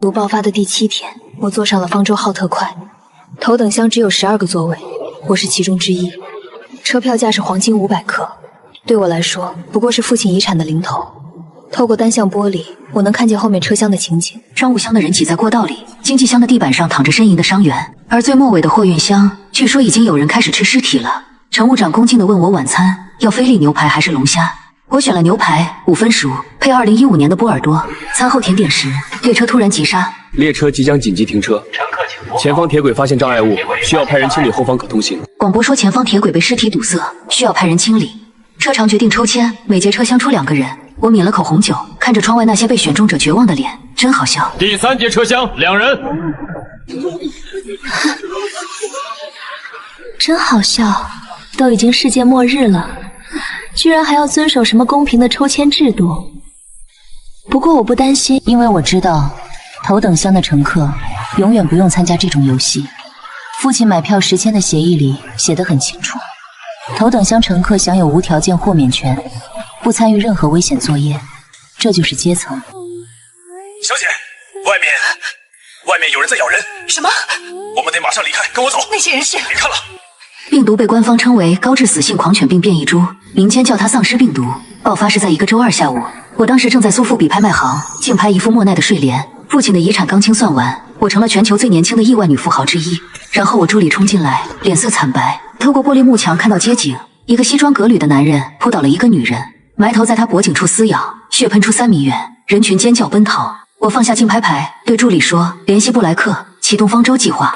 毒爆发的第7天，我坐上了方舟号特快，头等舱只有12个座位，我是其中之一。车票价是黄金500克，对我来说不过是父亲遗产的零头。透过单向玻璃，我能看见后面车厢的情景。商务箱的人挤在过道里，经济箱的地板上躺着呻吟的伤员，而最末尾的货运箱，据说已经有人开始吃尸体了。乘务长恭敬地问我晚餐要菲力牛排还是龙虾。我选了牛排，5分熟，配2015年的波尔多。餐后甜点时，列车突然急刹，列车即将紧急停车，乘客请前方铁轨发现障碍物，需要派人清理，后方可通行。广播说前方铁轨被尸体堵塞，需要派人清理。车长决定抽签，每节车厢出2个人。我抿了口红酒，看着窗外那些被选中者绝望的脸，真好笑。第3节车厢2人，真好笑，都已经世界末日了，居然还要遵守什么公平的抽签制度。不过我不担心，因为我知道头等箱的乘客永远不用参加这种游戏。父亲买票时签的协议里写得很清楚，头等箱乘客享有无条件豁免权，不参与任何危险作业，这就是阶层。小姐，外面有人在咬人。什么？我们得马上离开，跟我走。那些人是？别看了。病毒被官方称为高致死性狂犬病变异株，民间叫它丧尸病毒。爆发是在一个周二下午，我当时正在苏富比拍卖行竞拍一副莫奈的睡莲。父亲的遗产刚清算完，我成了全球最年轻的亿万女富豪之一。然后我助理冲进来，脸色惨白，透过玻璃幕墙看到街景，一个西装革履的男人扑倒了一个女人，埋头在她脖颈处撕咬，血喷出3米远，人群尖叫奔逃。我放下竞拍牌，对助理说：“联系布莱克，启动方舟计划。”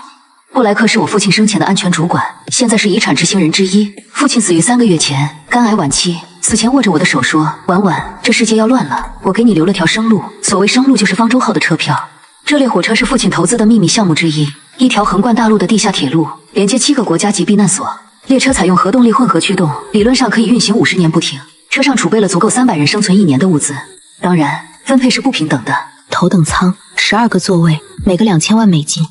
布莱克是我父亲生前的安全主管，现在是遗产执行人之一。父亲死于3个月前，肝癌晚期，死前握着我的手说：“婉婉，这世界要乱了，我给你留了条生路。”所谓生路就是方舟号的车票。这列火车是父亲投资的秘密项目之一，一条横贯大陆的地下铁路，连接7个国家及避难所。列车采用核动力混合驱动，理论上可以运行50年不停。车上储备了足够300人生存1年的物资，当然分配是不平等的。头等舱12个座位，每个2000万美金；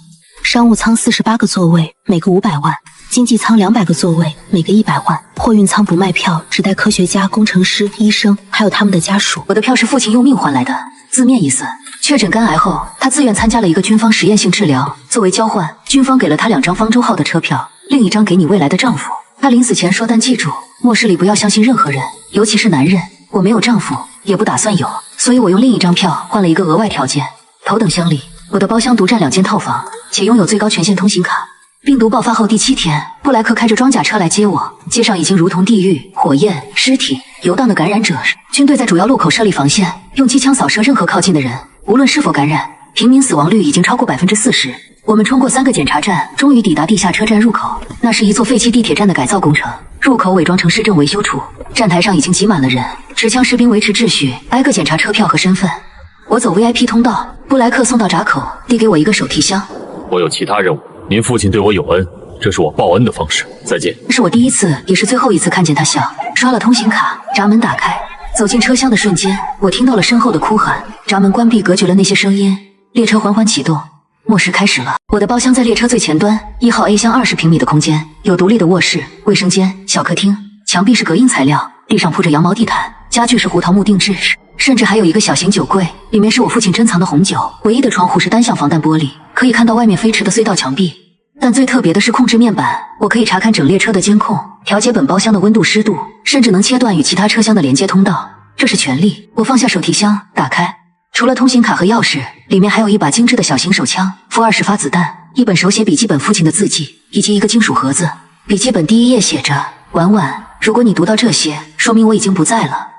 商务舱48个座位，每个500万；经济舱200个座位，每个100万；货运舱不卖票，只带科学家、工程师、医生，还有他们的家属。我的票是父亲用命换来的，字面意思，确诊肝癌后，他自愿参加了一个军方实验性治疗，作为交换，军方给了他2张方舟号的车票，另一张给你未来的丈夫。他临死前说：“但记住，末世里不要相信任何人，尤其是男人。”我没有丈夫，也不打算有，所以我用另一张票换了一个额外条件。头等箱里，我的包厢独占2间套房，且拥有最高权限通行卡。病毒爆发后第7天，布莱克开着装甲车来接我，街上已经如同地狱，火焰、尸体、游荡的感染者。军队在主要路口设立防线，用机枪扫射任何靠近的人，无论是否感染。平民死亡率已经超过40%。我们冲过3个检查站，终于抵达地下车站入口。那是一座废弃地铁站的改造工程，入口伪装成市政维修处，站台上已经挤满了人，持枪士兵维持秩序，挨个检查车票和身份。我走 VIP 通道，布莱克送到闸口，递给我一个手提箱。我有其他任务，您父亲对我有恩，这是我报恩的方式。再见。这是我第一次，也是最后一次看见他笑。刷了通行卡，闸门打开，走进车厢的瞬间，我听到了身后的哭喊。闸门关闭，隔绝了那些声音。列车缓缓启动，末世开始了。我的包厢在列车最前端，1号 A 厢20平米的空间，有独立的卧室、卫生间、小客厅，墙壁是隔音材料，地上铺着羊毛地毯，家具是胡桃木定制，甚至还有一个小型酒柜，里面是我父亲珍藏的红酒。唯一的窗户是单向防弹玻璃，可以看到外面飞驰的隧道墙壁。但最特别的是控制面板，我可以查看整列车的监控，调节本包厢的温度湿度，甚至能切断与其他车厢的连接通道。这是权力。我放下手提箱，打开，除了通行卡和钥匙，里面还有一把精致的小型手枪，附20发子弹，一本手写笔记本父亲的字迹，以及一个金属盒子。笔记本第1页写着：“婉婉，如果你读到这些，说明我已经不在了。”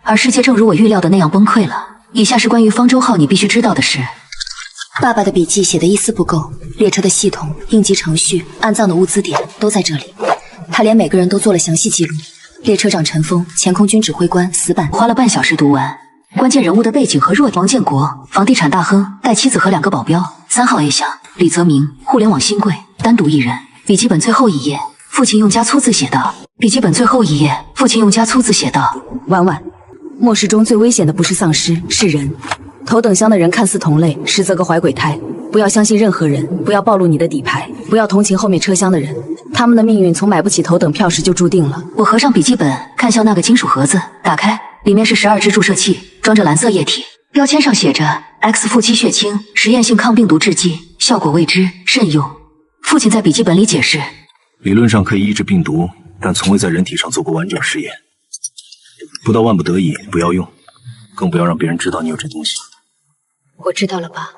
而世界正如我预料的那样崩溃了。以下是关于方舟号你必须知道的事。爸爸的笔记写得一丝不苟，列车的系统、应急程序、安葬的物资点都在这里。他连每个人都做了详细记录。列车长陈峰，前空军指挥官，死板，花了半小时读完。关键人物的背景和弱点：王建国，房地产大亨，带妻子和2个保镖。3号 A 厢，李泽明，互联网新贵，单独一人。笔记本最后一页，父亲用加粗字写道：“笔记本最后一页，父亲用加粗字写道：婉婉，末世中最危险的不是丧尸，是人。头等厢的人看似同类，实则个怀鬼胎。不要相信任何人，不要暴露你的底牌，不要同情后面车厢的人，他们的命运从买不起头等票时就注定了。”我合上笔记本，看向那个金属盒子，打开，里面是12支注射器，装着蓝色液体。标签上写着 X 负七血清实验性抗病毒制剂，效果未知，慎用。父亲在笔记本里解释，理论上可以抑制病毒，但从未在人体上做过完整实验。不到万不得已，不要用，更不要让别人知道你有这东西。我知道了吧？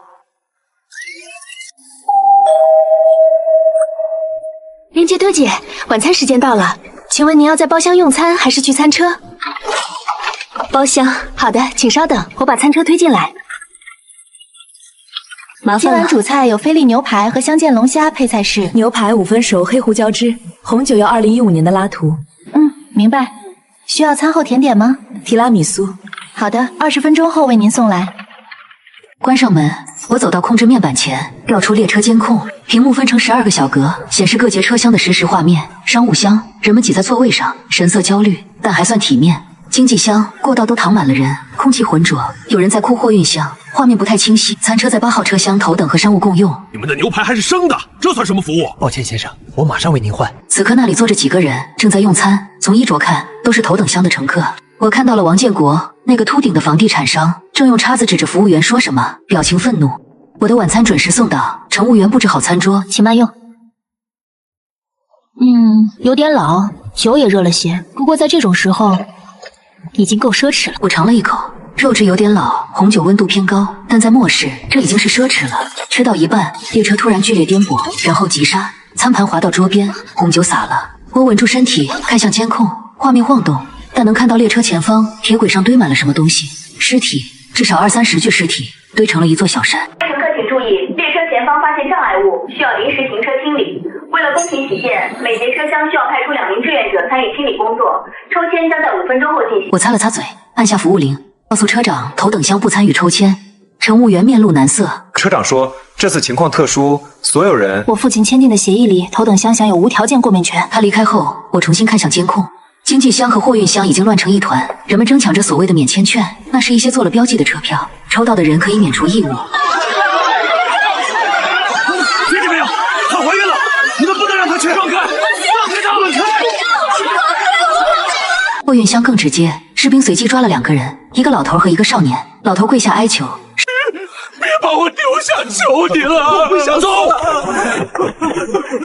林杰多姐，晚餐时间到了，请问您要在包厢用餐还是去餐车？包厢。好的，请稍等，我把餐车推进来。麻烦了。今晚主菜有菲力牛排和香煎龙虾，配菜是牛排5分熟，黑胡椒汁，红酒要2015年的拉图。明白。需要餐后甜点吗？提拉米苏。好的，20分钟后为您送来。关上门，我走到控制面板前，调出列车监控。屏幕分成12个小格，显示各节车厢的实时画面。商务舱，人们挤在座位上，神色焦虑，但还算体面。经济舱，过道都躺满了人，空气浑浊，有人在哭货运箱，画面不太清晰。餐车在8号车厢，头等和商务共用。你们的牛排还是生的，这算什么服务？抱歉先生，我马上为您换。此刻那里坐着几个人，正在用餐。从衣着看，都是头等舱的乘客。我看到了王建国，那个秃顶的房地产商，正用叉子指着服务员说什么，表情愤怒。我的晚餐准时送到，乘务员布置好餐桌，请慢用。有点老，酒也热了些，不过在这种时候，已经够奢侈了。我尝了一口，肉质有点老，红酒温度偏高，但在末世，这已经是奢侈了。吃到一半，列车突然剧烈颠簸，然后急刹，餐盘滑到桌边，红酒洒了。我稳住身体，看向监控，画面晃动，但能看到列车前方铁轨上堆满了什么东西，尸体，至少20-30具尸体，堆成了一座小山。乘客请注意，列车前方发现障碍物，需要临时停车清理。为了公平起见，每节车厢需要派出2名志愿者参与清理工作，抽签将在5分钟后进行。我擦了擦嘴，按下服务铃，告诉车长头等舱不参与抽签。乘务员面露难色。车长说这次情况特殊，所有人……我父亲签订的协议里，头等舱享有无条件过命权。他离开后，我重新看向监控。经济箱和货运箱已经乱成一团，人们争抢着所谓的免签券，那是一些做了标记的车票，抽到的人可以免除义务。听见没有？她怀孕了，你们不能让她去！让开！让开她！让开！货运箱更直接，士兵随机抓了2个人，一个老头和一个少年。老头跪下哀求：“别把我丢下，求你了！不想走。”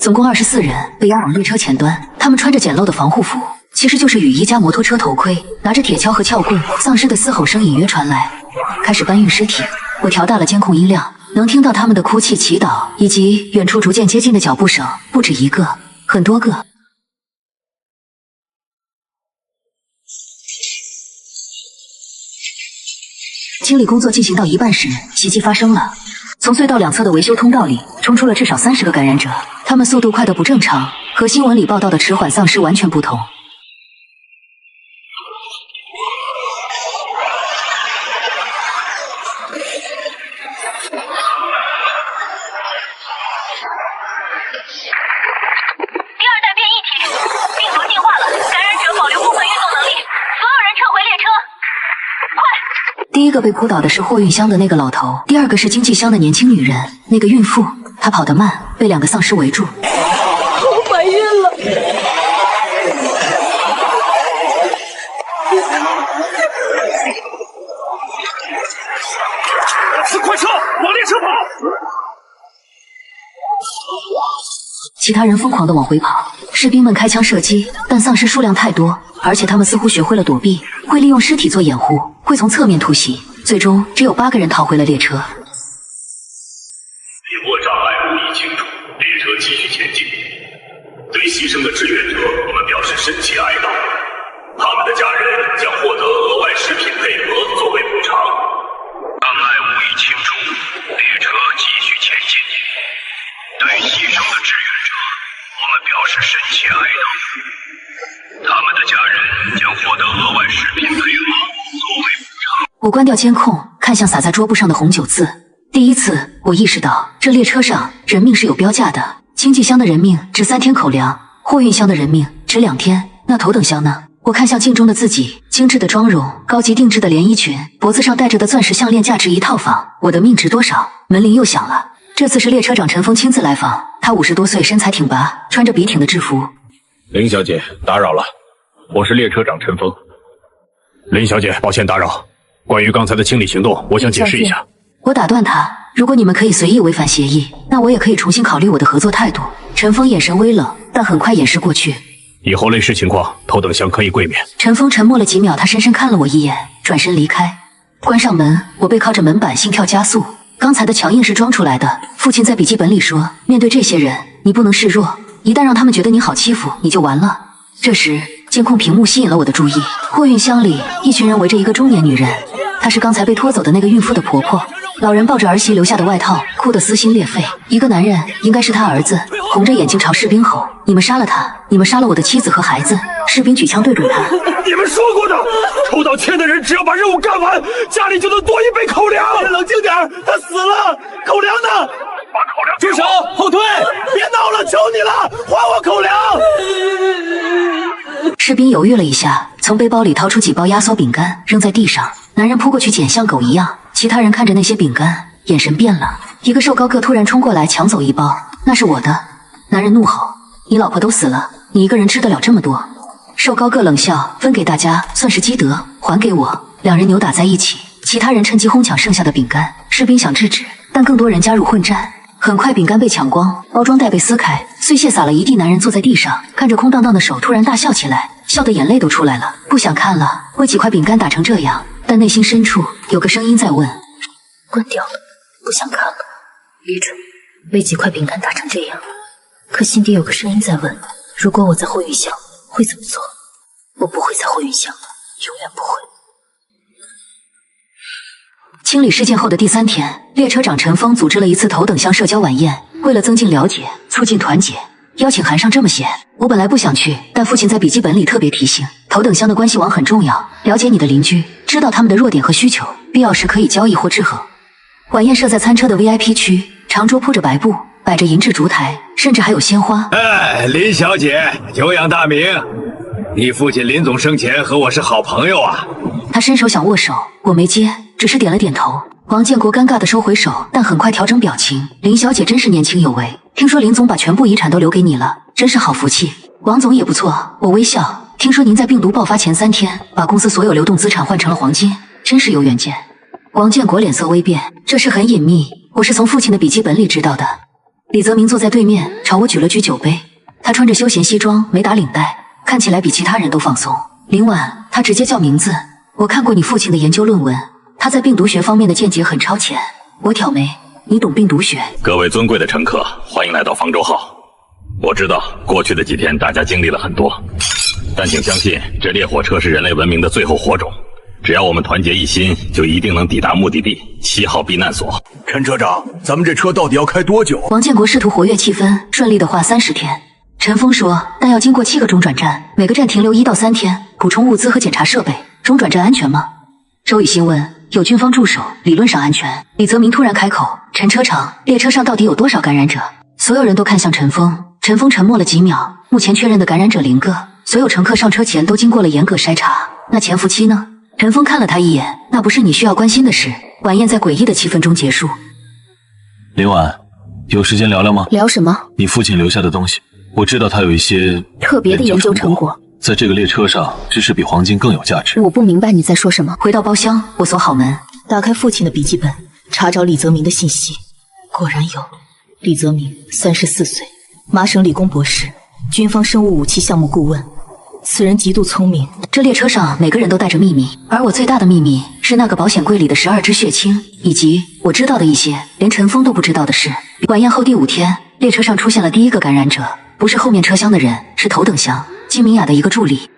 总共24人被押往列车前端，他们穿着简陋的防护服，其实就是雨衣加摩托车头盔，拿着铁锹和撬棍。丧尸的嘶吼声隐约传来，开始搬运尸体。我调大了监控音量，能听到他们的哭泣、祈祷，以及远处逐渐接近的脚步声，不止一个，很多个。清理工作进行到一半时，袭击发生了。从隧道两侧的维修通道里冲出了至少30个感染者，他们速度快得不正常，和新闻里报道的迟缓丧尸完全不同。第2代变异体，病毒进化了，感染者保留部分运动能力，所有人撤回列车，快！第一个被扑倒的是货运箱的那个老头，第2个是经济箱的年轻女人，那个孕妇。她跑得慢，被2个丧尸围住。我怀孕了。快撤，往列车跑！其他人疯狂地往回跑，士兵们开枪射击，但丧尸数量太多，而且他们似乎学会了躲避，会利用尸体做掩护，会从侧面突袭。最终只有8个人逃回了列车。跌落障碍物已清除，列车继续前进。对牺牲的志愿者，我们表示深切哀悼。他们的家人将获得额外食品配额作为补偿。障碍物已清除，列车继续前进。对牺牲的志愿者，我们表示深切哀悼。他们的家人将获得额外食品配额作为补偿。我关掉监控，看向洒在桌布上的红酒渍。第一次，我意识到这列车上人命是有标价的。经济箱的人命值3天口粮，货运箱的人命值2天。那头等箱呢？我看向镜中的自己，精致的妆容，高级定制的连衣裙，脖子上戴着的钻石项链价值1套房。我的命值多少？门铃又响了。这次是列车长陈峰亲自来访。他50多岁，身材挺拔，穿着笔挺的制服。林小姐，打扰了，我是列车长陈峰。林小姐，抱歉打扰。关于刚才的清理行动，我想解释一下。我打断他，如果你们可以随意违反协议，那我也可以重新考虑我的合作态度。陈峰眼神微冷，但很快掩饰过去。以后类似情况，头等香可以柜面。陈峰沉默了几秒，他深深看了我一眼，转身离开。关上门，我背靠着门板，心跳加速。刚才的强硬是装出来的。父亲在笔记本里说，面对这些人，你不能示弱，一旦让他们觉得你好欺负，你就完了。这时，监控屏幕吸引了我的注意。货运箱里，一群人围着一个中年女人，她是刚才被拖走的那个孕妇的婆婆。老人抱着儿媳留下的外套，哭得撕心裂肺。一个男人，应该是他儿子，红着眼睛朝士兵吼：“你们杀了他！你们杀了我的妻子和孩子！”士兵举枪对准他：“你们说过的，抽到签的人只要把任务干完，家里就能多1杯口粮。冷静点，他死了，口粮呢？把口粮住手，后退！别闹了，求你了，还我口粮！”士兵犹豫了一下，从背包里掏出几包压缩饼干，扔在地上。男人扑过去捡，像狗一样。其他人看着那些饼干，眼神变了。一个瘦高个突然冲过来抢走一包，那是我的。男人怒吼：“你老婆都死了，你一个人吃得了这么多？”瘦高个冷笑：“分给大家算是积德，还给我。”两人扭打在一起，其他人趁机哄抢剩下的饼干。士兵想制止，但更多人加入混战。很快饼干被抢光，包装袋被撕开，碎屑洒了一地。男人坐在地上，看着空荡荡的手，突然大笑起来，笑得眼泪都出来了。不想看了，为几块饼干打成这样。但内心深处有个声音在问：关掉了，不想看了。李准，为几块饼干打成这样。可心底有个声音在问：如果我在后运箱会怎么做？我不会在后运箱，永远不会。清理事件后的第3天，列车长陈峰组织了一次头等箱社交晚宴，为了增进了解，促进团结，邀请函上这么写。我本来不想去，但父亲在笔记本里特别提醒，头等箱的关系网很重要，了解你的邻居，知道他们的弱点和需求，必要时可以交易或制衡。晚宴设在餐车的 VIP 区，长桌铺着白布，摆着银质烛台，甚至还有鲜花。林小姐，久仰大名，你父亲林总生前和我是好朋友啊。他伸手想握手，我没接，只是点了点头。王建国尴尬地收回手，但很快调整表情。林小姐真是年轻有为，听说林总把全部遗产都留给你了，真是好福气。王总也不错，我微笑。听说您在病毒爆发前3天，把公司所有流动资产换成了黄金，真是有远见。王建国脸色微变，这事很隐秘，我是从父亲的笔记本里知道的。李泽明坐在对面，朝我举了举酒杯。他穿着休闲西装，没打领带，看起来比其他人都放松。林婉，他直接叫名字。我看过你父亲的研究论文，他在病毒学方面的见解很超前。我挑眉，你懂病毒学？各位尊贵的乘客，欢迎来到方舟号。我知道过去的几天大家经历了很多，但请相信，这列火车是人类文明的最后火种。只要我们团结一心，就一定能抵达目的地7号避难所。陈车长，咱们这车到底要开多久？王建国试图活跃气氛，顺利的话30天。陈峰说，但要经过7个中转站，每个站停留1到3天，补充物资和检查设备。中转站安全吗？周雨欣问。有军方驻守，理论上安全。李泽明突然开口，陈车长，列车上到底有多少感染者？所有人都看向陈峰。陈峰沉默了几秒，目前确认的感染者0个，所有乘客上车前都经过了严格筛查。那潜伏期呢？陈峰看了他一眼，那不是你需要关心的事。晚宴在诡异的气氛中结束。林婉，有时间聊聊吗？聊什么？你父亲留下的东西，我知道他有一些特别的研究成果，在这个列车上，只是比黄金更有价值。我不明白你在说什么。回到包厢，我锁好门，打开父亲的笔记本，查找李泽明的信息，果然有。李泽明34岁，麻省理工博士，军方生物武器项目顾问。此人极度聪明。这列车上每个人都带着秘密，而我最大的秘密是那个保险柜里的12支血清，以及我知道的一些连陈峰都不知道的事。晚宴后第5天，列车上出现了第1个感染者，不是后面车厢的人，是头等箱金明雅的一个助理。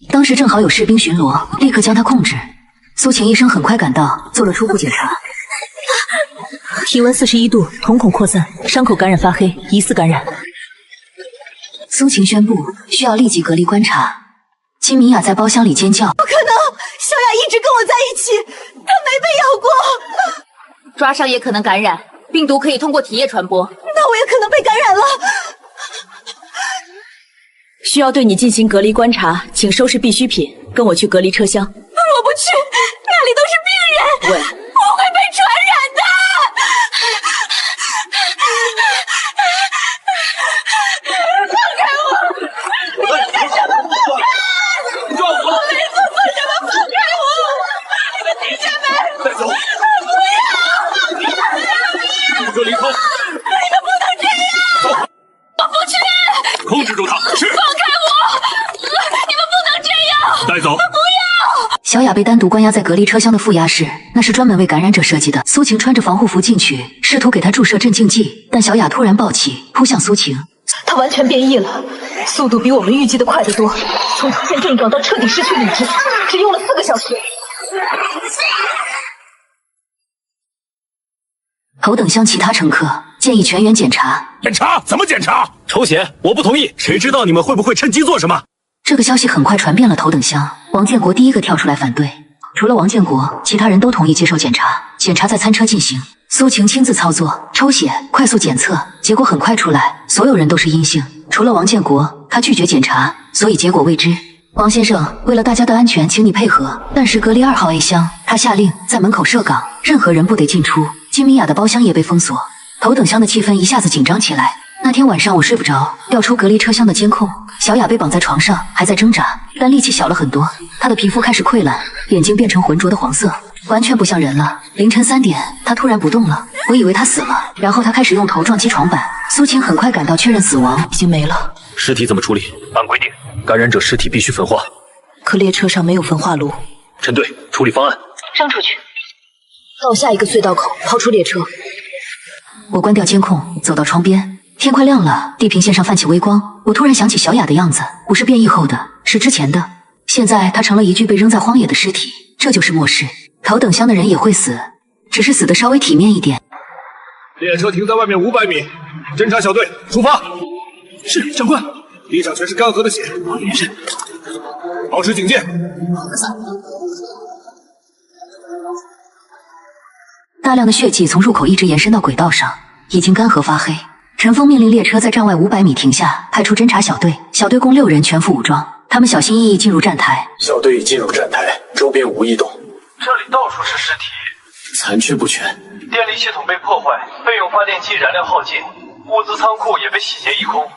当时正好有士兵巡逻，立刻将他控制。苏晴医生很快赶到，做了初步检查。体温41度，瞳孔扩散，伤口感染发黑，疑似感染。苏晴宣布需要立即隔离观察。金明雅在包厢里尖叫：不可能！小雅一直跟我在一起，她没被咬过。抓伤也可能感染，病毒可以通过体液传播。那我也可能被感染了。需要对你进行隔离观察，请收拾必需品，跟我去隔离车厢。我不去，那里都是病人，喂，我会被传染的。小雅被单独关押在隔离车厢的负压室，那是专门为感染者设计的。苏晴穿着防护服进去，试图给她注射镇静剂，但小雅突然暴起，扑向苏晴。他完全变异了，速度比我们预计的快得多，从出现症状到彻底失去理智，只用了4个小时。头等舱其他乘客建议全员检查。检查？怎么检查？抽血，我不同意。谁知道你们会不会趁机做什么？这个消息很快传遍了头等舱，王建国第一个跳出来反对。除了王建国，其他人都同意接受检查。检查在餐车进行，苏晴亲自操作，抽血，快速检测，结果很快出来，所有人都是阴性，除了王建国，他拒绝检查，所以结果未知。王先生，为了大家的安全，请你配合。但是隔离2号 A 厢，他下令在门口设岗，任何人不得进出。金明雅的包厢也被封锁，头等舱的气氛一下子紧张起来。那天晚上我睡不着，调出隔离车厢的监控，小雅被绑在床上，还在挣扎，但力气小了很多。她的皮肤开始溃烂，眼睛变成浑浊的黄色，完全不像人了。凌晨3点，她突然不动了，我以为她死了，然后她开始用头撞击床板。苏晴很快赶到，确认死亡，已经没了。尸体怎么处理？按规定，感染者尸体必须焚化。可列车上没有焚化炉。陈队，处理方案。扔出去。到下一个隧道口，抛出列车。我关掉监控，走到窗边。天快亮了，地平线上泛起微光。我突然想起小雅的样子，不是变异后的，是之前的。现在她成了一具被扔在荒野的尸体，这就是末世。头等厢的人也会死，只是死得稍微体面一点。列车停在外面500米，侦察小队出发。是，长官。地上全是干涸的血，眼神，保持警戒。大量的血迹从入口一直延伸到轨道上，已经干涸发黑。陈峰命令列车在站外500米停下，派出侦察小队。小队共6人，全副武装。他们小心翼翼进入站台。小队已进入站台，周边无异动。这里到处是尸体，残缺不全。电力系统被破坏，备用发电机燃料耗尽，物资仓库也被洗劫一空。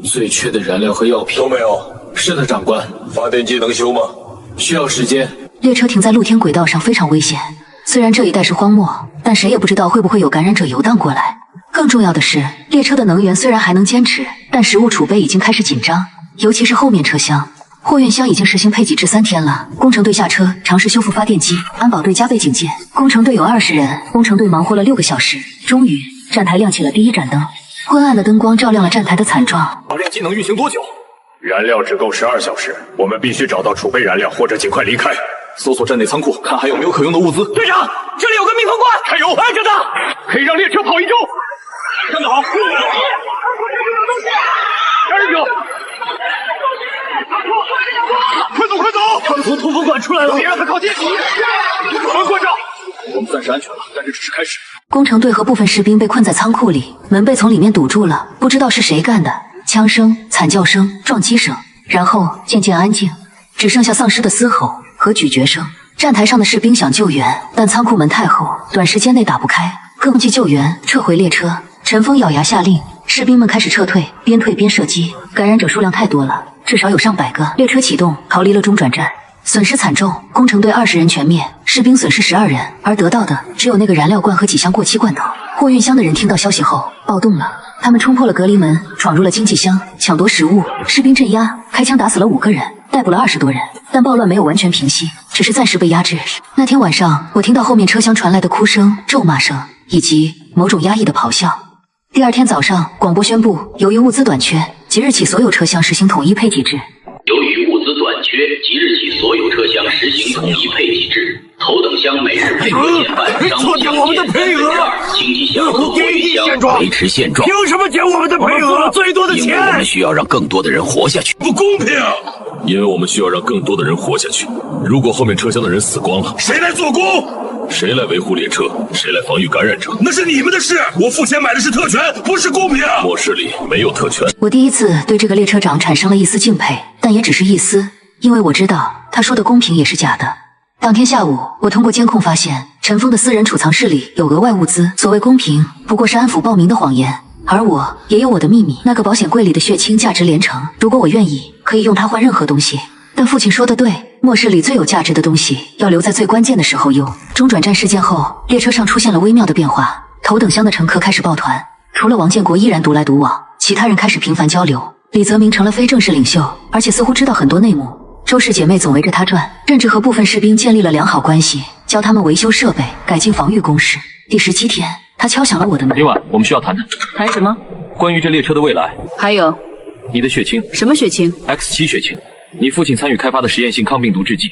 最缺的燃料和药品都没有。是的，长官。发电机能修吗？需要时间。列车停在露天轨道上，非常危险。虽然这一带是荒漠，但谁也不知道会不会有感染者游荡过来。更重要的是，列车的能源虽然还能坚持，但食物储备已经开始紧张，尤其是后面车厢。货运箱已经实行配给至3天了。工程队下车尝试修复发电机，安保队加倍警戒。工程队有20人，工程队忙活了6个小时，终于站台亮起了第一盏灯。昏暗的灯光照亮了站台的惨状。发电机能运行多久？燃料只够12小时，我们必须找到储备燃料，或者尽快离开。搜索站内仓库，看还有没有可用的物资。队长，这里有个密封罐，还有挨着的，可以让列车跑1周。站得好，加人酒，快走快走！他们从通风管出来了，别让他靠近。门关上，我们暂时安全了，但这只是开始。工程队和部分士兵被困在仓库里，门被从里面堵住了，不知道是谁干的。枪声、惨叫声、撞击声，然后渐渐安静，只剩下丧尸的嘶吼和咀嚼声。站台上的士兵想救援，但仓库门太厚，短时间内打不开，更急救援，撤回列车。陈峰咬牙下令，士兵们开始撤退，边退边射击。感染者数量太多了，至少有上百个。列车启动，逃离了中转站，损失惨重，工程队20人全灭，士兵损失12人，而得到的只有那个燃料罐和几箱过期罐头。货运箱的人听到消息后暴动了，他们冲破了隔离门，闯入了经济箱，抢夺食物。士兵镇压，开枪打死了5个人，逮捕了20多人，但暴乱没有完全平息，只是暂时被压制。那天晚上，我听到后面车厢传来的哭声、咒骂声，以及某种压抑的咆哮。第2天早上，广播宣布，由于物资短缺，即日起所有车厢实行统一配给制。由于物资短缺，即日起所有车厢实行统一配给制。头等厢每日配合减半，商务箱减2%，经济箱和货运箱维持现状。凭什么减我们的配额？最多的钱！因为我们需要让更多的人活下去。不公平！因为我们需要让更多的人活下去。如果后面车厢的人死光了，谁来做工？谁来维护列车？谁来防御感染者？那是你们的事！我付钱买的是特权，不是公平。末世里没有特权。我第一次对这个列车长产生了一丝敬佩，但也只是一丝，因为我知道他说的公平也是假的。当天下午，我通过监控发现陈峰的私人储藏室里有额外物资。所谓公平，不过是安抚暴民的谎言。而我也有我的秘密，那个保险柜里的血清价值连城，如果我愿意，可以用它换任何东西。但父亲说的对，末世里最有价值的东西要留在最关键的时候用。中转站事件后，列车上出现了微妙的变化，头等厢的乘客开始抱团，除了王建国依然独来独往，其他人开始频繁交流。李泽明成了非正式领袖，而且似乎知道很多内幕。周氏姐妹总围着她转，甚至和部分士兵建立了良好关系，教他们维修设备，改进防御工事。第17天，她敲响了我的门。今晚我们需要谈谈。谈什么？关于这列车的未来。还有，你的血清。什么血清 ？X7血清。你父亲参与开发的实验性抗病毒制剂。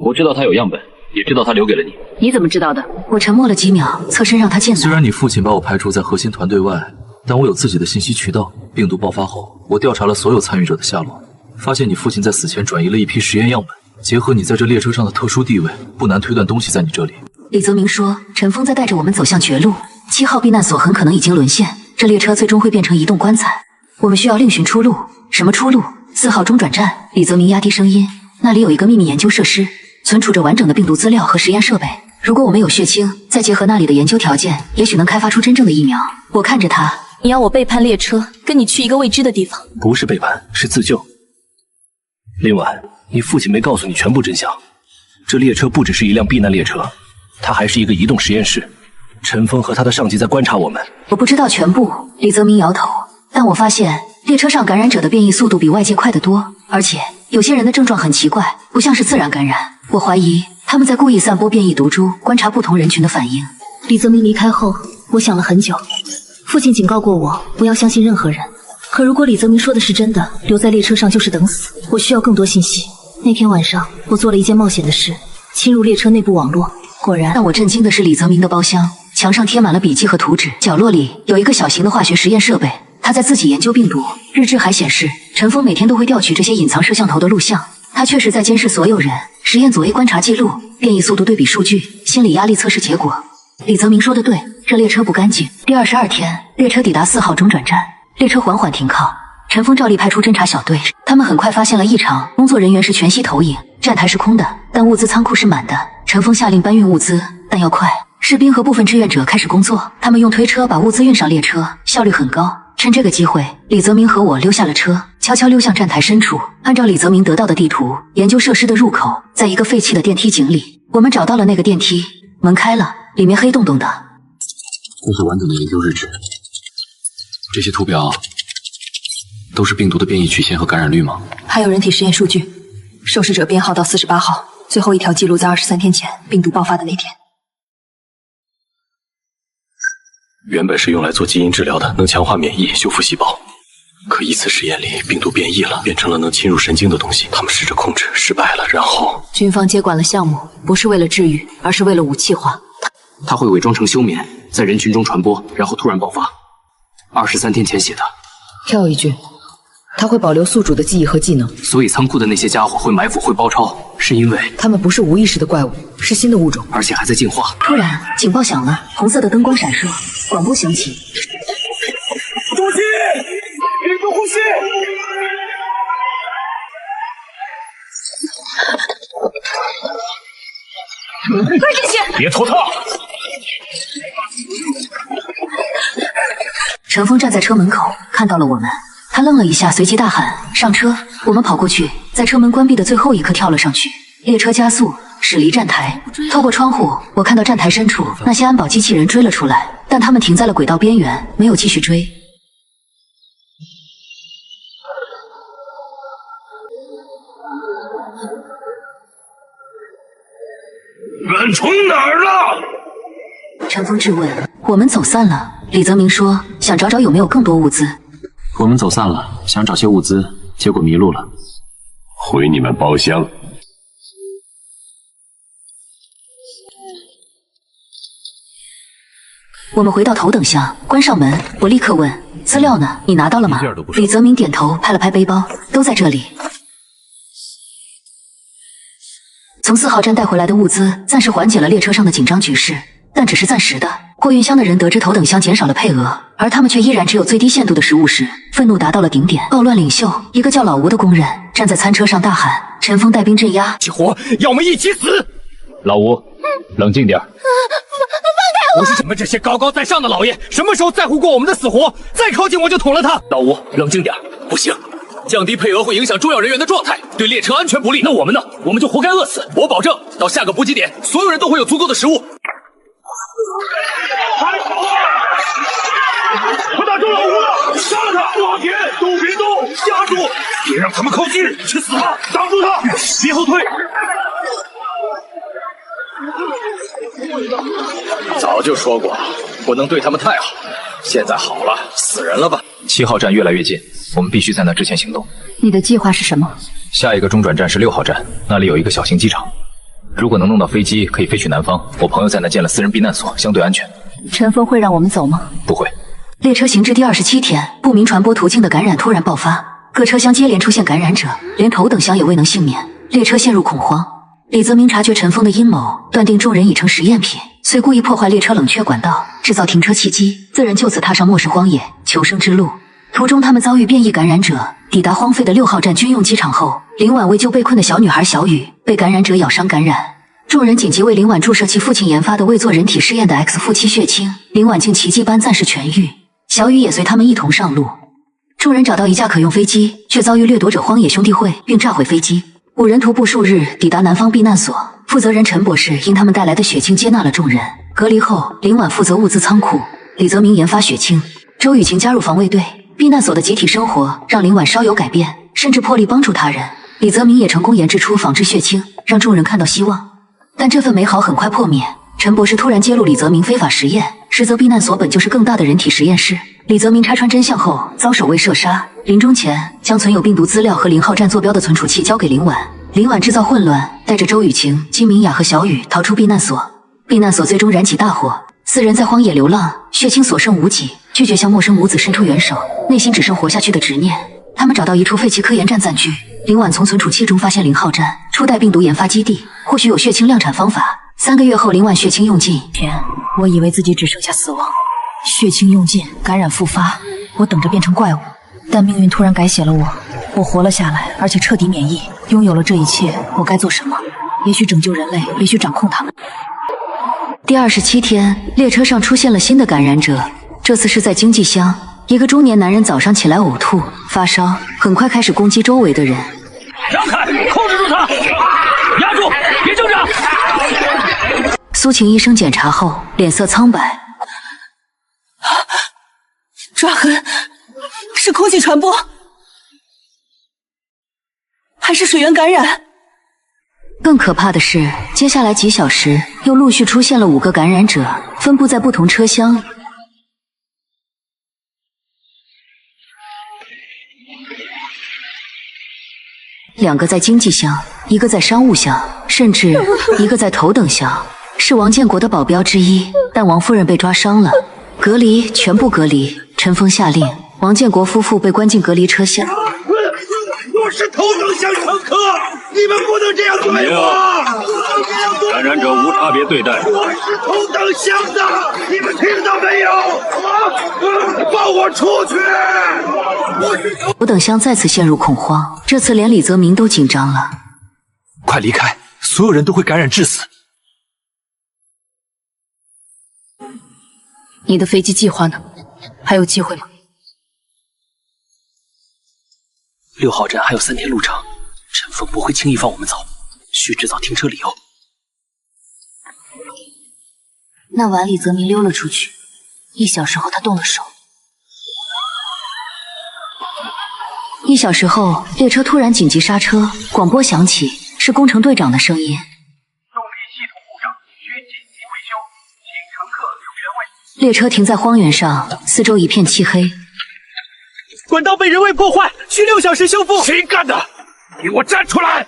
我知道他有样本，也知道他留给了你。你怎么知道的？我沉默了几秒，侧身让他进来。虽然你父亲把我排除在核心团队外，但我有自己的信息渠道。病毒爆发后，我调查了所有参与者的下落，发现你父亲在死前转移了一批实验样本。结合你在这列车上的特殊地位，不难推断东西在你这里。李泽明说，陈峰在带着我们走向绝路，7号避难所很可能已经沦陷，这列车最终会变成移动棺材。我们需要另寻出路。什么出路？4号中转站。李泽明压低声音，那里有一个秘密研究设施，存储着完整的病毒资料和实验设备。如果我们有血清，再结合那里的研究条件，也许能开发出真正的疫苗。我看着他，你要我背叛列车，跟你去一个未知的地方？不是背叛，是自救。林婉，你父亲没告诉你全部真相。这列车不只是一辆避难列车，它还是一个移动实验室。陈峰和他的上级在观察我们。我不知道全部。李泽明摇头，但我发现列车上感染者的变异速度比外界快得多，而且有些人的症状很奇怪，不像是自然感染。我怀疑他们在故意散播变异毒株，观察不同人群的反应。李泽明离开后，我想了很久。父亲警告过我，不要相信任何人。可如果李泽明说的是真的，留在列车上就是等死。我需要更多信息。那天晚上，我做了一件冒险的事，侵入列车内部网络。果然，让我震惊的是李泽明的包厢，墙上贴满了笔记和图纸，角落里有一个小型的化学实验设备。他在自己研究病毒，日志还显示，陈峰每天都会调取这些隐藏摄像头的录像。他确实在监视所有人。实验组 A 观察记录，变异速度对比数据，心理压力测试结果。李泽明说的对，这列车不干净。第22天，列车抵达4号中转站，列车缓缓停靠。陈峰照例派出侦察小队，他们很快发现了异常。工作人员是全息投影，站台是空的，但物资仓库是满的。陈峰下令搬运物资，但要快。士兵和部分志愿者开始工作，他们用推车把物资运上列车，效率很高。趁这个机会，李泽明和我溜下了车，悄悄溜向站台深处。按照李泽明得到的地图，研究设施的入口在一个废弃的电梯井里。我们找到了那个电梯，门开了，里面黑洞洞的。这是完整的研究日志。这些图表都是病毒的变异曲线和感染率吗？还有人体实验数据，受试者编号到48号，最后一条记录在23天前病毒爆发的那天。原本是用来做基因治疗的，能强化免疫、修复细胞。可一次实验里，病毒变异了，变成了能侵入神经的东西。他们试着控制，失败了，然后军方接管了项目，不是为了治愈，而是为了武器化。它会伪装成休眠，在人群中传播，然后突然爆发。23天前写的。跳一句，他会保留宿主的记忆和技能，所以仓库的那些家伙会埋伏、会包抄，是因为他们不是无意识的怪物，是新的物种，而且还在进化。突然，警报响了，红色的灯光闪烁，广播响起：呼吸，屏住呼吸。快进去！别拖沓！陈峰站在车门口，看到了我们，他愣了一下，随即大喊：“上车！”我们跑过去，在车门关闭的最后一刻跳了上去。列车加速，驶离站台。透过窗户，我看到站台深处那些安保机器人追了出来，但他们停在了轨道边缘，没有继续追。远从哪儿了？陈峰质问。我们走散了。李泽明说想找找有没有更多物资。我们走散了，想找些物资，结果迷路了。回你们包厢。我们回到头等舱，关上门，我立刻问：“资料呢？你拿到了吗？”李泽明点头，拍了拍背包，都在这里。从4号站带回来的物资暂时缓解了列车上的紧张局势，但只是暂时的。货运箱的人得知头等箱减少了配额，而他们却依然只有最低限度的食物时，愤怒达到了顶点。暴乱领袖，一个叫老吴的工人站在餐车上大喊：“陈峰带兵镇压，起火，要么一起死！”老吴，冷静点。放开我！不是你们这些高高在上的老爷，什么时候在乎过我们的死活？再靠近我就捅了他！老吴，冷静点。不行，降低配额会影响重要人员的状态，对列车安全不利。那我们呢？我们就活该饿死。我保证，到下个补给点，所有人都会有足够的食物。快打住老吴了！杀了他！往前，都别动，夹住，别让他们靠近，去死吧！挡住他，别后退。早就说过，不能对他们太好。现在好了，死人了吧？7号站越来越近，我们必须在那之前行动。你的计划是什么？下一个中转站是6号站，那里有一个小型机场。如果能弄到飞机，可以飞去南方。我朋友在那建了私人避难所，相对安全。陈峰会让我们走吗？不会。列车行至第27天，不明传播途径的感染突然爆发，各车厢接连出现感染者，连头等厢也未能幸免，列车陷入恐慌。李泽明察觉陈峰的阴谋，断定众人已成实验品，遂故意破坏列车冷却管道，制造停车契机，自然就此踏上末世荒野求生之路。途中他们遭遇变异感染者，抵达荒废的6号站军用机场后，林婉为救被困的小女孩小雨被感染者咬伤感染。众人紧急为林婉注射其父亲研发的未做人体试验的 X 负7血清，林婉竟奇迹般暂时痊愈，小雨也随他们一同上路。众人找到一架可用飞机，却遭遇掠夺者荒野兄弟会，并炸毁飞机。5人徒步数日抵达南方避难所，负责人陈博士因他们带来的血清接纳了众人。隔离后，林婉负责物资仓库，李泽明研发血清，周雨晴加入防卫队。避难所的集体生活让林婉稍有改变，甚至破例帮助他人。李泽明也成功研制出仿制血清，让众人看到希望。但这份美好很快破灭。陈博士突然揭露李泽明非法实验，实则避难所本就是更大的人体实验室。李泽明拆穿真相后遭守卫射杀，临终前将存有病毒资料和0号站坐标的存储器交给林婉。林婉制造混乱，带着周雨晴、金明雅和小雨逃出避难所。避难所最终燃起大火，4人在荒野流浪，血清所剩无几，拒绝向陌生母子伸出援手，内心只剩活下去的执念。他们找到一处废弃科研站暂居，林婉从存储器中发现0号站初代病毒研发基地，或许有血清量产方法。3个月后，林婉血清用尽。天，我以为自己只剩下死亡，血清用尽，感染复发，我等着变成怪物。但命运突然改写了我，我活了下来，而且彻底免疫，拥有了这一切，我该做什么？也许拯救人类，也许掌控他们。第27天，列车上出现了新的感染者，这次是在经济箱。一个中年男人早上起来呕吐、发烧，很快开始攻击周围的人。让开，控制住他，压住，别挣扎。苏晴医生检查后脸色苍白，抓痕是空气传播，还是水源感染？更可怕的是，接下来几小时又陆续出现了5个感染者，分布在不同车厢。2个在经济箱，1个在商务箱，甚至1个在头等箱。是王建国的保镖之一，但王夫人被抓伤了，隔离，全部隔离。陈峰下令，王建国夫妇被关进隔离车厢。我是头等厢乘客，你们不能这样对我！感染者无差别对待。我是头等厢的，你们听到没有？放我出去！头等厢再次陷入恐慌，这次连李泽明都紧张了。快离开，所有人都会感染致死。你的飞机计划呢？还有机会吗？6号站还有3天路程，陈峰不会轻易放我们走，需制造停车理由。那晚李泽明溜了出去，1小时后他动了手。1小时后，列车突然紧急刹车，广播响起，是工程队长的声音。动力系统故障，需紧急维修，请乘客留原位。列车停在荒原上，四周一片漆黑。管道被人为破坏，需6小时修复。谁干的？给我站出来！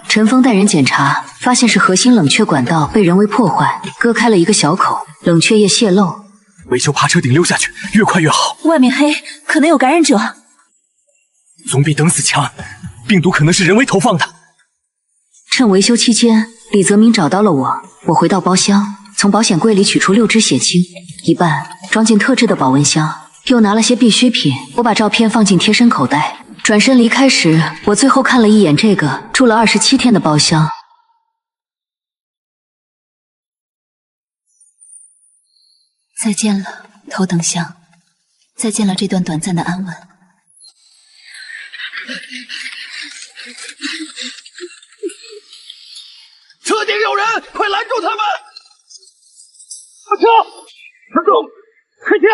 陈峰带人检查，发现是核心冷却管道被人为破坏，割开了一个小口，冷却液泄漏。维修爬车顶溜下去，越快越好。外面黑，可能有感染者。总比等死强，病毒可能是人为投放的。趁维修期间，李泽明找到了我。我回到包厢，从保险柜里取出6支血清，一半装进特制的保温箱。又拿了些必需品，我把照片放进贴身口袋。转身离开时，我最后看了一眼这个住了27天的包厢。再见了，头等舱。再见了，这段短暂的安稳。车顶有人，快拦住他们！下车！站住！开枪！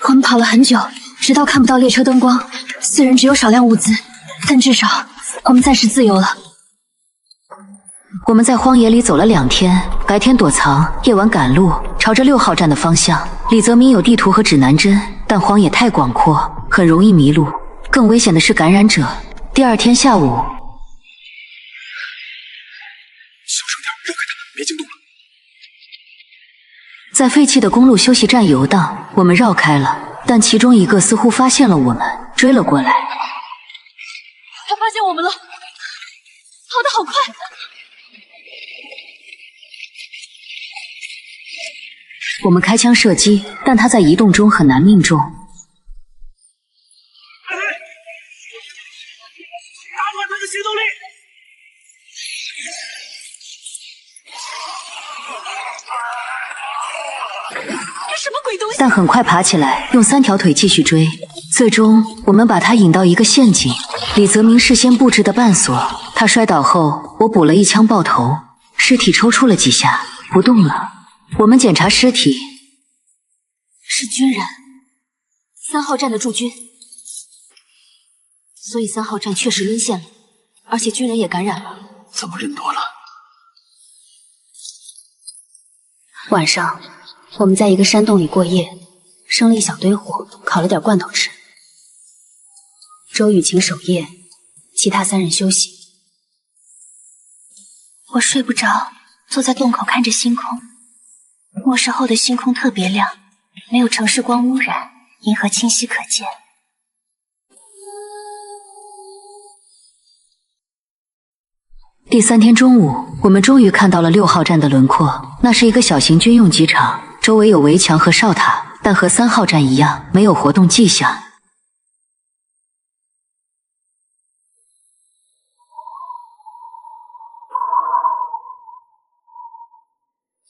我们跑了很久，直到看不到列车灯光。4人只有少量物资，但至少我们暂时自由了。我们在荒野里走了2天，白天躲藏，夜晚赶路，朝着6号站的方向。李泽民有地图和指南针，但荒野太广阔，很容易迷路。更危险的是感染者。第2天下午，小声点，绕开他们，别惊动了。在废弃的公路休息站游荡，我们绕开了，但其中一个似乎发现了我们，追了过来。他发现我们了，跑得好快！我们开枪射击，但他在移动中很难命中。打断他的行动力！这什么鬼东西？但很快爬起来，用3条腿继续追。最终，我们把他引到一个陷阱，李泽明事先布置的绊索。他摔倒后，我补了一枪爆头，尸体抽搐了几下，不动了。我们检查尸体，是军人，3号站的驻军，所以3号站确实沦陷了，而且军人也感染了。怎么人多了？晚上，我们在一个山洞里过夜，生了一小堆火，烤了点罐头吃。周雨晴守夜，其他3人休息。我睡不着，坐在洞口看着星空。末世后的星空特别亮，没有城市光污染，银河清晰可见。第3天中午，我们终于看到了6号站的轮廓。那是一个小型军用机场，周围有围墙和哨塔，但和3号站一样，没有活动迹象。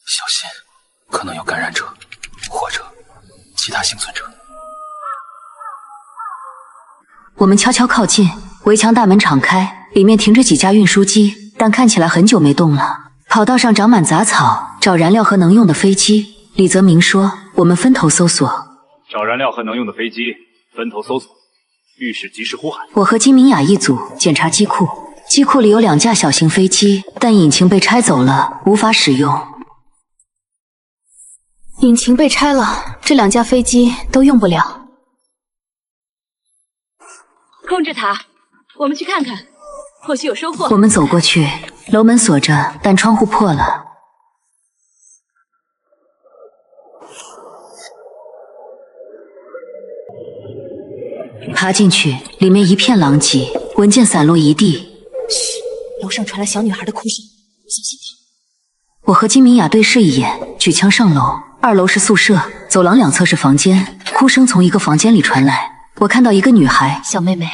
小心，可能有感染者，或者其他幸存者。我们悄悄靠近，围墙大门敞开，里面停着几架运输机，但看起来很久没动了。跑道上长满杂草，找燃料和能用的飞机。李泽明说，我们分头搜索。找燃料和能用的飞机，分头搜索，遇事及时呼喊。我和金明雅一组检查机库，机库里有2架小型飞机，但引擎被拆走了，无法使用。引擎被拆了，这2架飞机都用不了。控制塔，我们去看看，或许有收获。我们走过去，楼门锁着，但窗户破了。爬进去，里面一片狼藉，文件散落一地。嘘，楼上传来小女孩的哭声，小心点。我和金明雅对视一眼，举枪上楼。2楼是宿舍，走廊2侧是房间，哭声从一个房间里传来。我看到一个女孩。小妹妹，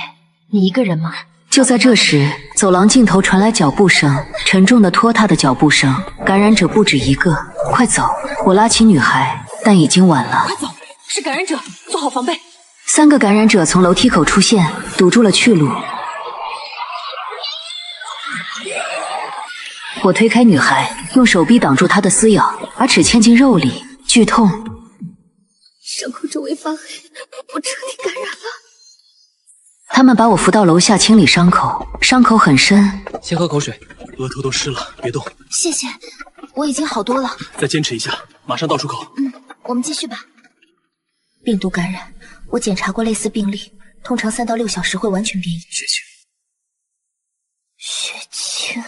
你一个人吗？就在这时，走廊尽头传来脚步声，沉重的拖沓的脚步声。感染者不止一个，快走！我拉起女孩，但已经晚了。快走，是感染者，做好防备。3个感染者从楼梯口出现，堵住了去路。我推开女孩，用手臂挡住她的撕咬，把齿嵌进肉里，剧痛。伤口周围发黑，我彻底感染了。他们把我扶到楼下清理伤口，伤口很深。先喝口水，额头都湿了，别动。谢谢，我已经好多了。再坚持一下，马上倒出口。我们继续吧。病毒感染，我检查过类似病例，通常3到6小时会完全变异。血清，血清。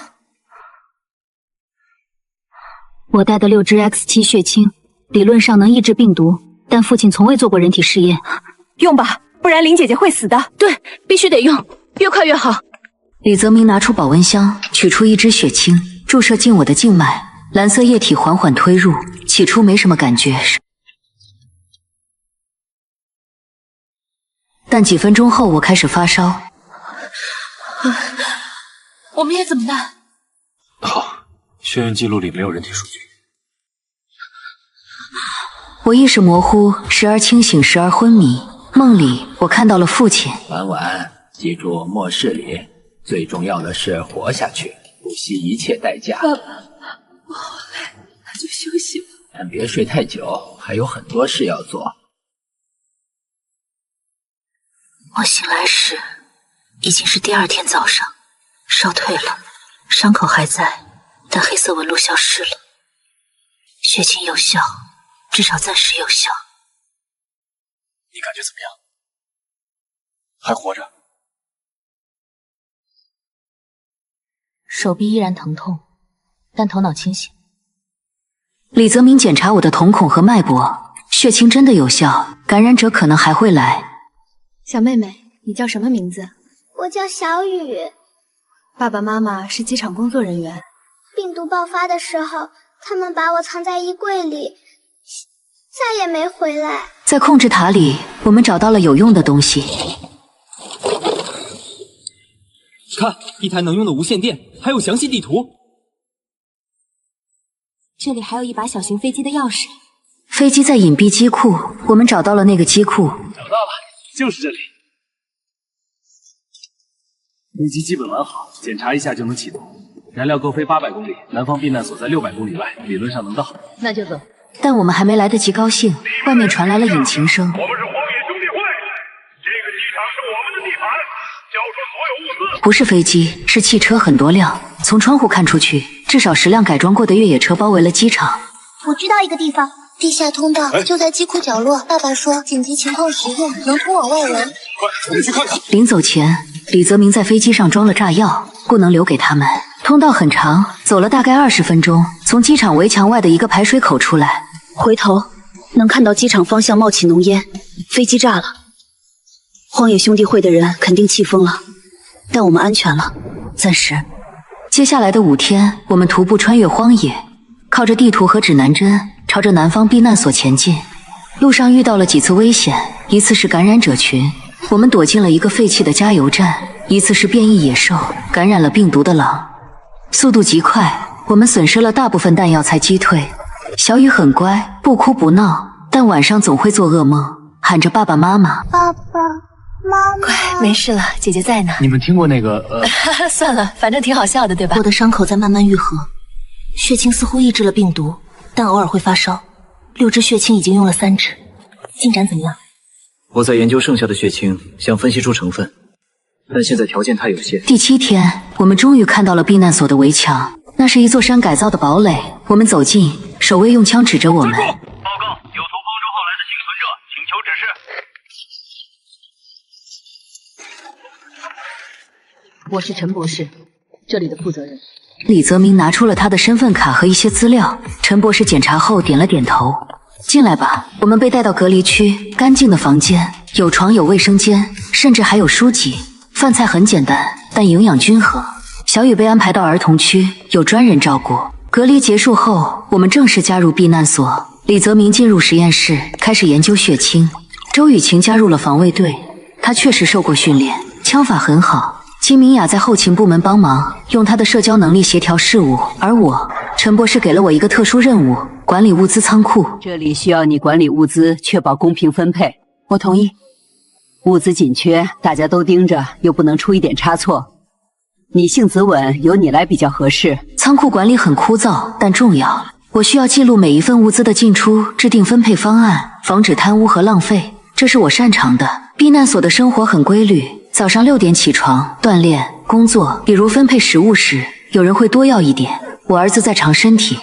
我带的6支 X7 血清，理论上能抑制病毒，但父亲从未做过人体试验。用吧，不然林姐姐会死的。对，必须得用，越快越好。李泽明拿出保温箱，取出1支血清，注射进我的静脉，蓝色液体缓缓推入。起初没什么感觉，但几分钟后我开始发烧。我们也怎么办？好，血验记录里没有人体数据。我意识模糊，时而清醒，时而昏迷。梦里我看到了父亲。婉婉，记住末世里最重要的是活下去，不惜一切代价。爸爸，我好累，那就休息吧。但别睡太久，还有很多事要做。我醒来时，已经是第2天早上，烧退了，伤口还在，但黑色纹路消失了。血清有效，至少暂时有效。你感觉怎么样？还活着？手臂依然疼痛，但头脑清醒。李泽明检查我的瞳孔和脉搏，血清真的有效，感染者可能还会来。小妹妹，你叫什么名字？我叫小雨。爸爸妈妈是机场工作人员。病毒爆发的时候，他们把我藏在衣柜里，再也没回来。在控制塔里，我们找到了有用的东西。看，一台能用的无线电，还有详细地图。这里还有一把小型飞机的钥匙。飞机在隐蔽机库，我们找到了那个机库。找到了，就是这里。飞机基本完好，检查一下就能启动。燃料够飞800公里，南方避难所在600公里外，理论上能到。那就走。但我们还没来得及高兴，外面传来了引擎声。我们是荒野兄弟会，这个机场是我们的地盘，交出所有物资。不是飞机，是汽车，很多辆。从窗户看出去，至少10辆改装过的越野车包围了机场。我知道一个地方，地下通道就在机库角落。爸爸说，紧急情况时用，能通往外围。快，我们去看看。临走前，李泽明在飞机上装了炸药，不能留给他们。通道很长，走了大概20分钟，从机场围墙外的一个排水口出来。回头能看到机场方向冒起浓烟，飞机炸了。荒野兄弟会的人肯定气疯了，但我们安全了，暂时。接下来的5天，我们徒步穿越荒野，靠着地图和指南针，朝着南方避难所前进。路上遇到了几次危险，一次是感染者群，我们躲进了一个废弃的加油站；一次是变异野兽，感染了病毒的狼。速度极快，我们损失了大部分弹药才击退。小雨很乖，不哭不闹，但晚上总会做噩梦，喊着爸爸妈妈。爸爸妈妈，乖，没事了，姐姐在呢。你们听过那个算了，反正挺好笑的，对吧？我的伤口在慢慢愈合，血清似乎抑制了病毒，但偶尔会发烧。6支血清已经用了3支，进展怎么样？我在研究剩下的血清，想分析出成分，但现在条件太有限。第7天，我们终于看到了避难所的围墙，那是一座山改造的堡垒。我们走近，守卫用枪指着我们。报告，有从方舟号来的幸存者，请求指示。我是陈博士，这里的负责人。李泽明拿出了他的身份卡和一些资料，陈博士检查后点了点头。进来吧。我们被带到隔离区，干净的房间，有床有卫生间，甚至还有书籍。饭菜很简单，但营养均衡。小雨被安排到儿童区，有专人照顾。隔离结束后，我们正式加入避难所。李泽明进入实验室，开始研究血清。周雨晴加入了防卫队，她确实受过训练，枪法很好。金明雅在后勤部门帮忙，用她的社交能力协调事务。而我，陈博士给了我一个特殊任务，管理物资仓库。这里需要你管理物资，确保公平分配。我同意。物资紧缺，大家都盯着，又不能出一点差错。你性子稳，由你来比较合适。仓库管理很枯燥，但重要。我需要记录每一份物资的进出，制定分配方案，防止贪污和浪费，这是我擅长的。避难所的生活很规律，早上6点起床，锻炼、工作。比如分配食物时，有人会多要一点。我儿子在长身体，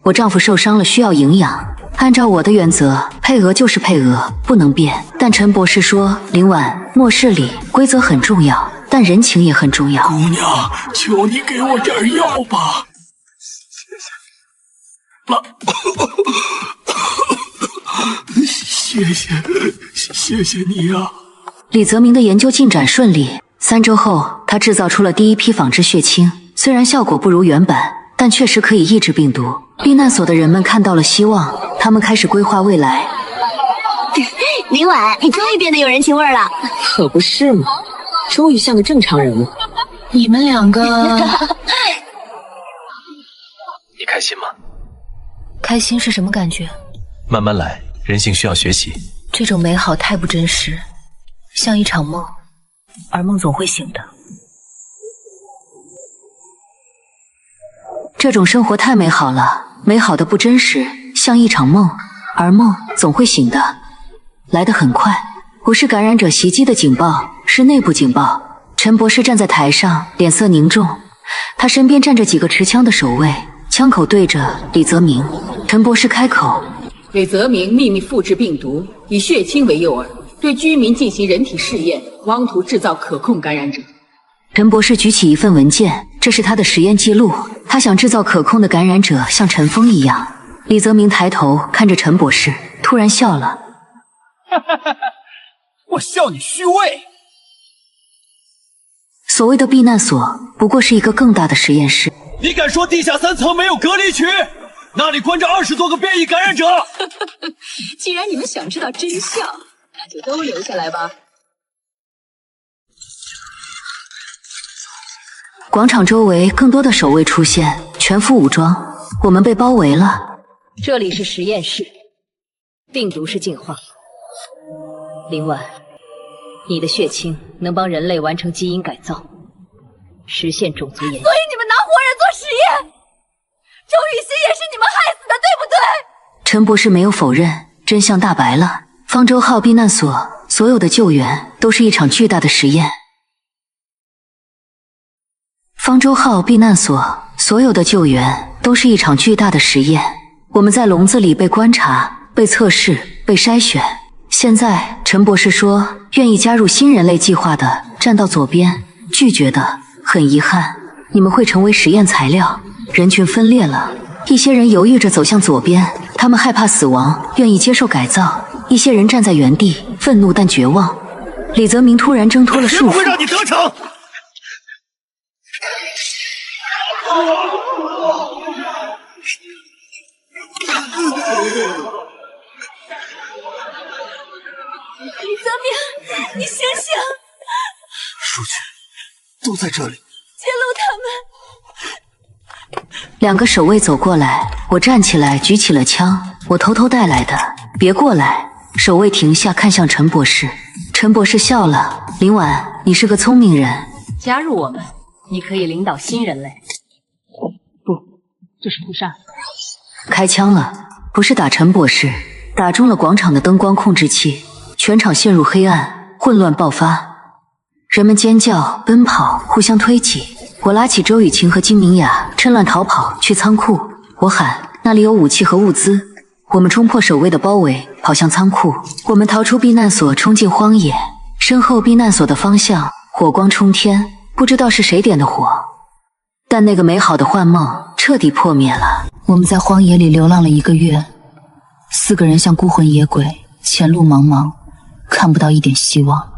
我丈夫受伤了，需要营养。按照我的原则，配额就是配额，不能变。但陈博士说，凌晚末世里规则很重要，但人情也很重要。姑娘，求你给我点药吧。谢谢你啊。李泽明的研究进展顺利，3周后，他制造出了第一批仿制血清，虽然效果不如原版，但确实可以抑制病毒。避难所的人们看到了希望，他们开始规划未来。明晚，你终于变得有人情味了。可不是嘛，终于像个正常人物。你们2个你开心吗？开心是什么感觉？慢慢来，人性需要学习。这种美好太不真实，像一场梦，而梦总会醒的。这种生活太美好了，美好的不真实，像一场梦，而梦总会醒的，来得很快。不是感染者袭击的警报，是内部警报。陈博士站在台上，脸色凝重，他身边站着几个持枪的守卫，枪口对着李泽明。陈博士开口：李泽明秘密复制病毒，以血清为诱饵，对居民进行人体试验，妄图制造可控感染者。陈博士举起一份文件，这是他的实验记录。他想制造可控的感染者，像陈峰一样。李泽明抬头看着陈博士，突然笑了：我笑你虚伪。所谓的避难所，不过是一个更大的实验室。你敢说地下3层没有隔离区？那里关着20多个变异感染者。既然你们想知道真相，那就都留下来吧。广场周围更多的守卫出现，全副武装，我们被包围了。这里是实验室，病毒是进化。林婉，你的血清能帮人类完成基因改造，实现种族延续。所以你们拿活人做实验，周雨欣也是你们害死的，对不对？陈博士没有否认，真相大白了。方舟号避难所所有的救援都是一场巨大的实验。方舟号避难所所有的救援都是一场巨大的实验。我们在笼子里被观察、被测试、被筛选。现在陈博士说愿意加入新人类计划的站到左边，拒绝的很遗憾，你们会成为实验材料。人群分裂了，一些人犹豫着走向左边，他们害怕死亡，愿意接受改造；一些人站在原地，愤怒但绝望。李泽明突然挣脱了束缚，会让你得逞。李泽明，你醒醒！数据都在这里。揭露他们！两个守卫走过来，我站起来举起了枪，我偷偷带来的。别过来！守卫停下，看向陈博士。陈博士笑了：林婉，你是个聪明人，加入我们，你可以领导新人类。不，这是屠杀。开枪了，不是打陈博士，打中了广场的灯光控制器，全场陷入黑暗，混乱爆发，人们尖叫、奔跑，互相推挤。我拉起周雨晴和金明雅，趁乱逃跑去仓库。我喊：那里有武器和物资。我们冲破守卫的包围，跑向仓库。我们逃出避难所，冲进荒野。身后避难所的方向，火光冲天，不知道是谁点的火，但那个美好的幻梦彻底破灭了。我们在荒野里流浪了1个月，4个人像孤魂野鬼，前路茫茫，看不到一点希望。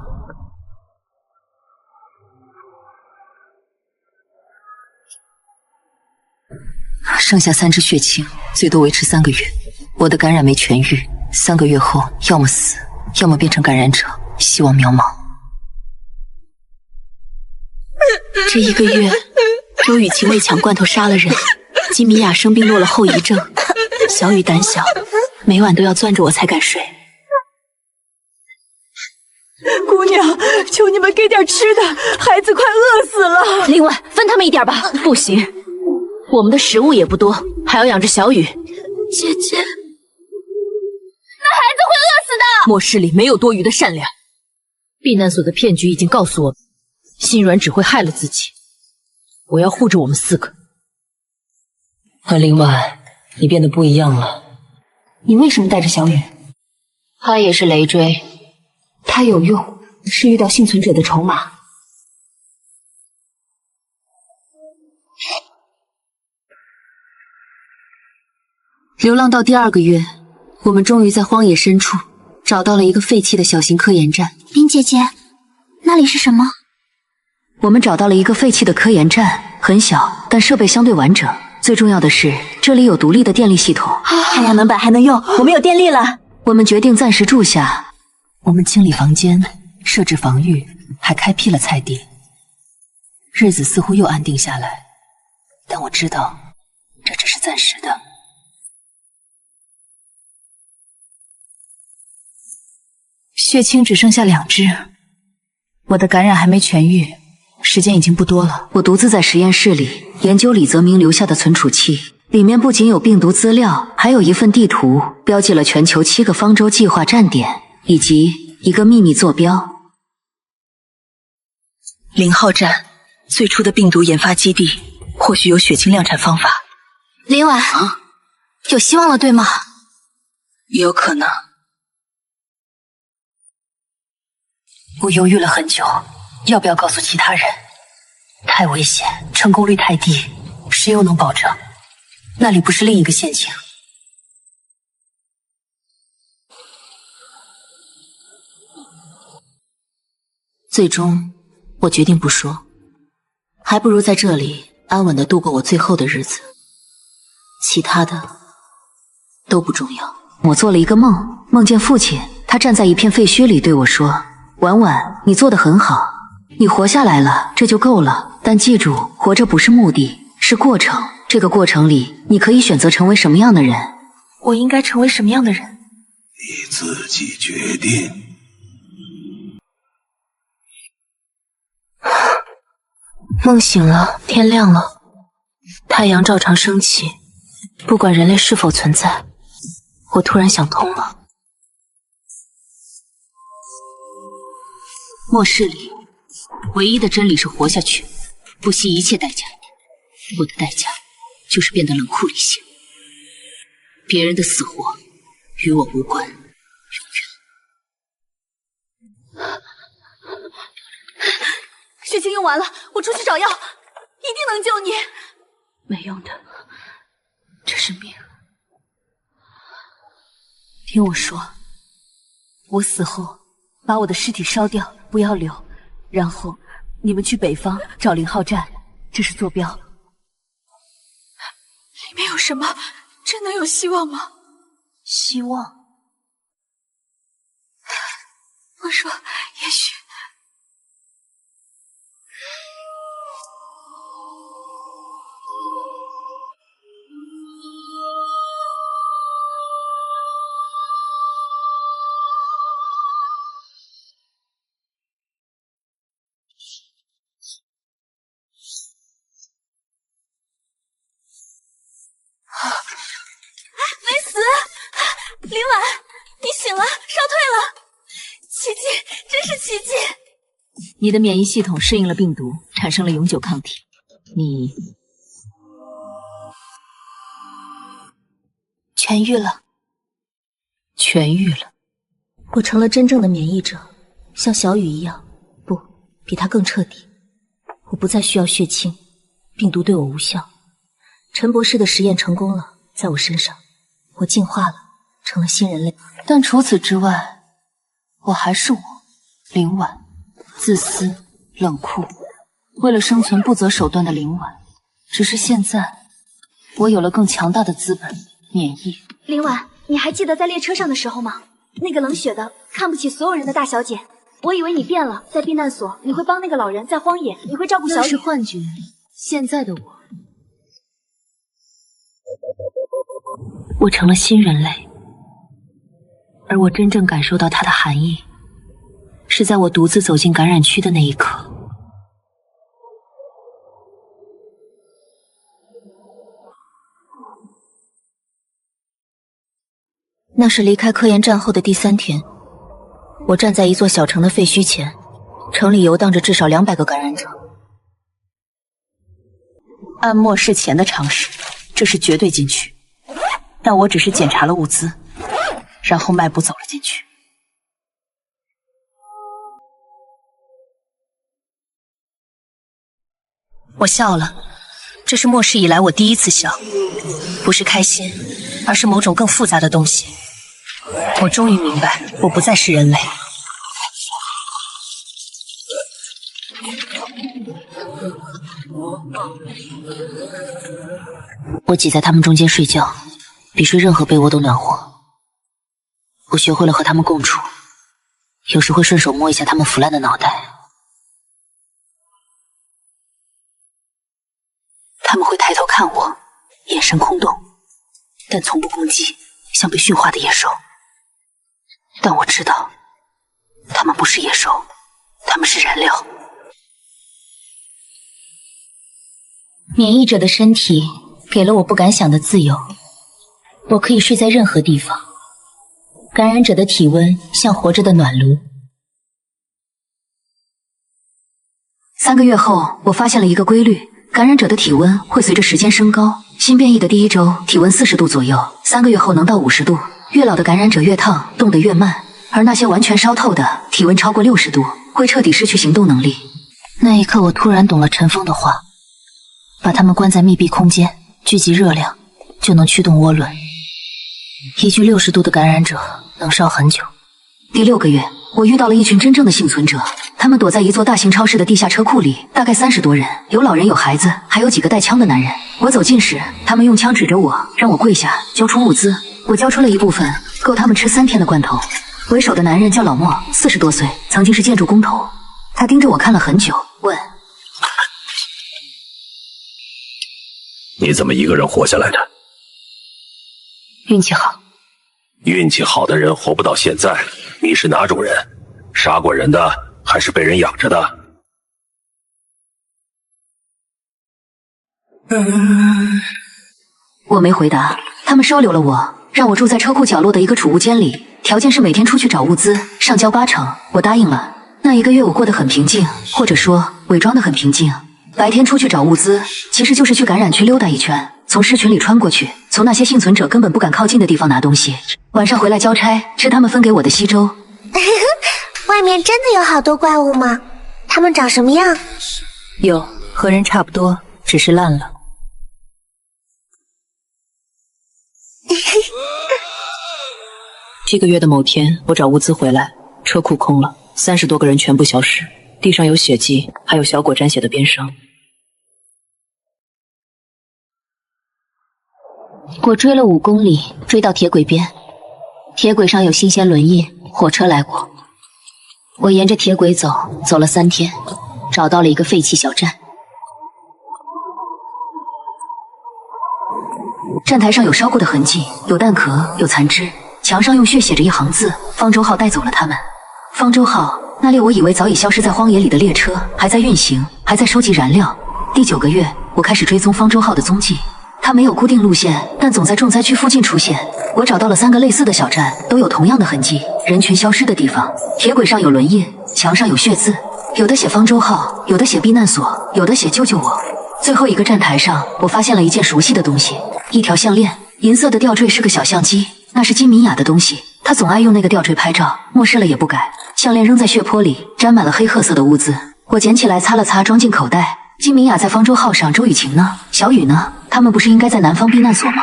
剩下3支血清，最多维持3个月。我的感染没痊愈，3个月后要么死，要么变成感染者，希望渺茫。这1个月，周雨晴为抢罐头杀了人，金米雅生病落了后遗症，小雨胆小，每晚都要攥着我才敢睡。姑娘，求你们给点吃的，孩子快饿死了。林婉，分他们一点吧。不行，我们的食物也不多，还要养着小雨。姐姐，那孩子会饿死的。末世里没有多余的善良。避难所的骗局已经告诉我们，心软只会害了自己。我要护着我们4个。林婉，你变得不一样了。你为什么带着小雨？他也是累赘，他有用，是遇到幸存者的筹码。流浪到第2个月，我们终于在荒野深处找到了一个废弃的小型科研站。林姐姐，那里是什么？我们找到了一个废弃的科研站，很小，但设备相对完整。最重要的是，这里有独立的电力系统，太阳能板还能用，我们有电力了。我们决定暂时住下。我们清理房间，设置防御，还开辟了菜地。日子似乎又安定下来，但我知道，这只是暂时的。血清只剩下2支，我的感染还没痊愈，时间已经不多了。我独自在实验室里研究李泽明留下的存储器，里面不仅有病毒资料，还有一份地图，标记了全球7个方舟计划站点，以及一个秘密坐标。0号站最初的病毒研发基地，或许有血清量产方法。林婉，有希望了，对吗？有可能。我犹豫了很久，要不要告诉其他人？太危险，成功率太低，谁又能保证那里不是另一个陷阱？最终，我决定不说，还不如在这里安稳地度过我最后的日子。其他的都不重要。我做了一个梦，梦见父亲，他站在一片废墟里对我说：“婉婉，你做得很好，你活下来了，这就够了。但记住，活着不是目的，是过程。这个过程里，你可以选择成为什么样的人。”我应该成为什么样的人？你自己决定。梦醒了，天亮了，太阳照常升起。不管人类是否存在，我突然想通了。末世里，唯一的真理是活下去，不惜一切代价。我的代价就是变得冷酷理性，别人的死活与我无关，永远。血清用完了，我出去找药，一定能救你。没用的，这是命。听我说，我死后把我的尸体烧掉，不要留，然后你们去北方找0号站，这是坐标。里面有什么？真的有希望吗？希望？我说，也许。没死，林婉，你醒了，烧退了，奇迹，真是奇迹！你的免疫系统适应了病毒，产生了永久抗体。你痊愈了，痊愈了。我成了真正的免疫者，像小雨一样，不，比他更彻底。我不再需要血清，病毒对我无效。陈博士的实验成功了，在我身上，我进化了，成了新人类。但除此之外，我还是我，林婉，自私、冷酷，为了生存不择手段的林婉。只是现在，我有了更强大的资本——免疫。林婉，你还记得在列车上的时候吗？那个冷血的、看不起所有人的大小姐，我以为你变了，在避难所你会帮那个老人，在荒野你会照顾小雨。那是幻觉，现在的我成了新人类，而我真正感受到它的含义，是在我独自走进感染区的那一刻。那是离开科研站后的第3天，我站在一座小城的废墟前，城里游荡着至少200个感染者。按末世前的常识，这是绝对禁区，但我只是检查了物资，然后迈步走了进去。我笑了，这是末世以来我第一次笑，不是开心，而是某种更复杂的东西。我终于明白，我不再是人类。我挤在他们中间睡觉，比睡任何被窝都暖和。我学会了和他们共处，有时会顺手摸一下他们腐烂的脑袋。他们会抬头看我，眼神空洞，但从不攻击，像被驯化的野兽。但我知道，他们不是野兽，他们是燃料。免疫者的身体给了我不敢想的自由，我可以睡在任何地方。感染者的体温像活着的暖炉。3个月后，我发现了一个规律：感染者的体温会随着时间升高。新变异的第1周体温40度左右，3个月后能到50度。越老的感染者越烫，冻得越慢，而那些完全烧透的，体温超过60度，会彻底失去行动能力。那一刻，我突然懂了陈峰的话，把他们关在密闭空间，聚集热量，就能驱动涡轮。一具60度的感染者能烧很久。第6个月，我遇到了一群真正的幸存者，他们躲在一座大型超市的地下车库里，大概30多人，有老人有孩子，还有几个带枪的男人。我走近时，他们用枪指着我，让我跪下交出物资。我交出了一部分，够他们吃3天的罐头。为首的男人叫老莫，40多岁，曾经是建筑工头。他盯着我看了很久，问：你怎么一个人活下来的？运气好。运气好的人活不到现在。你是哪种人？杀过人的，还是被人养着的？我没回答。他们收留了我，让我住在车库角落的一个储物间里，条件是每天出去找物资，上交80%。我答应了。那1个月我过得很平静，或者说伪装得很平静。白天出去找物资，其实就是去感染区溜达一圈，从狮群里穿过去，从那些幸存者根本不敢靠近的地方拿东西。晚上回来交差，吃他们分给我的稀粥。外面真的有好多怪物吗？他们长什么样？有，和人差不多，只是烂了。这个月的某天，我找物资回来，车库空了，30多个人全部消失，地上有血迹，还有小果沾血的鞭伤。我追了5公里，追到铁轨边，铁轨上有新鲜轮印，火车来过。我沿着铁轨走，走了3天，找到了一个废弃小站。站台上有烧过的痕迹，有弹壳，有残肢，墙上用血写着一行字：方舟号带走了他们。方舟号，那列我以为早已消失在荒野里的列车，还在运行，还在收集燃料。第9个月，我开始追踪方舟号的踪迹。它没有固定路线，但总在重灾区附近出现。我找到了3个类似的小站，都有同样的痕迹，人群消失的地方。铁轨上有轮印，墙上有血字，有的写方舟号，有的写避难所，有的写救救我。最后一个站台上，我发现了一件熟悉的东西，一条项链，银色的吊坠是个小相机，那是金敏雅的东西，她总爱用那个吊坠拍照，漠视了也不改。项链扔在血泊里，沾满了黑褐色的污渍。我捡起来擦了擦，装进口袋。金敏雅在方舟号上，周雨晴呢？小雨呢？他们不是应该在南方避难所吗？0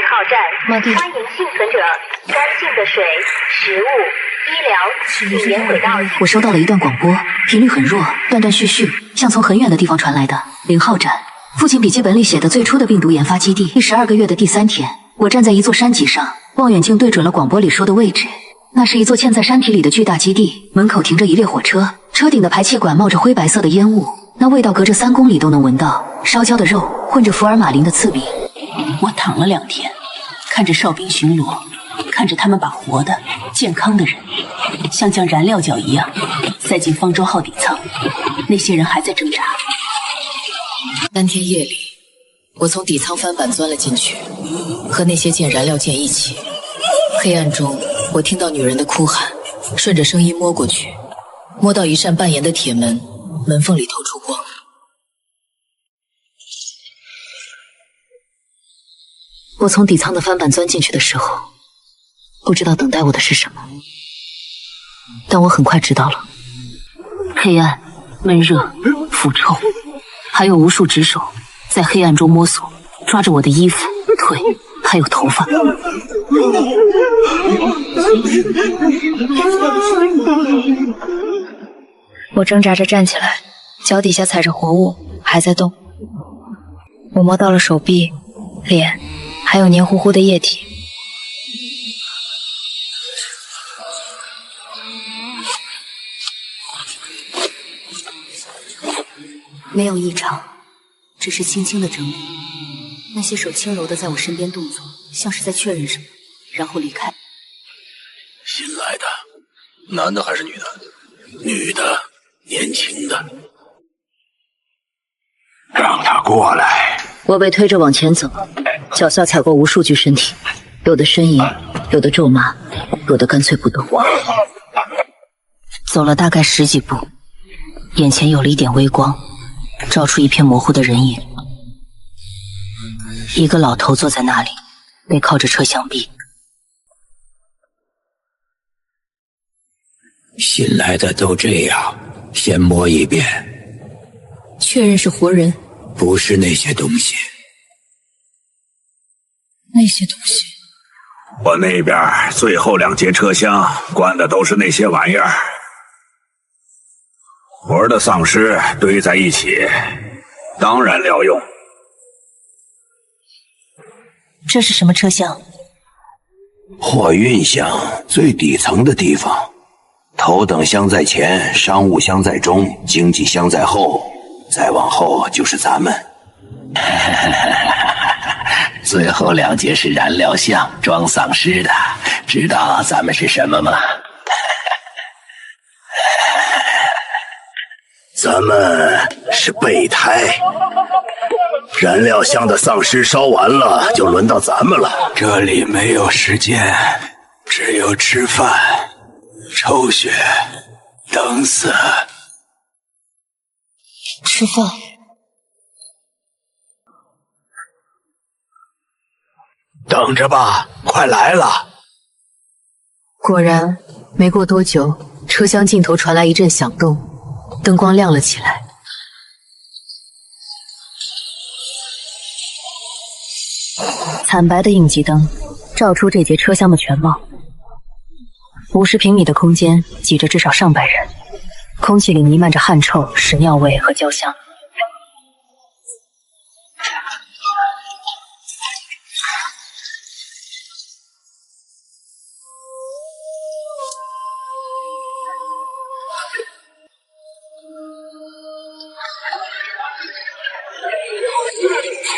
号站，欢迎幸存者，干净的水、食物、医疗、语言轨道。我收到了一段广播，频率很弱，断断续续，像从很远的地方传来的。0号站，父亲笔记本里写的最初的病毒研发基地，第12个月的第3天，我站在一座山脊上，望远镜对准了广播里说的位置。那是一座嵌在山体里的巨大基地，门口停着一列火车，车顶的排气管冒着灰白色的烟雾，那味道隔着3公里都能闻到，烧焦的肉混着福尔马林的刺鼻。我躺了2天，看着哨兵巡逻，看着他们把活的、健康的人，像将燃料脚一样塞进方舟号底舱，那些人还在挣扎。3天夜里，我从底舱翻板钻了进去，和那些建燃料件一起。黑暗中，我听到女人的哭喊，顺着声音摸过去，摸到一扇半掩的铁门，门缝里透出光。我从底舱的翻板钻进去的时候，不知道等待我的是什么，但我很快知道了。黑暗、闷热、腐臭，还有无数只手在黑暗中摸索，抓着我的衣服、腿，还有头发。我挣扎着站起来，脚底下踩着活物，还在动。我摸到了手臂、脸，还有黏糊糊的液体。没有异常，只是轻轻的整理。那些手轻柔的在我身边动作，像是在确认什么，然后离开。新来的，男的还是女的？女的，年轻的。让他过来。我被推着往前走，脚下踩过无数具身体，有的呻吟，有的咒骂，有的干脆不动。走了大概10几步，眼前有了一点微光，照出一片模糊的人影。一个老头坐在那里，背靠着车厢壁。新来的都这样，先摸一遍。确认是活人，不是那些东西。那些东西。我那边最后2节车厢关的都是那些玩意儿，活的丧尸堆在一起，当然疗用。这是什么车厢？货运箱最底层的地方，头等箱在前，商务箱在中，经济箱在后，再往后就是咱们。最后2节是燃料箱，装丧尸的。知道咱们是什么吗？咱们是备胎。燃料箱的丧尸烧完了，就轮到咱们了。这里没有时间，只有吃饭、抽血、等死。吃饭。等着吧，快来了。果然，没过多久，车厢尽头传来一阵响动，灯光亮了起来。惨白的应急灯照出这节车厢的全貌。50平米的空间挤着至少上百人，空气里弥漫着汗臭、屎尿味和焦香。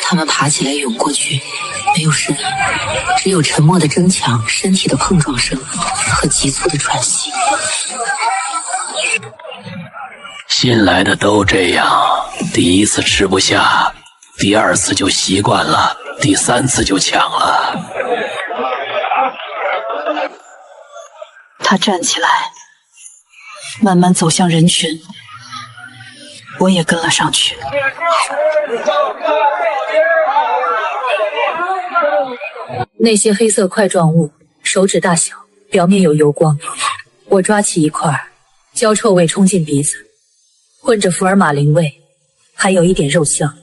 他们爬起来涌过去，没有声音，只有沉默的争抢、身体的碰撞声和急促的喘息。新来的都这样，第1次吃不下，第2次就习惯了，第3次就抢了。他站起来，慢慢走向人群，我也跟了上去。那些黑色块状物，手指大小，表面有油光。我抓起一块，焦臭味冲进鼻子，混着福尔马林味，还有一点肉香。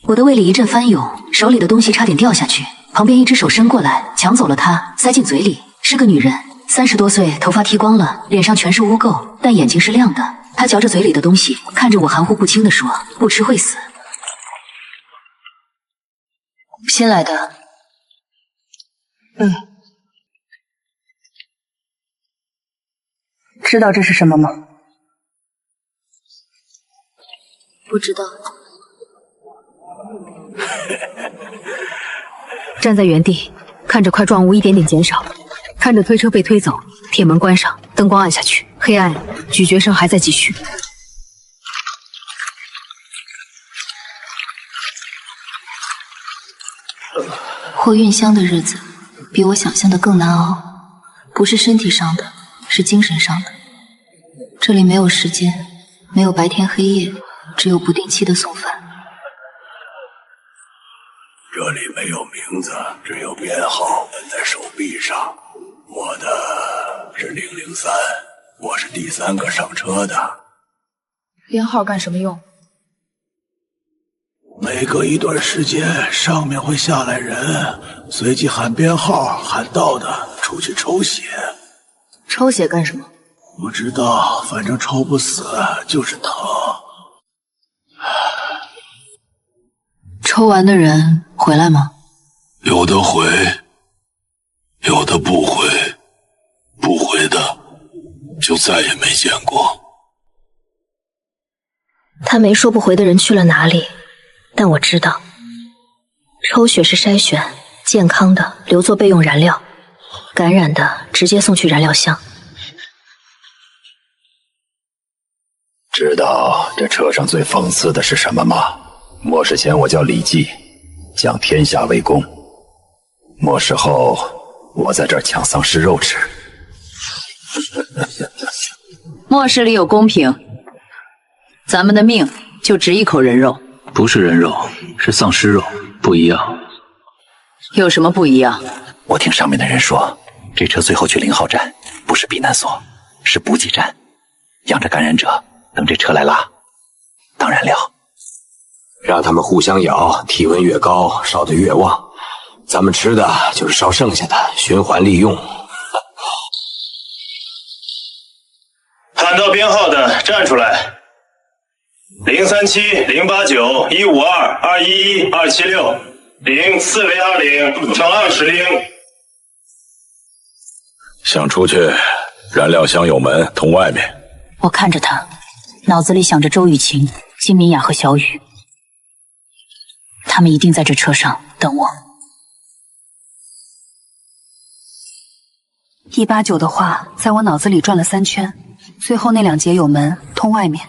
我的胃里一阵翻涌，手里的东西差点掉下去。旁边一只手伸过来，抢走了它，塞进嘴里。是个女人，30多岁，头发剃光了，脸上全是污垢，但眼睛是亮的。她嚼着嘴里的东西，看着我含糊不清地说：“不吃会死。”新来的。知道这是什么吗？不知道。站在原地，看着块状物一点点减少，看着推车被推走，铁门关上，灯光暗下去，黑暗，咀嚼声还在继续。货运箱的日子比我想象的更难熬，不是身体上的，是精神上的。这里没有时间，没有白天黑夜，只有不定期的送饭。这里没有名字，只有编号纹在手臂上。我的是003，我是第3个上车的。编号干什么用？每隔一段时间，上面会下来人，随即喊编号，喊到的出去抽血。抽血干什么？不知道，反正抽不死，就是疼。抽完的人回来吗？有的回，有的不回，不回的就再也没见过。他没说不回的人去了哪里，但我知道，抽血是筛选，健康的留作备用燃料，感染的直接送去燃料箱。知道这车上最讽刺的是什么吗？末世前我叫李继，讲天下为公。末世后，我在这儿抢丧尸肉吃。末世里有公平，咱们的命就值一口人肉。不是人肉，是丧尸肉，不一样。有什么不一样？我听上面的人说，这车最后去0号站，不是避难所，是补给站，养着感染者，等这车来拉，当燃料。让他们互相咬，体温越高，烧得越旺。咱们吃的就是烧剩下的，循环利用。喊到编号的站出来。037、089、152、211、276、04为2领，乘20领。想出去，燃料箱有门，通外面。我看着他，脑子里想着周雨晴、金敏雅和小雨，他们一定在这车上等我。189的话在我脑子里转了3圈，最后那2节有门，通外面。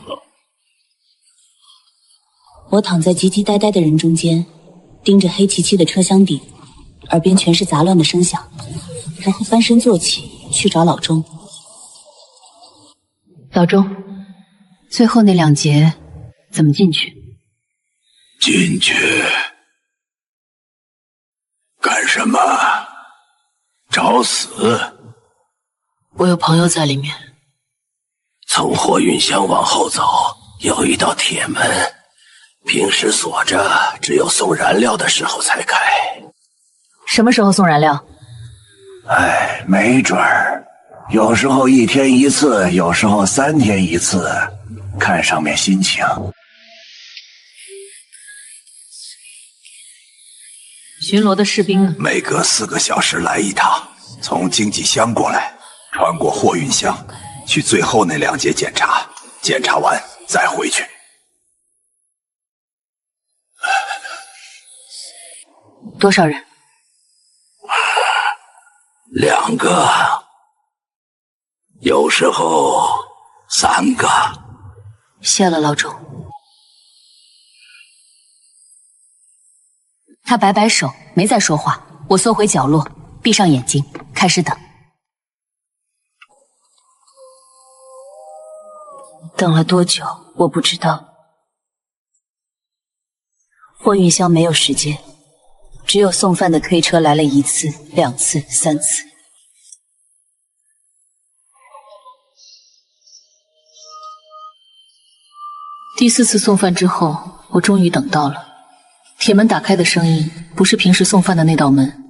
我躺在急急呆呆的人中间，盯着黑漆漆的车厢顶，耳边全是杂乱的声响，然后翻身坐起，去找老钟。老钟，最后那2节怎么进去？进去干什么？找死！我有朋友在里面。从货运箱往后走，有一道铁门，平时锁着，只有送燃料的时候才开。什么时候送燃料？哎，没准儿，有时候1天1次，有时候3天1次，看上面心情。巡逻的士兵呢？每隔4个小时来一趟，从经济箱过来，穿过货运箱，去最后那2节检查，检查完再回去。多少人？2个，有时候3个。谢了，老钟。他摆摆手，没再说话。我缩回角落，闭上眼睛，开始等。等了多久，我不知道。货运箱没有时间，只有送饭的推车来了1次、2次、3次。第4次送饭之后，我终于等到了。铁门打开的声音不是平时送饭的那道门。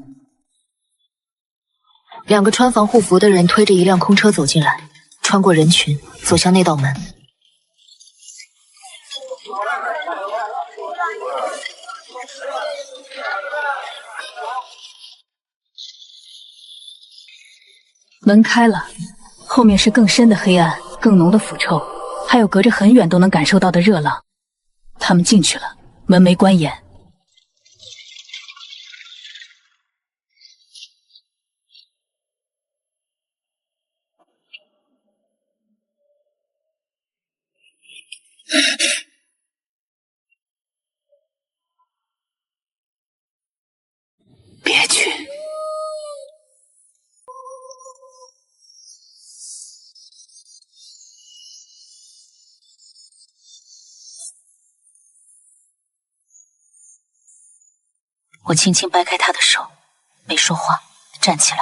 2个穿防护服的人推着一辆空车走进来，穿过人群，走向那道门。门开了，后面是更深的黑暗，更浓的腐臭，还有隔着很远都能感受到的热浪。他们进去了，门没关严。别去！我轻轻掰开他的手，没说话，站起来，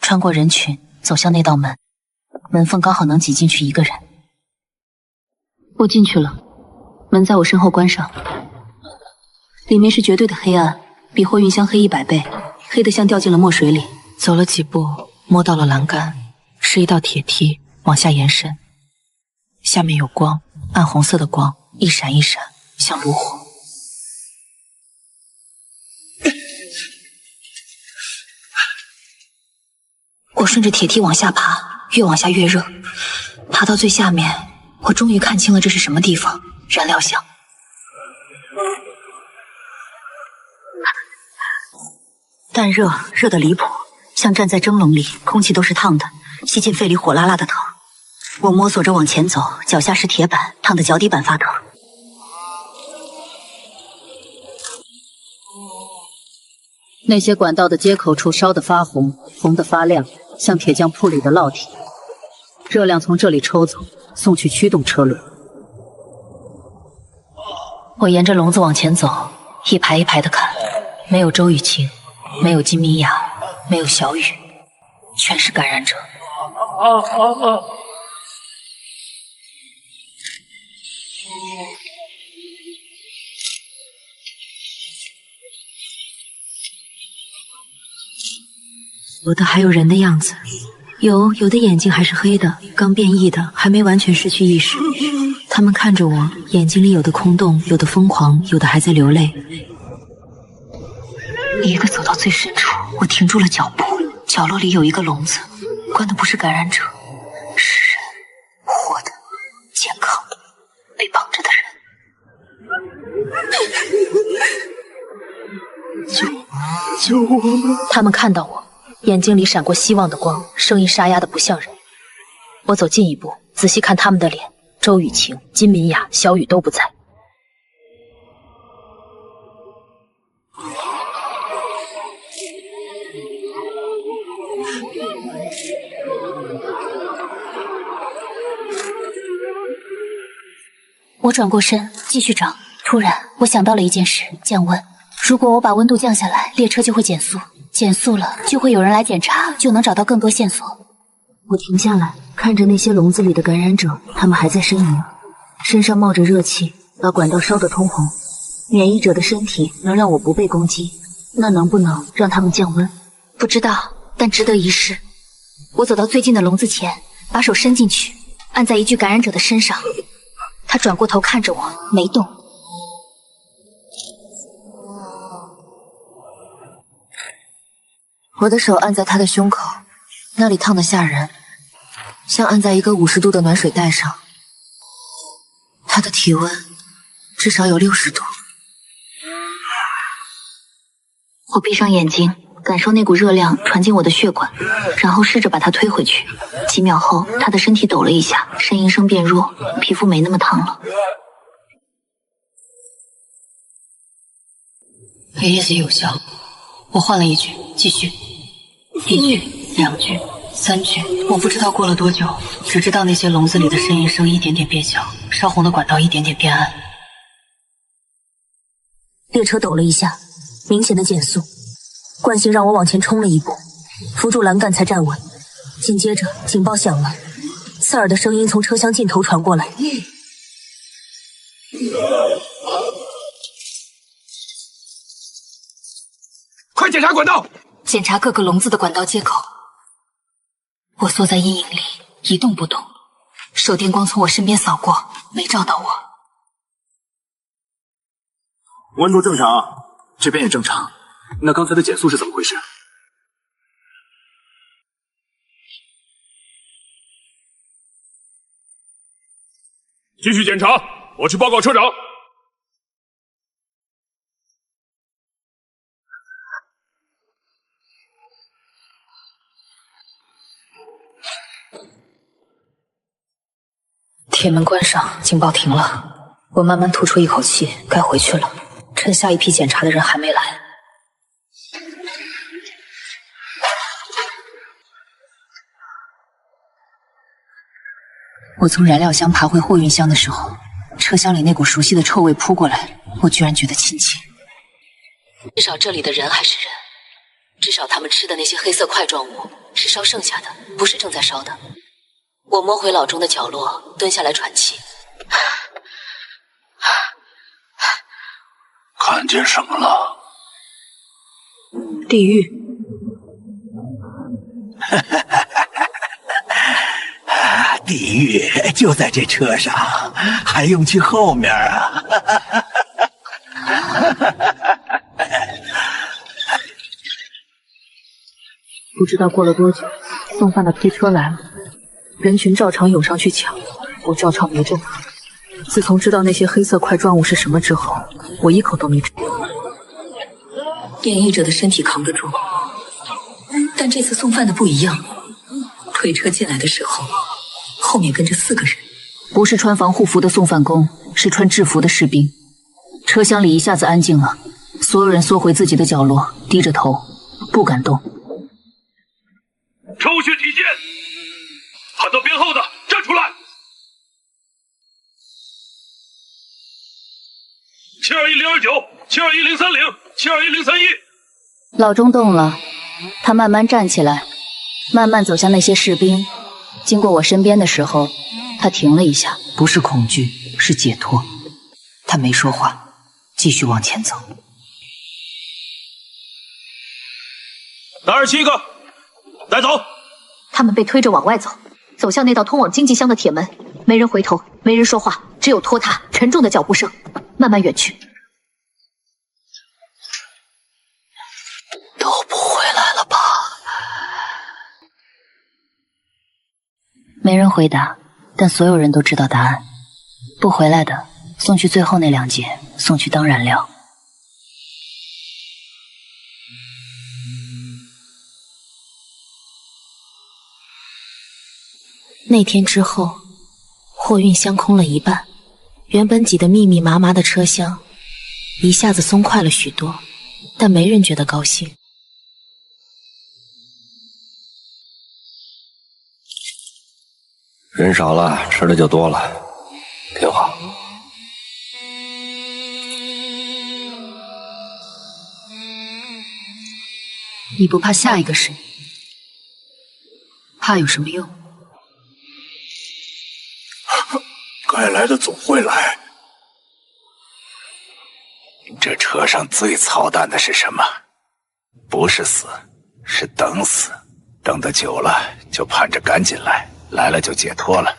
穿过人群，走向那道门。门缝刚好能挤进去1个人。我进去了，门在我身后关上。里面是绝对的黑暗，比货运箱黑100倍，黑得像掉进了墨水里。走了几步，摸到了栏杆，是一道铁梯，往下延伸。下面有光，暗红色的光，一闪一闪，像炉火。我顺着铁梯往下爬，越往下越热。爬到最下面，我终于看清了这是什么地方——燃料箱。但热，热得离谱，像站在蒸笼里，空气都是烫的，吸进肺里火辣辣的疼。我摸索着往前走，脚下是铁板，烫得脚底板发疼。那些管道的接口处烧得发红，红得发亮，像铁匠铺里的烙铁。热量从这里抽走，送去驱动车轮。我沿着笼子往前走，一排一排的看，没有周雨晴，没有金明雅，没有小雨，全是感染者。活的还有人的样子，有的眼睛还是黑的，刚变异的还没完全失去意识。他们看着我，眼睛里有的空洞，有的疯狂，有的还在流泪。一个走到最深处，我停住了脚步。角落里有一个笼子，关的不是感染者，是人，活的，健康的，被绑着的人。救我们！他们看到我，眼睛里闪过希望的光，声音沙哑的不像人。我走近一步，仔细看他们的脸，周雨晴、金敏雅、小雨都不在。我转过身，继续找。突然，我想到了一件事：降温。如果我把温度降下来，列车就会减速，减速了就会有人来检查，就能找到更多线索。我停下来，看着那些笼子里的感染者，他们还在呻吟，身上冒着热气，把管道烧得通红。免疫者的身体能让我不被攻击，那能不能让他们降温？不知道，但值得一试。我走到最近的笼子前，把手伸进去，按在一具感染者的身上。他转过头看着我，没动。我的手按在他的胸口，那里烫得吓人，像按在一个50度的暖水袋上。他的体温至少有60度。我闭上眼睛，感受那股热量传进我的血管，然后试着把他推回去。几秒后，他的身体抖了一下，呻吟声变弱，皮肤没那么烫了。液剂有效，我换了一局，继续。1局、2局、3局，我不知道过了多久，只知道那些笼子里的呻吟声一点点变小，烧红的管道一点点变暗。列车抖了一下，明显的减速，惯性让我往前冲了一步，扶住栏杆才站稳。紧接着警报响了，刺耳的声音从车厢尽头传过来。快检查管道！检查各个笼子的管道接口。我缩在阴影里，一动不动。手电光从我身边扫过，没照到我。温度正常，这边也正常。那刚才的减速是怎么回事？继续检查，我去报告车长。铁门关上，警报停了。我慢慢吐出一口气，该回去了。趁下一批检查的人还没来。我从燃料箱爬回货运箱的时候，车厢里那股熟悉的臭味扑过来，我居然觉得亲切。至少这里的人还是人，至少他们吃的那些黑色块状物是烧剩下的，不是正在烧的。我摸回老钟的角落，蹲下来喘气。看见什么了？地狱。地狱就在这车上，还用去后面啊？不知道过了多久，送饭的推车来了，人群照常涌上去抢，我照常没中。自从知道那些黑色块状物是什么之后，我一口都没吃。变异者的身体扛得住，但这次送饭的不一样。推车进来的时候，后面跟着4个人，不是穿防护服的送饭工，是穿制服的士兵。车厢里一下子安静了，所有人缩回自己的角落，低着头，不敢动。抽血体检，喊到编号的站出来。721-029、721-030、721-031。老钟动了，他慢慢站起来，慢慢走向那些士兵。经过我身边的时候，他停了一下，不是恐惧，是解脱。他没说话，继续往前走。拿27个，带走。他们被推着往外走，走向那道通往经济箱的铁门。没人回头，没人说话，只有拖沓沉重的脚步声，慢慢远去。都不回来了吧？没人回答，但所有人都知道答案。不回来的，送去最后那2节，送去当燃料。那天之后，货运箱空了一半，原本挤得密密麻麻的车厢，一下子松快了许多，但没人觉得高兴。人少了，吃的就多了，挺好。你不怕下一个是你？怕有什么用？该来的总会来。这车上最操蛋的是什么？不是死，是等死。等得久了，就盼着赶紧来。来了就解脱了。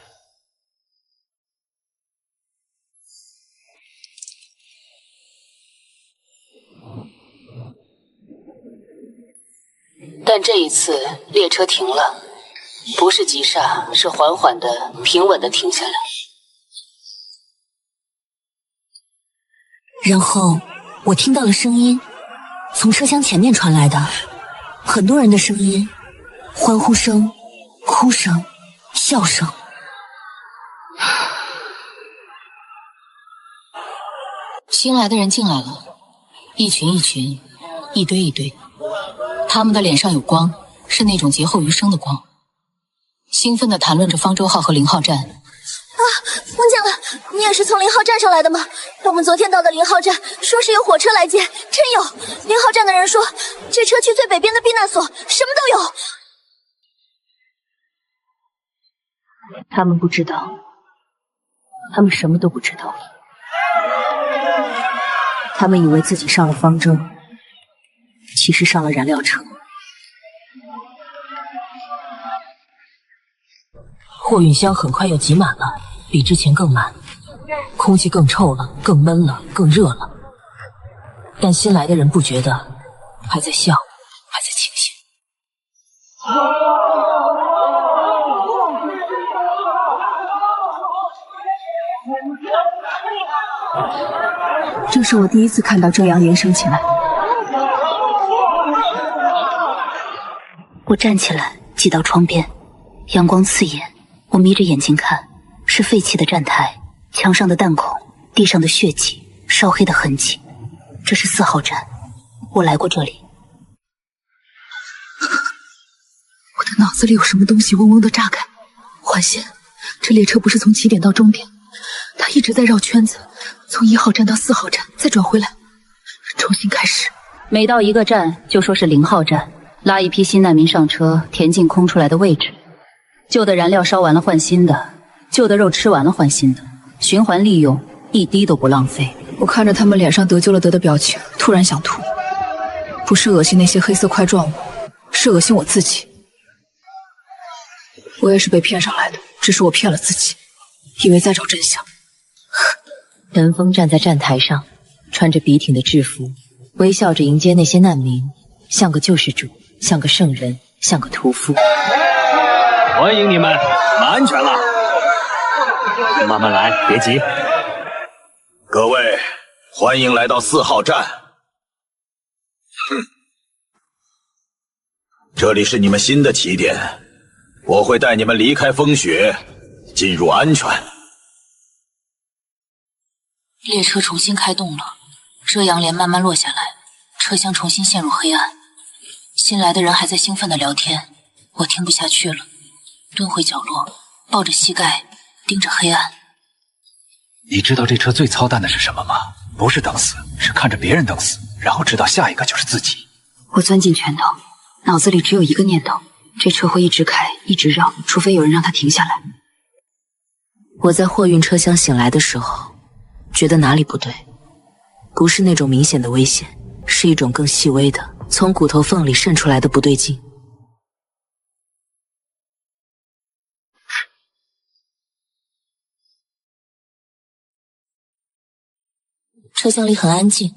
但这一次列车停了，不是急刹，是缓缓的、平稳的停下来。然后我听到了声音，从车厢前面传来的，很多人的声音，欢呼声、哭声、笑声。新来的人进来了，一群一群，一堆一堆，他们的脸上有光，是那种劫后余生的光，兴奋地谈论着方舟号和0号站。梦见了，你也是从0号站上来的吗？我们昨天到的0号站，说是有火车来接，真有。0号站的人说，这车去最北边的避难所，什么都有。他们不知道，他们什么都不知道。他们以为自己上了方舟，其实上了燃料车。货运箱很快又挤满了，比之前更满，空气更臭了，更闷了，更热了。但新来的人不觉得，还在笑，还在清醒。这是我第一次看到这样连升起来。我站起来，挤到窗边，阳光刺眼，我眯着眼睛看，是废弃的站台，墙上的弹孔，地上的血迹，烧黑的痕迹。这是4号站，我来过这里。我的脑子里有什么东西嗡嗡的炸开。环线，这列车不是从起点到终点，它一直在绕圈子，从1号站到4号站，再转回来，重新开始。每到一个站就说是0号站，拉一批新难民上车，填进空出来的位置。旧的燃料烧完了换新的，旧的肉吃完了换新的，循环利用，一滴都不浪费。我看着他们脸上得救了得的表情，突然想吐。不是恶心那些黑色块状物，是恶心我自己。我也是被骗上来的，只是我骗了自己，以为在找真相。陈峰站在站台上，穿着笔挺的制服，微笑着迎接那些难民，像个救世主，像个圣人，像个屠夫。欢迎你们，安全了，慢慢来，别急。各位，欢迎来到4号站。这里是你们新的起点，我会带你们离开风雪，进入安全。列车重新开动了，遮阳帘慢慢落下来，车厢重新陷入黑暗，新来的人还在兴奋地聊天，我听不下去了，蹲回角落，抱着膝盖盯着黑暗。你知道这车最操蛋的是什么吗？不是等死，是看着别人等死，然后知道下一个就是自己。我攥紧拳头，脑子里只有一个念头：这车会一直开，一直绕，除非有人让它停下来。我在货运车厢醒来的时候，觉得哪里不对，不是那种明显的危险，是一种更细微的，从骨头缝里渗出来的不对劲。车厢里很安静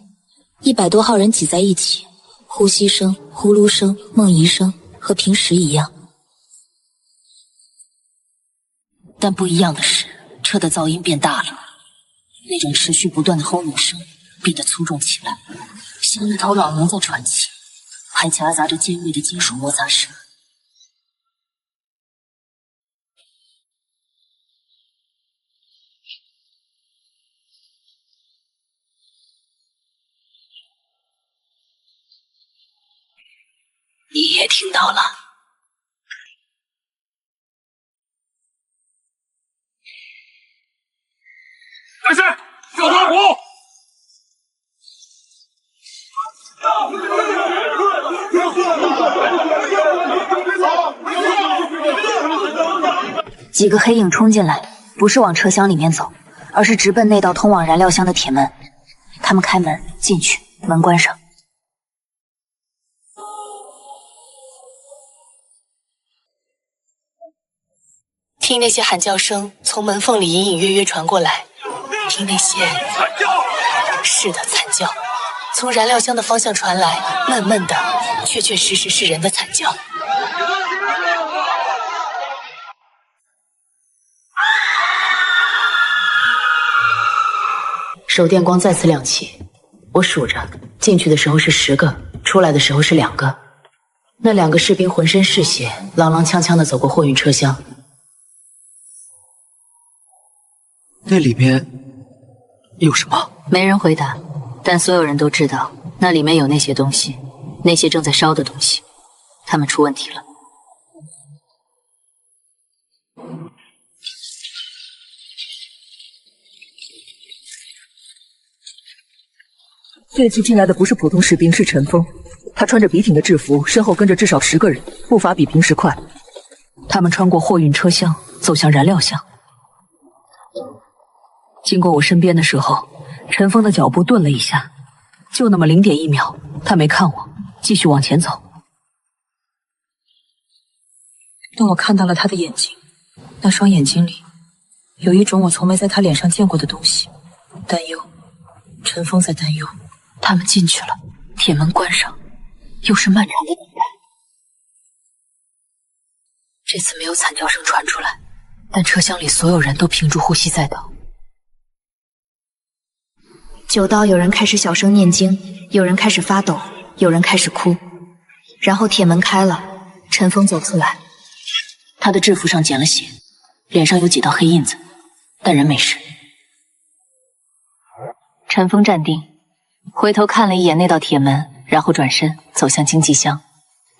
，100多号人挤在一起，呼吸声、呼噜声、梦遗声和平时一样。但不一样的是，车的噪音变大了，那种持续不断的轰隆声变得粗重起来，像一头老牛在喘气，还夹杂着尖锐的金属摩擦声。你也听到了？开始，小团伙！几个黑影冲进来，不是往车厢里面走，而是直奔那道通往燃料箱的铁门。他们开门进去，门关上。听那些喊叫声从门缝里隐隐约约传过来，听那些惨叫，是的，惨叫，从燃料箱的方向传来，闷闷的，确确实实是人的惨叫。手电光再次亮起，我数着，进去的时候是10个，出来的时候是2个。那2个士兵浑身是血，踉踉跄跄地走过货运车厢。那里面有什么？没人回答，但所有人都知道那里面有那些东西，那些正在烧的东西，他们出问题了。这次进来的不是普通士兵，是陈峰。他穿着笔挺的制服，身后跟着至少10个人，步伐比平时快。他们穿过货运车厢，走向燃料箱。经过我身边的时候，陈峰的脚步顿了一下，就那么0.1秒，他没看我，继续往前走。当我看到了他的眼睛，那双眼睛里有一种我从没在他脸上见过的东西，担忧。陈峰在担忧。他们进去了，铁门关上，又是漫长的等待。这次没有惨叫声传出来，但车厢里所有人都屏住呼吸在等。9道有人开始小声念经，有人开始发抖，有人开始哭。然后铁门开了，陈峰走出来，他的制服上捡了血，脸上有几道黑印子，但人没事。陈峰站定，回头看了一眼那道铁门，然后转身走向经济箱。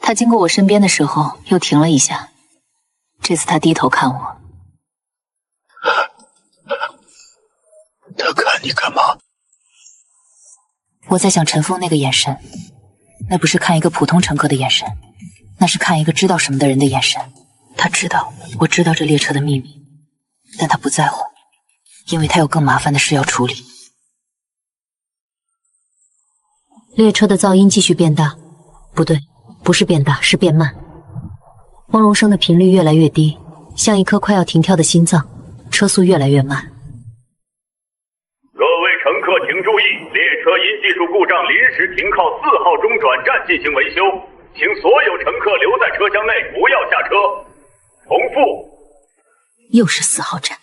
他经过我身边的时候又停了一下，这次他低头看我。他看你干嘛？我在想陈峰那个眼神，那不是看一个普通乘客的眼神，那是看一个知道什么的人的眼神。他知道我知道这列车的秘密，但他不在乎，因为他有更麻烦的事要处理。列车的噪音继续变大，不对，不是变大，是变慢。嗡隆声的频率越来越低，像一颗快要停跳的心脏，车速越来越慢。各位乘客请注意，列车因技术故障临时停靠4号中转站进行维修，请所有乘客留在车厢内，不要下车。重复。又是4号站。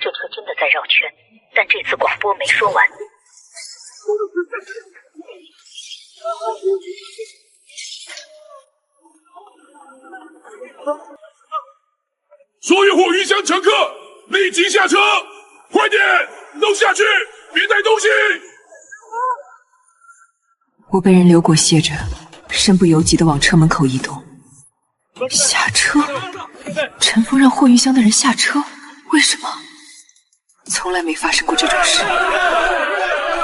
这车真的在绕圈，但这次广播没说完。所有货运箱乘客立即下车，快点，都下去，别带东西。我被人流过血着，身不由己地往车门口移动。下车？陈峰让霍云香的人下车，为什么？从来没发生过这种事。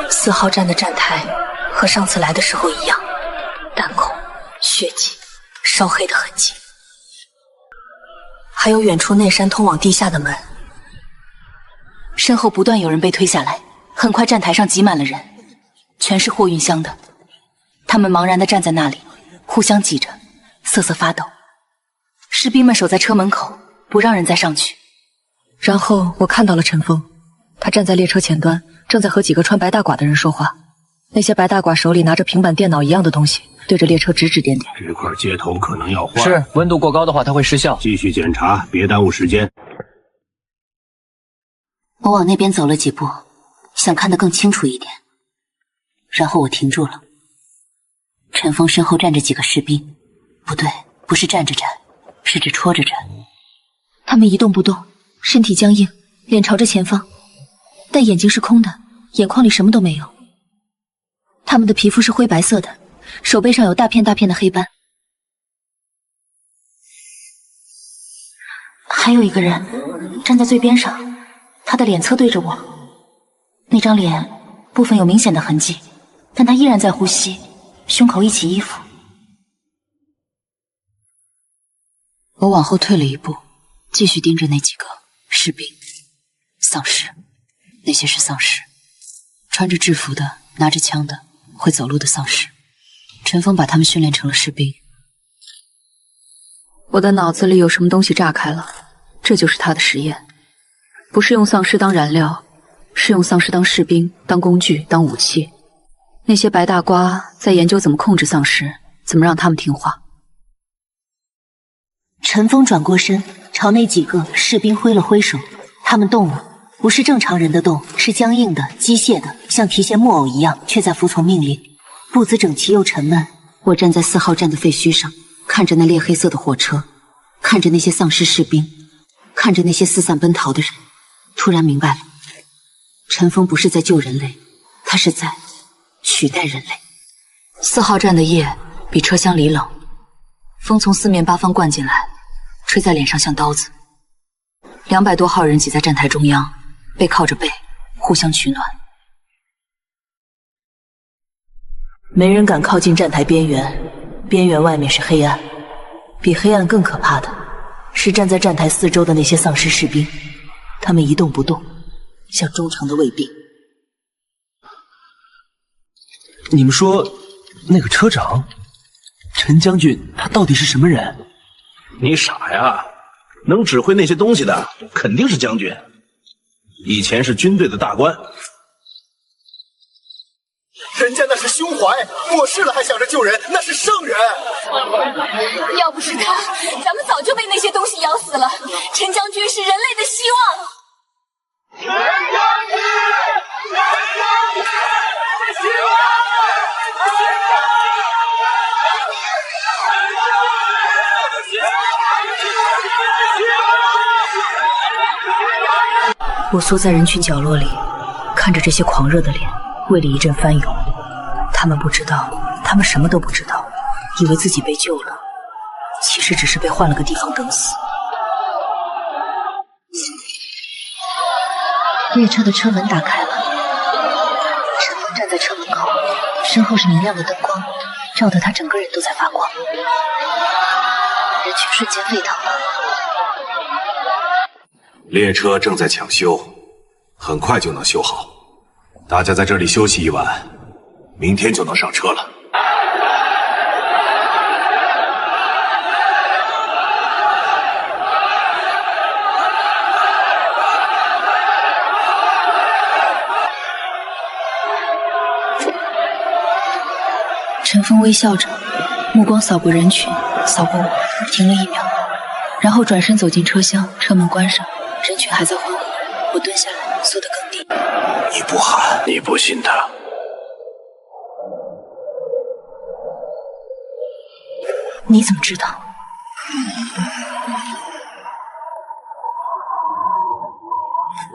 4号站的站台和上次来的时候一样，弹孔、血迹、烧黑的痕迹，还有远处内山通往地下的门。身后不断有人被推下来，很快站台上挤满了人，全是霍云香的。他们茫然地站在那里，互相挤着，瑟瑟发抖。士兵们守在车门口，不让人再上去。然后我看到了陈峰，他站在列车前端，正在和几个穿白大褂的人说话。那些白大褂手里拿着平板电脑一样的东西，对着列车指指点点。这块接头可能要换。是，温度过高的话它会失效。继续检查，别耽误时间。我往那边走了几步，想看得更清楚一点，然后我停住了。陈峰身后站着几个士兵，不对，不是站着站，是指戳着站。他们一动不动，身体僵硬，脸朝着前方，但眼睛是空的，眼眶里什么都没有。他们的皮肤是灰白色的，手背上有大片大片的黑斑。还有一个人站在最边上，他的脸侧对着我，那张脸部分有明显的痕迹，但他依然在呼吸，胸口一起衣服。我往后退了一步，继续盯着那几个士兵、丧尸。那些是丧尸，穿着制服的，拿着枪的，会走路的丧尸。陈峰把他们训练成了士兵。我的脑子里有什么东西炸开了，这就是他的实验。不是用丧尸当燃料，是用丧尸当士兵、当工具、当武器。那些白大褂在研究怎么控制丧尸，怎么让他们听话。陈峰转过身，朝那几个士兵挥了挥手，他们动了，不是正常人的动，是僵硬的、机械的，像提线木偶一样，却在服从命令。步子整齐又沉闷。我站在4号站的废墟上，看着那烈黑色的火车，看着那些丧尸士兵，看着那些四散奔逃的人，突然明白了，陈峰不是在救人类，他是在取代人类。4号站的夜比车厢里冷，风从四面八方灌进来，吹在脸上像刀子。200多号人挤在站台中央，背靠着背，互相取暖。没人敢靠近站台边缘，边缘外面是黑暗。比黑暗更可怕的是站在站台四周的那些丧尸士兵，他们一动不动，像忠诚的卫兵。你们说那个车长陈将军，他到底是什么人？你傻呀，能指挥那些东西的肯定是将军，以前是军队的大官。人家那是胸怀，末世了还想着救人，那是圣人。要不是他，咱们早就被那些东西咬死了。陈将军是人类的希望。陈将军，陈将军是希望。我缩在人群角落里，看着这些狂热的脸，胃里一阵翻涌。他们不知道，他们什么都不知道，以为自己被救了，其实只是被换了个地方等死。列车的车门打开了，陈峰站在车门口，身后是明亮的灯光，照得他整个人都在发光。人群瞬间沸腾了。列车正在抢修，很快就能修好。大家在这里休息一晚，明天就能上车了。陈峰微笑着，目光扫过人群，扫过我，停了1秒，然后转身走进车厢，车门关上，人群还在欢呼。我蹲下来，缩得更低。你不喊，你不信他。你怎么知道？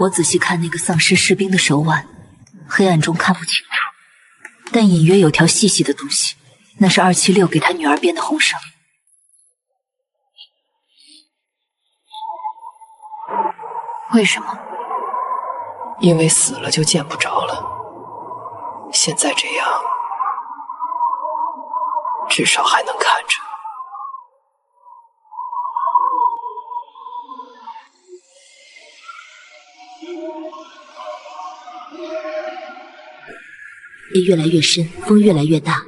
我仔细看那个丧尸士兵的手腕，黑暗中看不清楚，但隐约有条细细的东西，那是276给他女儿编的红绳。为什么？因为死了就见不着了。现在这样，至少还能看着。夜越来越深，风越来越大，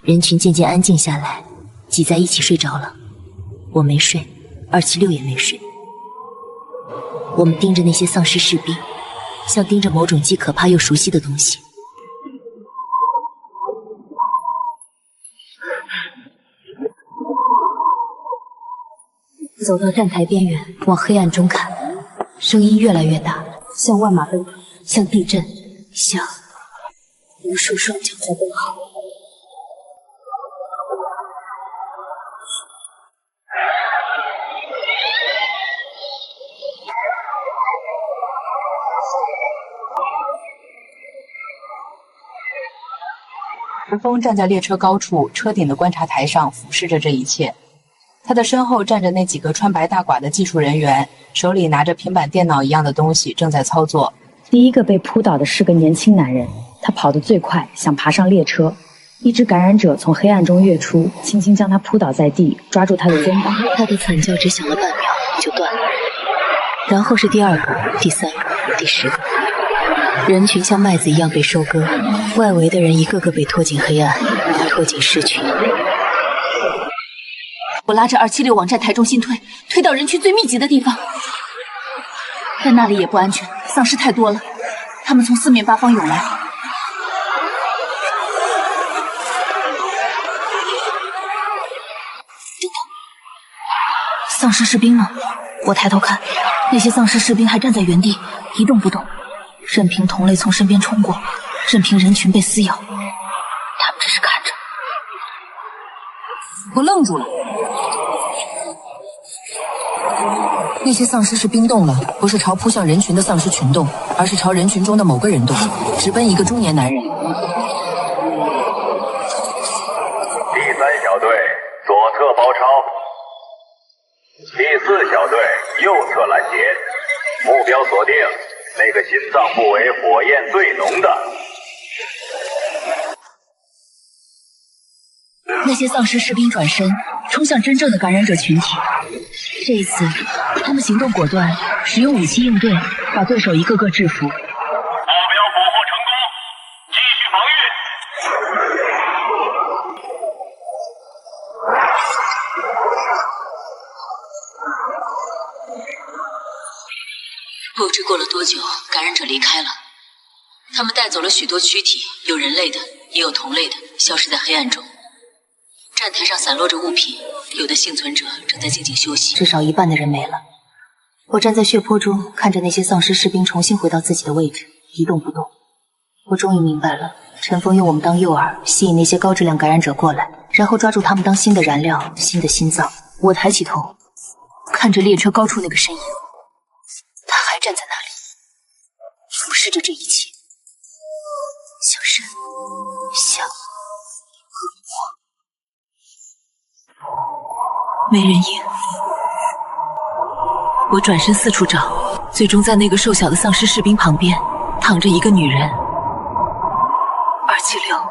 人群渐渐安静下来，挤在一起睡着了。我没睡，276也没睡。我们盯着那些丧尸士兵，像盯着某种既可怕又熟悉的东西。走到站台边缘，往黑暗中看，声音越来越大，像万马奔腾，像地震，像无数双脚在奔跑。陈峰站在列车高处车顶的观察台上，俯视着这一切。他的身后站着那几个穿白大褂的技术人员，手里拿着平板电脑一样的东西，正在操作。第一个被扑倒的是个年轻男人，他跑得最快，想爬上列车。一只感染者从黑暗中跃出，轻轻将他扑倒在地，抓住他的肩膀。他的惨叫只响了半秒就断了，然后是第2个、第3个、第10个。人群像麦子一样被收割，外围的人一个个被拖进黑暗，拖进尸群。我拉着276往站台中心推到人群最密集的地方，但那里也不安全，丧尸太多了，他们从4面8方涌来。丧尸士兵呢？我抬头看，那些丧尸士兵还站在原地一动不动，任凭同类从身边冲过，任凭人群被撕咬，他们只是看着。我愣住了，那些丧尸是冰冻了，不是朝扑向人群的丧尸群动，而是朝人群中的某个人动，直奔一个中年男人。第3小队左侧包抄，第4小队右侧拦截，目标锁定那个心脏部位火焰最浓的。那些丧尸士兵转身冲向真正的感染者群体，这一次他们行动果断，使用武器应对，把对手一个个制服。目标捕获成功，继续防御。不知过了多久，感染者离开了，他们带走了许多躯体，有人类的，也有同类的，消失在黑暗中。站台上散落着物品，有的幸存者正在静静休息，至少一半的人没了。我站在血泊中，看着那些丧尸士兵重新回到自己的位置，一动不动。我终于明白了，陈峰用我们当诱饵，吸引那些高质量感染者过来，然后抓住他们当新的燃料，新的心脏。我抬起头，看着列车高处那个身影，他还站在那里，俯视着这一切，像神，像恶魔。没人应，我转身四处找，最终在那个瘦小的丧尸士兵旁边躺着一个女人。276。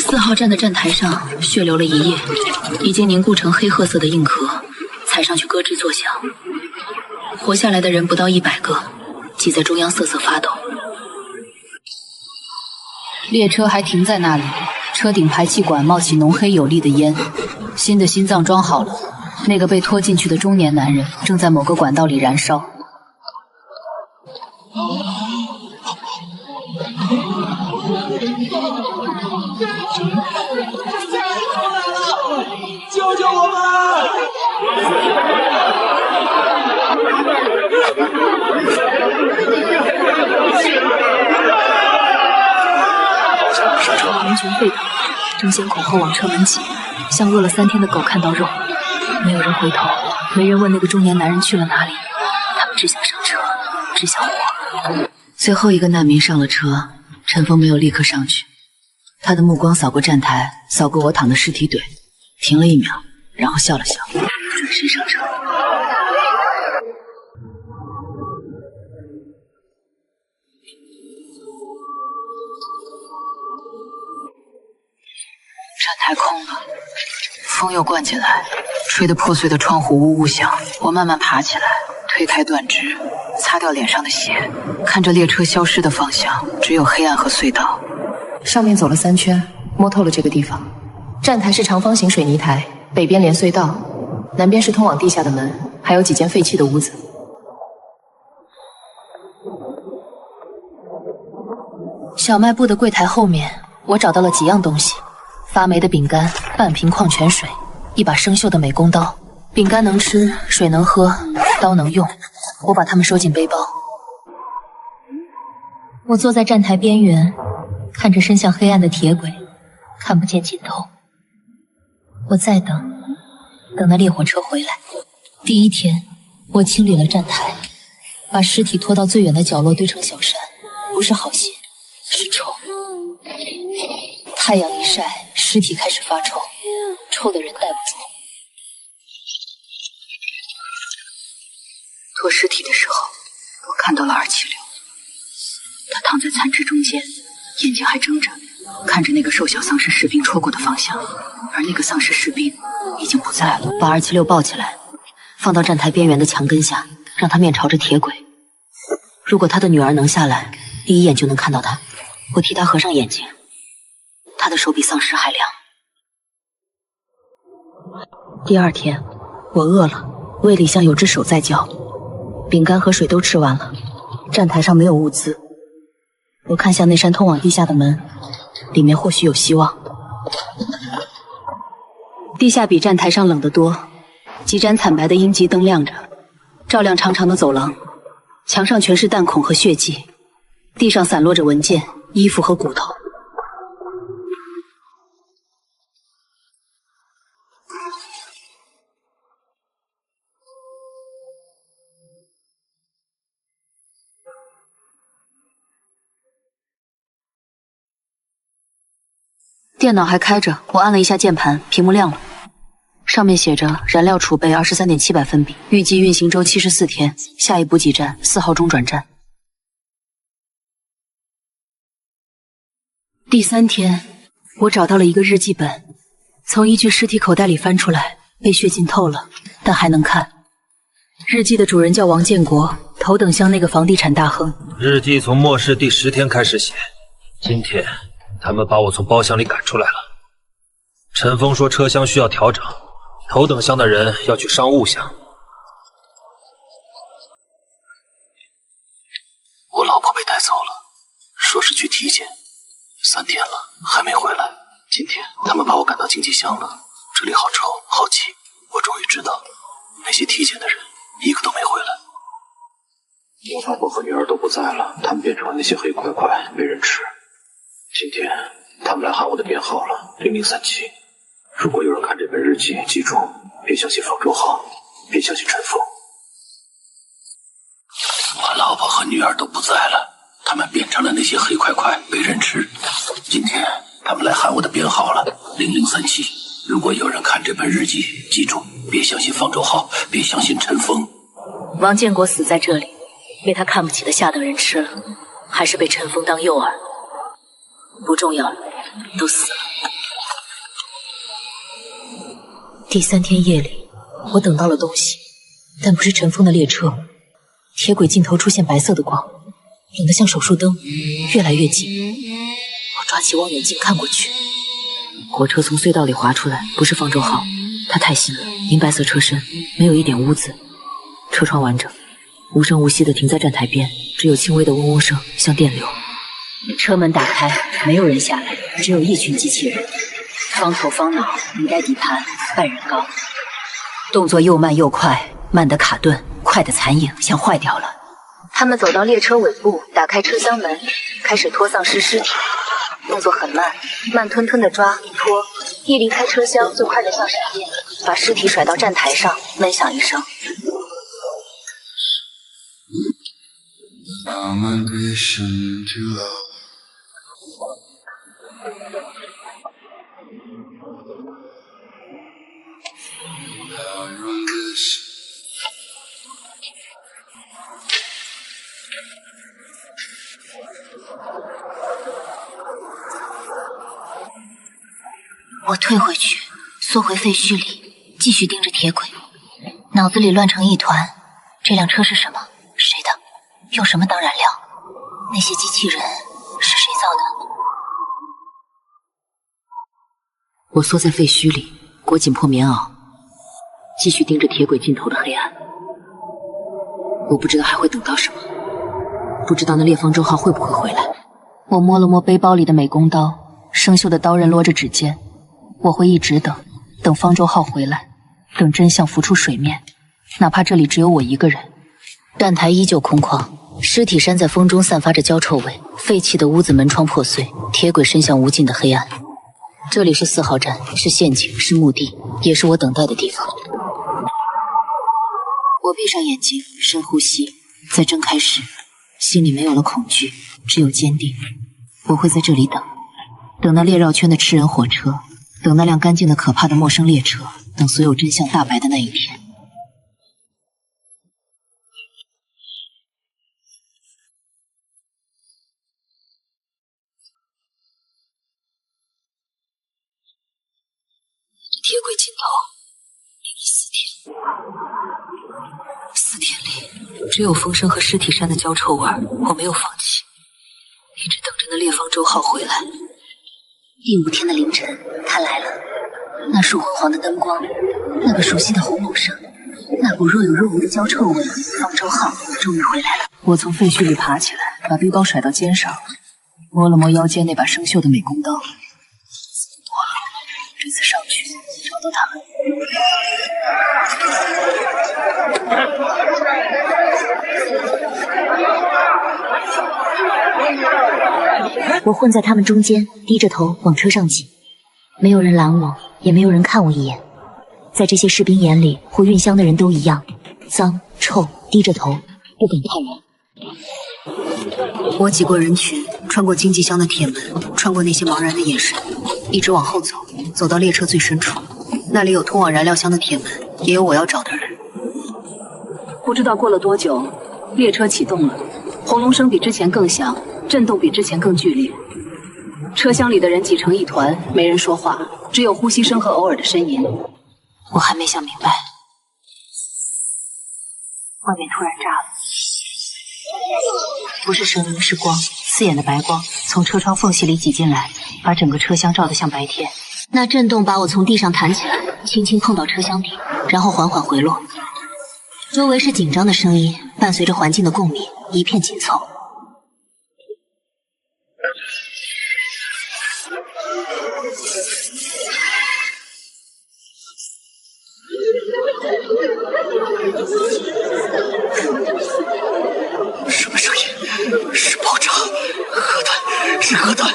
4号站的站台上血流了一夜，已经凝固成黑褐色的硬壳，踩上去咯吱作响。活下来的人不到100个，挤在中央瑟瑟发抖。列车还停在那里，车顶排气管冒起浓黑有力的烟。新的心脏装好了，那个被拖进去的中年男人正在某个管道里燃烧。救救我们！刹车！人群沸腾，争先恐后往车门挤，像饿了3天的狗看到肉。没有人回头，没人问那个中年男人去了哪里，他们只想上车，只想活。最后一个难民上了车，陈峰没有立刻上去，他的目光扫过站台，扫过我躺的尸体堆，停了1秒，然后笑了笑，转身上车。站台空了，风又灌进来，吹得破碎的窗户呜呜响。我慢慢爬起来，推开断肢，擦掉脸上的血，看着列车消失的方向，只有黑暗和隧道。上面走了3圈，摸透了这个地方。站台是长方形水泥台，北边连隧道，南边是通往地下的门，还有几间废弃的屋子。小卖部的柜台后面，我找到了几样东西：发霉的饼干、半瓶矿泉水、一把生锈的美工刀。饼干能吃，水能喝，刀能用。我把它们收进背包。我坐在站台边缘，看着伸向黑暗的铁轨，看不见尽头。我在等那列火车回来。第一天，我清理了站台，把尸体拖到最远的角落堆成小山。不是好些，是臭。太阳一晒，尸体开始发臭，臭的人带不住。拖尸体的时候，我看到了276，他躺在残肢中间，眼睛还睁着，看着那个瘦小丧尸士兵戳过的方向，而那个丧尸士兵已经不在了。把276抱起来，放到站台边缘的墙根下，让他面朝着铁轨。如果他的女儿能下来，第一眼就能看到他。我替他合上眼睛，他的手比丧尸还凉。第2天，我饿了，胃里像有只手在叫。饼干和水都吃完了，站台上没有物资。我看向那扇通往地下的门，里面或许有希望。地下比站台上冷得多，几盏惨白的阴极灯亮着，照亮长长的走廊。墙上全是弹孔和血迹，地上散落着文件、衣服和骨头。电脑还开着，我按了一下键盘，屏幕亮了，上面写着燃料储备23.700分比，预计运行周74天，下一补给站4号中转站。第3天，我找到了一个日记本，从一具尸体口袋里翻出来，被血浸透了，但还能看。日记的主人叫王建国，头等乡那个房地产大亨。日记从末世第10天开始写，今天他们把我从包厢里赶出来了。陈峰说车厢需要调整，头等厢的人要去商务厢。我老婆被带走了，说是去体检，3天了还没回来。今天他们把我赶到经济厢了，这里好臭好气。我终于知道，那些体检的人一个都没回来。我老婆和女儿都不在了，他们变成了那些黑块块，没人吃。今天他们来喊我的编号了，0037。如果有人看这本日记，记住，别相信方舟浩，别相信陈峰。我老婆和女儿都不在了，他们变成了那些黑块块，没人吃。今天他们来喊我的编号了，0037。如果有人看这本日记，记住，别相信方舟浩，别相信陈峰。王建国死在这里，被他看不起的下等人吃了，还是被陈峰当诱饵？不重要了，都死了。第3天夜里，我等到了东西，但不是陈峰的列车。铁轨尽头出现白色的光，冷得像手术灯，越来越近。我抓起望远镜看过去，火车从隧道里滑出来，不是方舟浩，他太新了，银白色车身，没有一点污渍，车窗完整，无声无息地停在站台边，只有轻微的嗡嗡声，像电流。车门打开，没有人下来，只有一群机器人，方头方脑，一带底盘，半人高，动作又慢又快，慢得卡顿，快得残影，像坏掉了。他们走到列车尾部，打开车厢门，开始拖丧尸尸体。动作很慢，慢吞吞的抓拖，一离开车厢就快得像闪电，把尸体甩到站台上，闷响一声。我退回去，缩回废墟里，继续盯着铁轨，脑子里乱成一团。这辆车是什么？谁的？用什么当燃料？那些机器人是谁造的？我缩在废墟里，裹紧破棉袄，继续盯着铁轨尽头的黑暗。我不知道还会等到什么，不知道那烈方舟号会不会回来。我摸了摸背包里的美工刀，生锈的刀刃落着指尖。我会一直等，等方舟号回来，等真相浮出水面，哪怕这里只有我一个人。站台依旧空旷，尸体山在风中散发着焦臭味，废弃的屋子门窗破碎，铁轨伸向无尽的黑暗。这里是4号站，是陷阱，是墓地，也是我等待的地方。我闭上眼睛，深呼吸，在睁开时，心里没有了恐惧，只有坚定。我会在这里等，等那猎绕圈的吃人火车，等那辆干净的可怕的陌生列车，等所有真相大白的那一天。铁轨尽头，4天里，只有风声和尸体山的焦臭味。我没有放弃，一直等着那烈方舟号回来。第5天的凌晨，他来了。那束昏黄的灯光，那个熟悉的轰隆声，那股若有若无的焦臭味，方舟号终于回来了。我从废墟里爬起来，把背包甩到肩上，摸了摸腰间那把生锈的美工刀。多了，这次上去找到他们。我混在他们中间，低着头往车上挤，没有人拦我，也没有人看我一眼。在这些士兵眼里，或运香的人都一样，脏、臭，低着头，不敢看人。我挤过人群，穿过经济箱的铁门，穿过那些茫然的眼神，一直往后走，走到列车最深处。那里有通往燃料箱的铁门，也有我要找的人。不知道过了多久，列车启动了，轰隆声比之前更响，震动比之前更剧烈。车厢里的人挤成一团，没人说话，只有呼吸声和偶尔的呻吟。我还没想明白，外面突然炸了，不是声音，是光，刺眼的白光从车窗缝隙里挤进来，把整个车厢照得像白天。那震动把我从地上弹起来，轻轻碰到车厢底，然后缓缓回落。周围是紧张的声音，伴随着环境的共鸣，一片紧凑。什么声音？是爆炸！核弹！是核弹！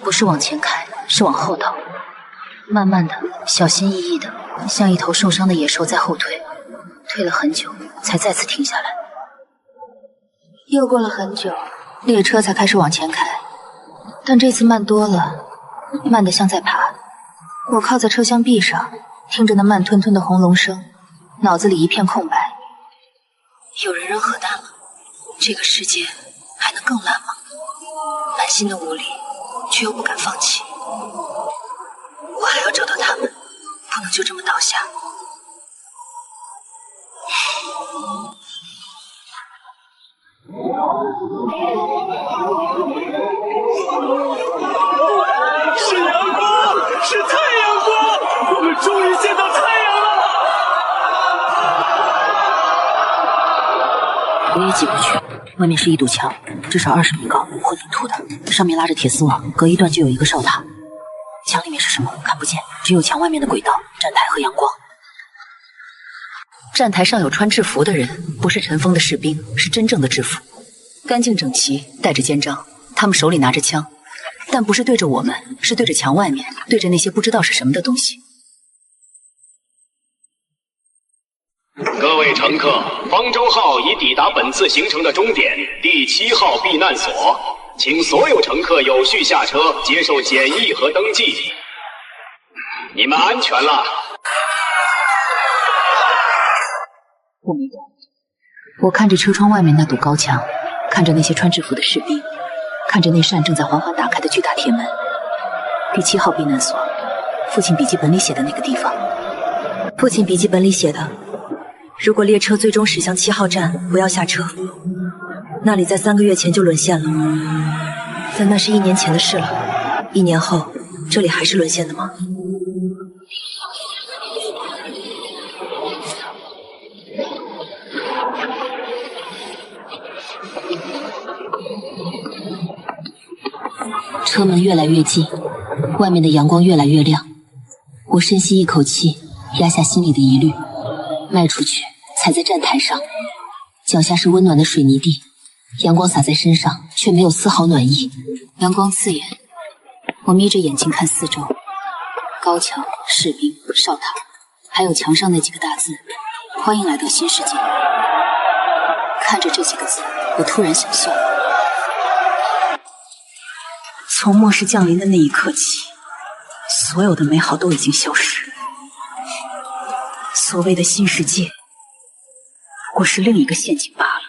不是往前开，是往后倒，慢慢的，小心翼翼的，像一头受伤的野兽在后退，退了很久，才再次停下来。又过了很久，列车才开始往前开，但这次慢多了，慢得像在爬。我靠在车厢壁上，听着那慢吞吞的轰隆声，脑子里一片空白。有人扔核弹了，这个世界还能更烂吗？满心的无力，却又不敢放弃。我还要找到他们，不能就这么倒下。是阳光，是太阳光，我们终于见到太阳了！我也挤过去。外面是一堵墙，至少20米高，混凝土的，上面拉着铁丝网，隔一段就有一个哨塔。墙里面是什么？看不见，只有墙外面的轨道、站台和阳光。站台上有穿制服的人，不是陈峰的士兵，是真正的制服，干净整齐，带着肩章，他们手里拿着枪，但不是对着我们，是对着墙外面，对着那些不知道是什么的东西。各位乘客，方舟号已抵达本次行程的终点第7号避难所，请所有乘客有序下车，接受检疫和登记。你们安全了。我没动。我看着车窗外面那堵高墙，看着那些穿制服的士兵，看着那扇正在缓缓打开的巨大铁门。第7号避难所，父亲笔记本里写的那个地方。父亲笔记本里写的，如果列车最终驶向7号站，不要下车。那里在3个月前就沦陷了，但那是1年前的事了。1年后，这里还是沦陷的吗？车门越来越近，外面的阳光越来越亮。我深吸一口气，压下心里的疑虑，迈出去，踩在站台上，脚下是温暖的水泥地，阳光洒在身上，却没有丝毫暖意。阳光刺眼，我眯着眼睛看四周，高墙、士兵、哨塔，还有墙上那几个大字：欢迎来到新世界。看着这几个字，我突然想笑。从末世降临的那一刻起，所有的美好都已经消失。所谓的新世界，不过是另一个陷阱罢了。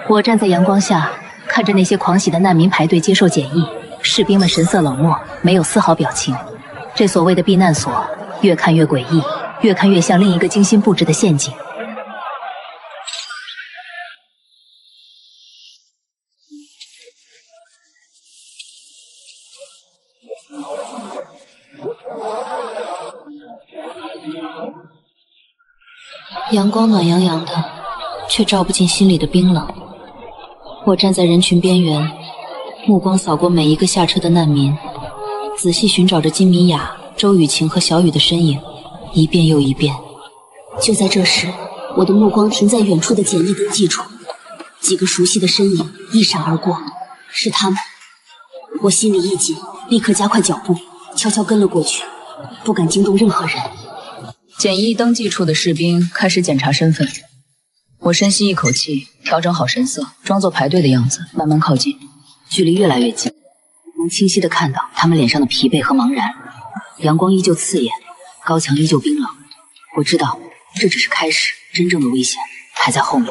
我站在阳光下，看着那些狂喜的难民排队接受检疫，士兵们神色冷漠，没有丝毫表情。这所谓的避难所，越看越诡异，越看越像另一个精心布置的陷阱。阳光暖洋洋的，却照不进心里的冰冷。我站在人群边缘，目光扫过每一个下车的难民，仔细寻找着金米雅、周雨晴和小雨的身影，一遍又一遍。就在这时，我的目光停在远处的检疫登记处，几个熟悉的身影一闪而过，是他们。我心里一紧，立刻加快脚步，悄悄跟了过去，不敢惊动任何人。检疫登记处的士兵开始检查身份，我深吸一口气，调整好神色，装作排队的样子，慢慢靠近，距离越来越近，能清晰地看到他们脸上的疲惫和茫然。阳光依旧刺眼，高墙依旧冰冷，我知道这只是开始，真正的危险还在后面。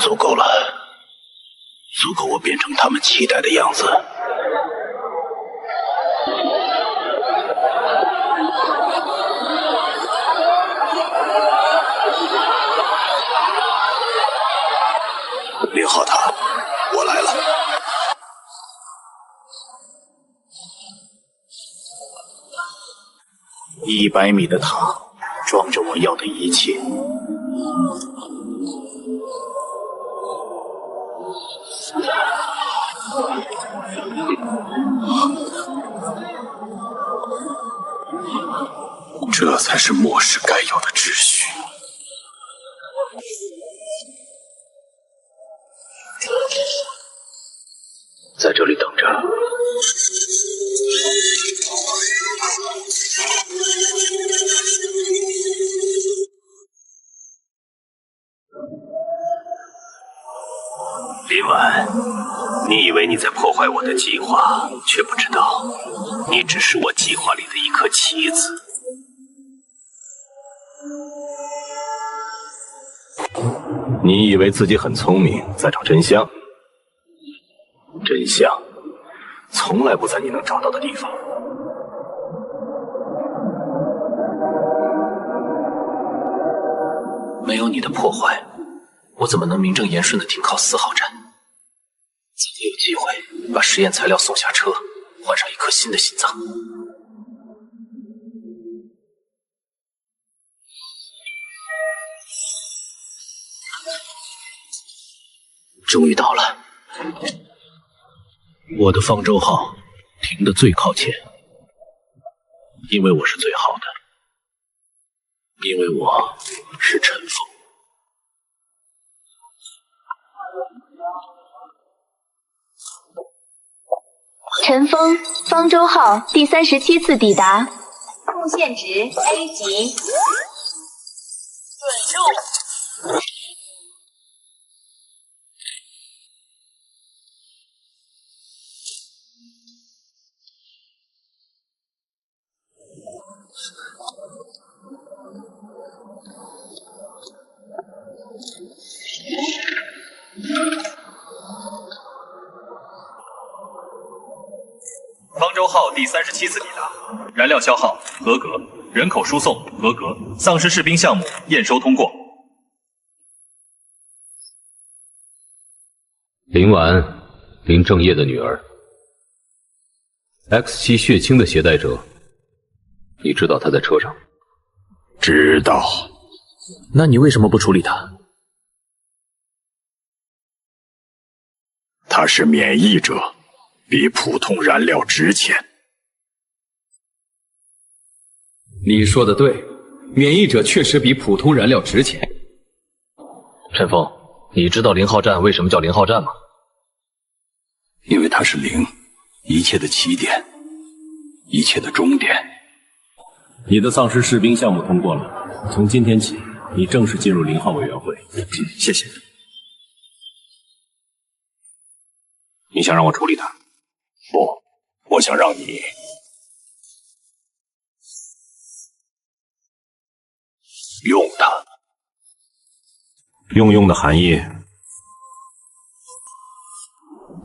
足够了，足够我变成他们期待的样子。6号塔，我来了。100米的塔，装着我要的一切。这才是末世该有的秩序。在这里等着。林婉，你以为你在破坏我的计划，却不知道，你只是我计划里的一颗棋子。你以为自己很聪明，在找真相？真相从来不在你能找到的地方。没有你的破坏，我怎么能名正言顺地停靠4号站？怎么有机会把实验材料送下车，换上一颗颗新的心脏。终于到了，我的方舟号停得最靠前，因为我是最好的，因为我是陈峰。陈峰，方舟号第37次抵达，贡献值 A 级。准入。方舟号第37次抵达，燃料消耗合格，人口输送合格，丧尸士兵项目验收通过。林婉，林正业的女儿 ，X7血清的携带者，你知道她在车上？知道。那你为什么不处理她？她是免疫者。比普通燃料值钱。你说的对，免疫者确实比普通燃料值钱。陈峰，你知道0号站为什么叫0号站吗？因为它是0，一切的起点，一切的终点。你的丧尸士兵项目通过了，从今天起，你正式进入0号委员会。谢谢。你想让我处理他？不，我想让你用它。用的含义？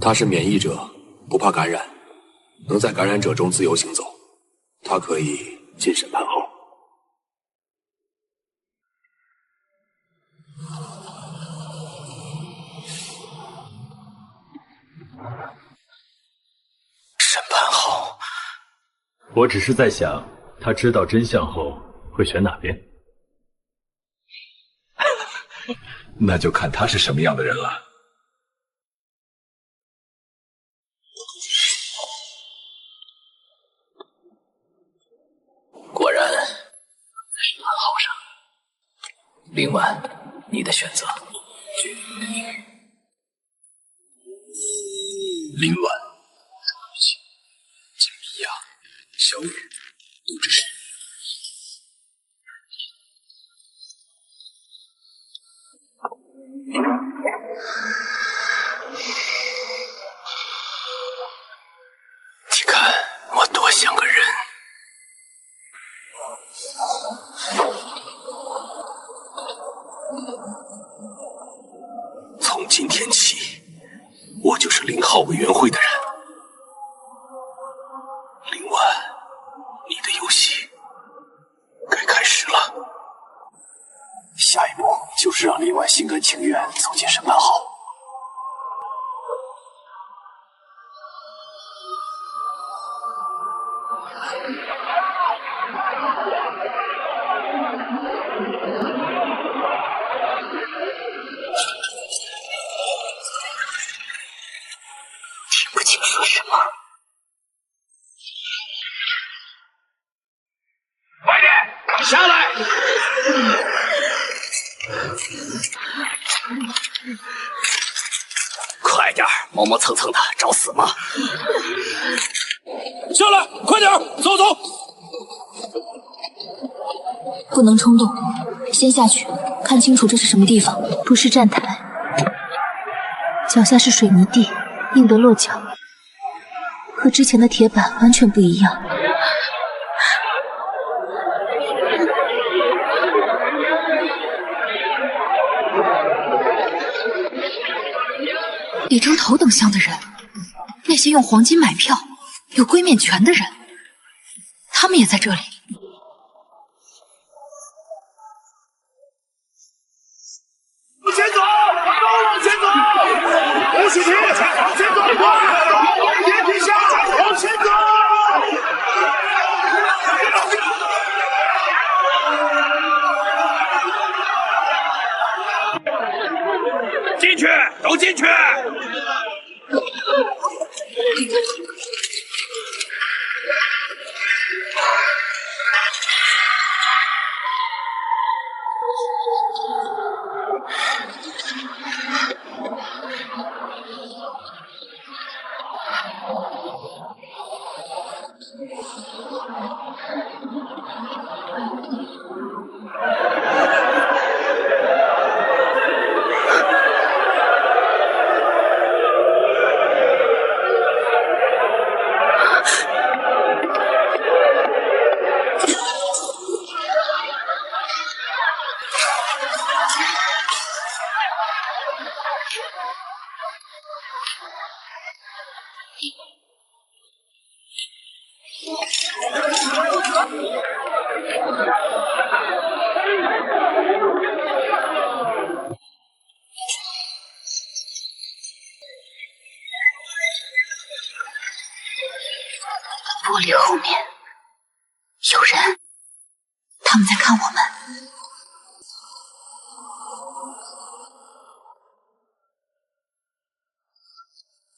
他是免疫者，不怕感染，能在感染者中自由行走。他可以进审判号。审判号。我只是在想，他知道真相后会选哪边。那就看他是什么样的人了。果然，审判号上，林婉，你的选择决定你的命运。林婉，金米娅，小雨，杜之诗。你看我多像个人。从今天起，我就是0号委员会的人。林婉，你的游戏该开始了。下一步就是让林婉心甘情愿走进审判号。听不清说什么。快点，下来！快点，磨磨蹭蹭的，找死吗？下来，快点，走走。不能冲动，先下去看清楚这是什么地方。不是站台，脚下是水泥地，硬得落脚，和之前的铁板完全不一样。一张头等舱的人，那些用黄金买票、有归面权的人，他们也在这里。往前走，都往前走！不许停！往前走，快！别停下！往前走！进去！玻璃后面有人，他们在看我们。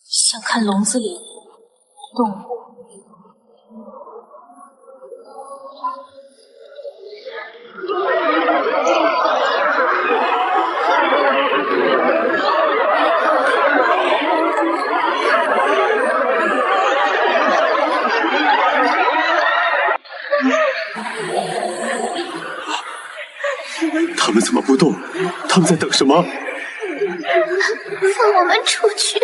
像看笼子里动物。他们怎么不动？他们在等什么？放我们出去！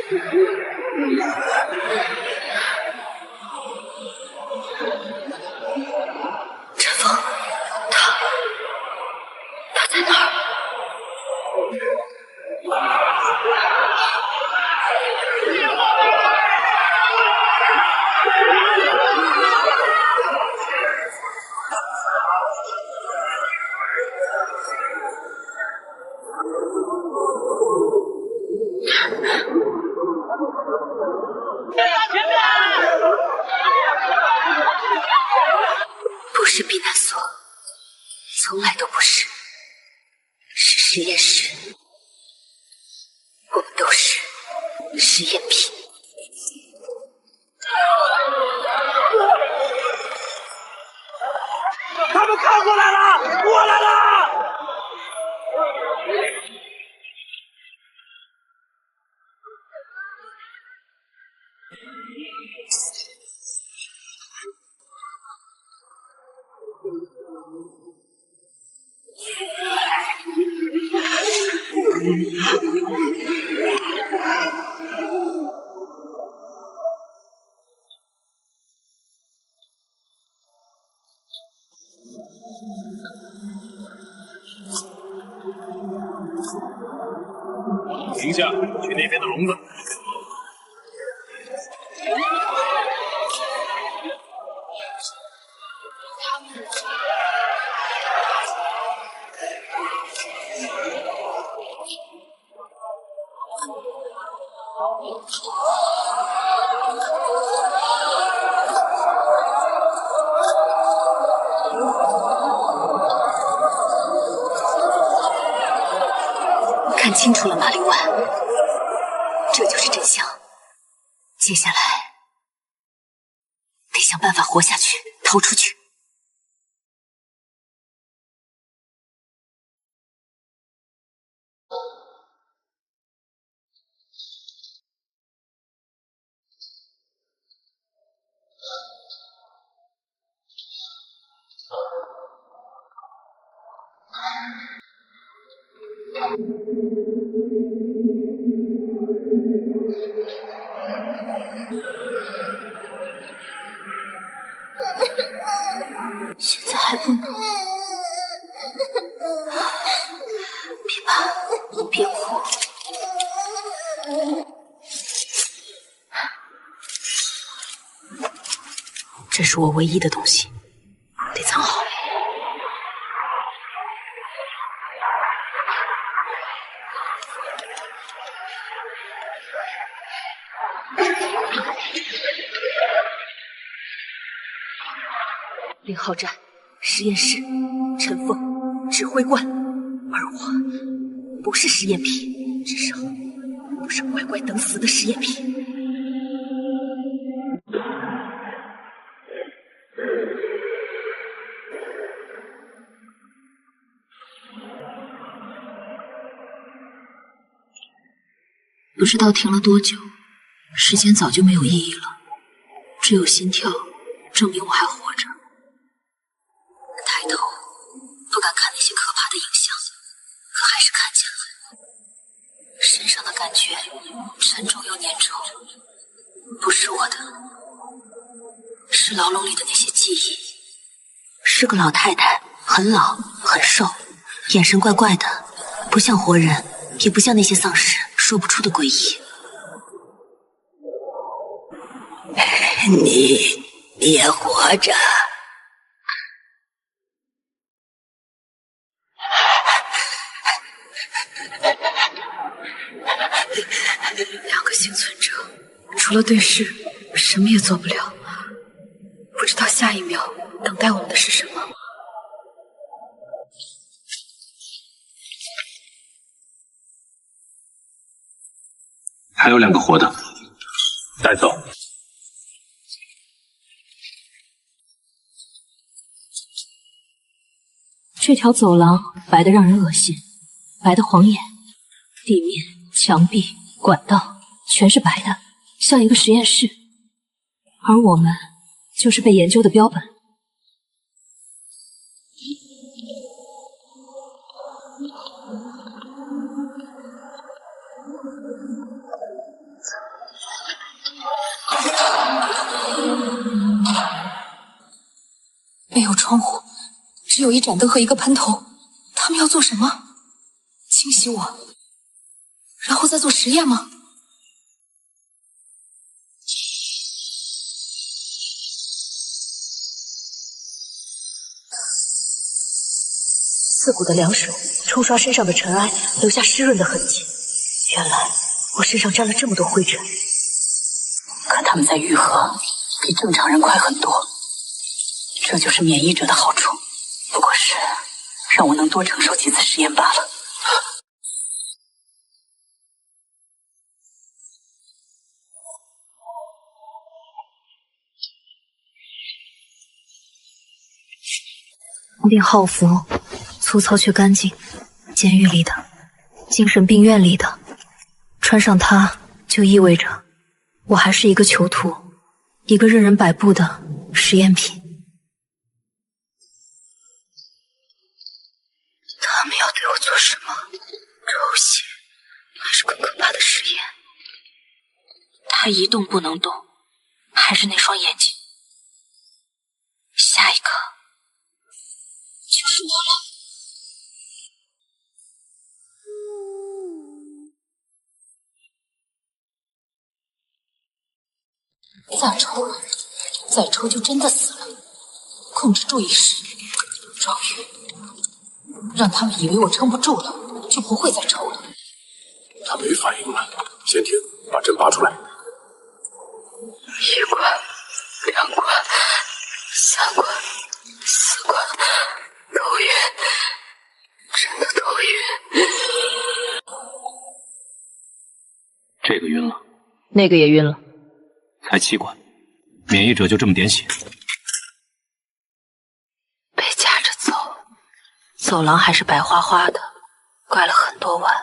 陈峰，他在哪儿？不是避难所，从来都不是，是实验室。我们都是实验品。他们看过来了，过来了！停下，去那边的笼子。看清楚了，马林万，这就是真相。接下来得想办法活下去，逃出去。现在还不能。别怕，别哭。这是我唯一的东西，得藏好。0号站，实验室，陈峰，指挥官，而我不是实验品，至少不是乖乖等死的实验品。不知道停了多久，时间早就没有意义了，只有心跳证明我还活着。抬头不敢看那些可怕的影像，可还是看见了。身上的感觉沉重又粘稠，不是我的，是牢笼里的那些记忆。是个老太太，很老很瘦，眼神怪怪的，不像活人，也不像那些丧尸说不出的诡异。你也活着？两个幸存者，除了对视，什么也做不了。不知道下一秒等待我们的是什么。还有2个活的，带走。这条走廊白得让人恶心，白得晃眼，地面、墙壁、管道全是白的，像一个实验室。而我们就是被研究的标本。没有窗户，只有一盏灯和一个喷头。他们要做什么？清洗我，然后再做实验吗？刺骨的凉水冲刷身上的尘埃，留下湿润的痕迹。原来我身上沾了这么多灰尘。可他们在愈合，比正常人快很多。这就是免疫者的好处，不过是让我能多承受几次实验罢了。变浩服，粗糙却干净，监狱里的，精神病院里的，穿上它就意味着我还是一个囚徒，一个任人摆布的实验品。他们要对我做什么？抽血，还是更可怕的实验？他一动不能动，还是那双眼睛？下一个就是我了。再抽了，再抽就真的死了。控制住意识，抓晕，让他们以为我撑不住了，就不会再抽了。他没反应了，先停，把针拔出来。1管、2管、3管、4管，头晕，真的头晕。这个晕了，那个也晕了，才7管，免疫者就这么点血。被夹着走，走廊还是白花花的，拐了很多弯，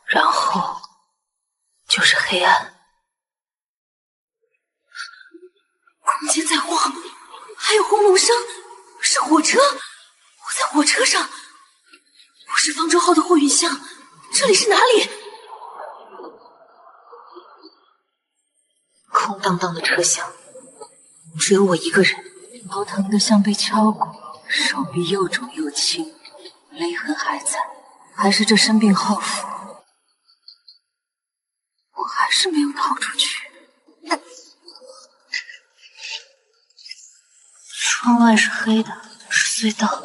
然后就是黑暗。空间在晃，还有轰隆声，是火车，我在火车上，不是方舟号的货运箱，这里是哪里？空荡荡的车厢，只有我一个人，头疼得像被敲过，手臂又肿又青，勒痕还在，还是这生病后服，我还是没有逃出去。窗外是黑的，是隧道，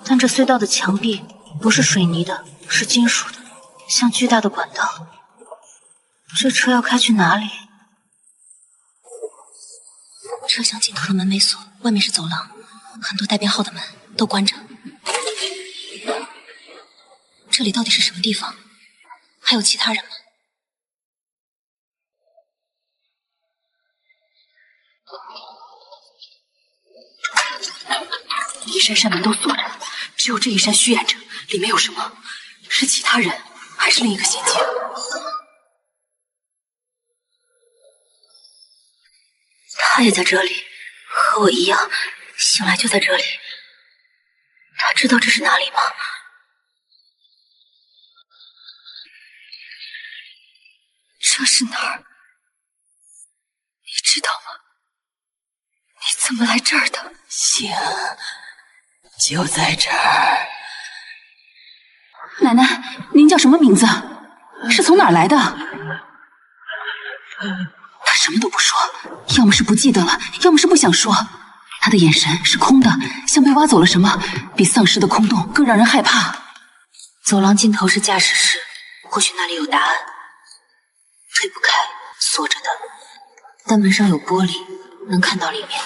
但这隧道的墙壁不是水泥的，是金属的，像巨大的管道。这车要开去哪里？车厢尽头的门没锁，外面是走廊，很多带编号的门都关着。这里到底是什么地方？还有其他人吗？一扇扇门都锁着，只有这一扇虚掩着，里面有什么？是其他人，还是另一个陷阱？他也在这里，和我一样，醒来就在这里。他知道这是哪里吗？这是哪儿？你知道吗？你怎么来这儿的？行，就在这儿。奶奶，您叫什么名字？是从哪儿来的？他什么都不说，要么是不记得了，要么是不想说。他的眼神是空的，像被挖走了什么，比丧尸的空洞更让人害怕。走廊尽头是驾驶室，或许那里有答案。推不开，锁着的，但门上有玻璃，能看到里面。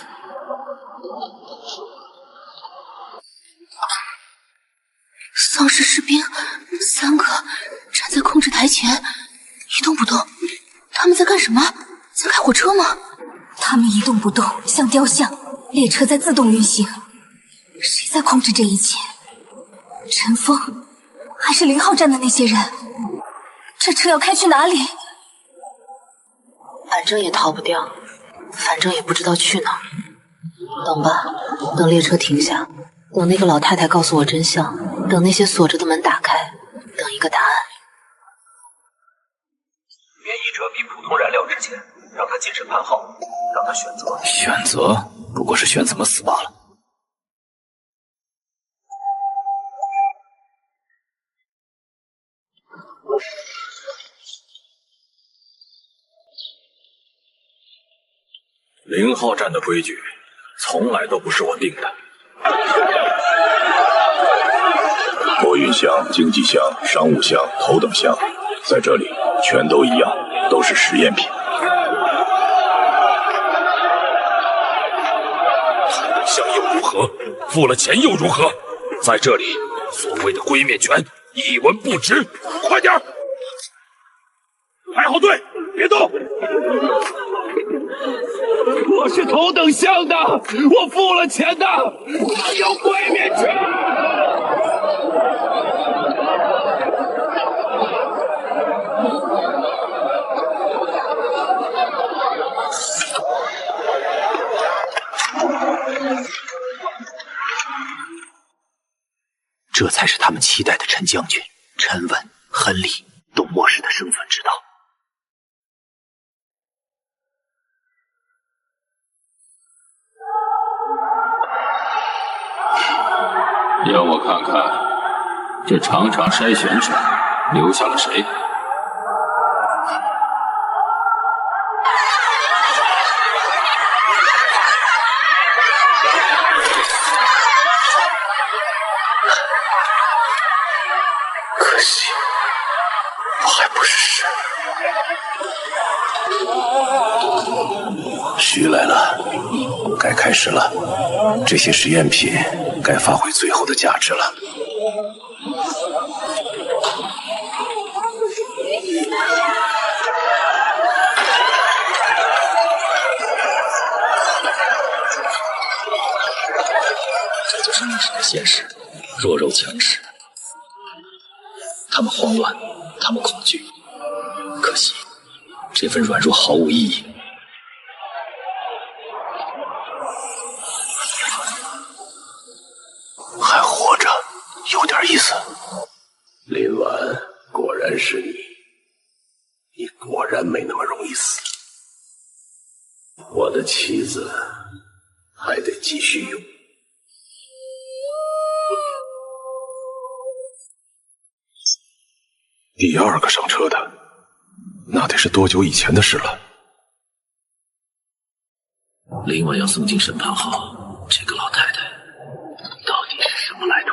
丧尸士兵3个站在控制台前，一动不动。他们在干什么？在开火车吗？他们一动不动，像雕像。列车在自动运行，谁在控制这一切？陈峰，还是0号站的那些人？这车要开去哪里？反正也逃不掉，反正也不知道去哪儿。等吧，等列车停下，等那个老太太告诉我真相，等那些锁着的门打开，等一个答案。免疫者比普通燃料值钱，让他进审判号，让他选择。选择不过是选怎么死罢了。0号站的规矩从来都不是我定的。货运箱、经济箱、商务箱、头等箱，在这里全都一样，都是实验品。想又如何？付了钱又如何？在这里，所谓的归面权一文不值。快点儿！排好队，别动！我是头等箱的，我付了钱的，我有归面权。这才是他们期待的陈将军、陈稳、亨利、董默士的生存之道。让我看看，这长长筛选者留下了谁？可惜，我还不是神。徐来了，该开始了。这些实验品该发挥最后的价值了。这就是历史的现实，弱肉强食。他们慌乱，他们恐惧，可惜这份软弱毫无意义。还活着，有点意思。林婉，果然是你，你果然没那么容易死。我的妻子还得继续用。第2个上车的，那得是多久以前的事了？林婉要送进审判号，这个老太太到底是什么来头？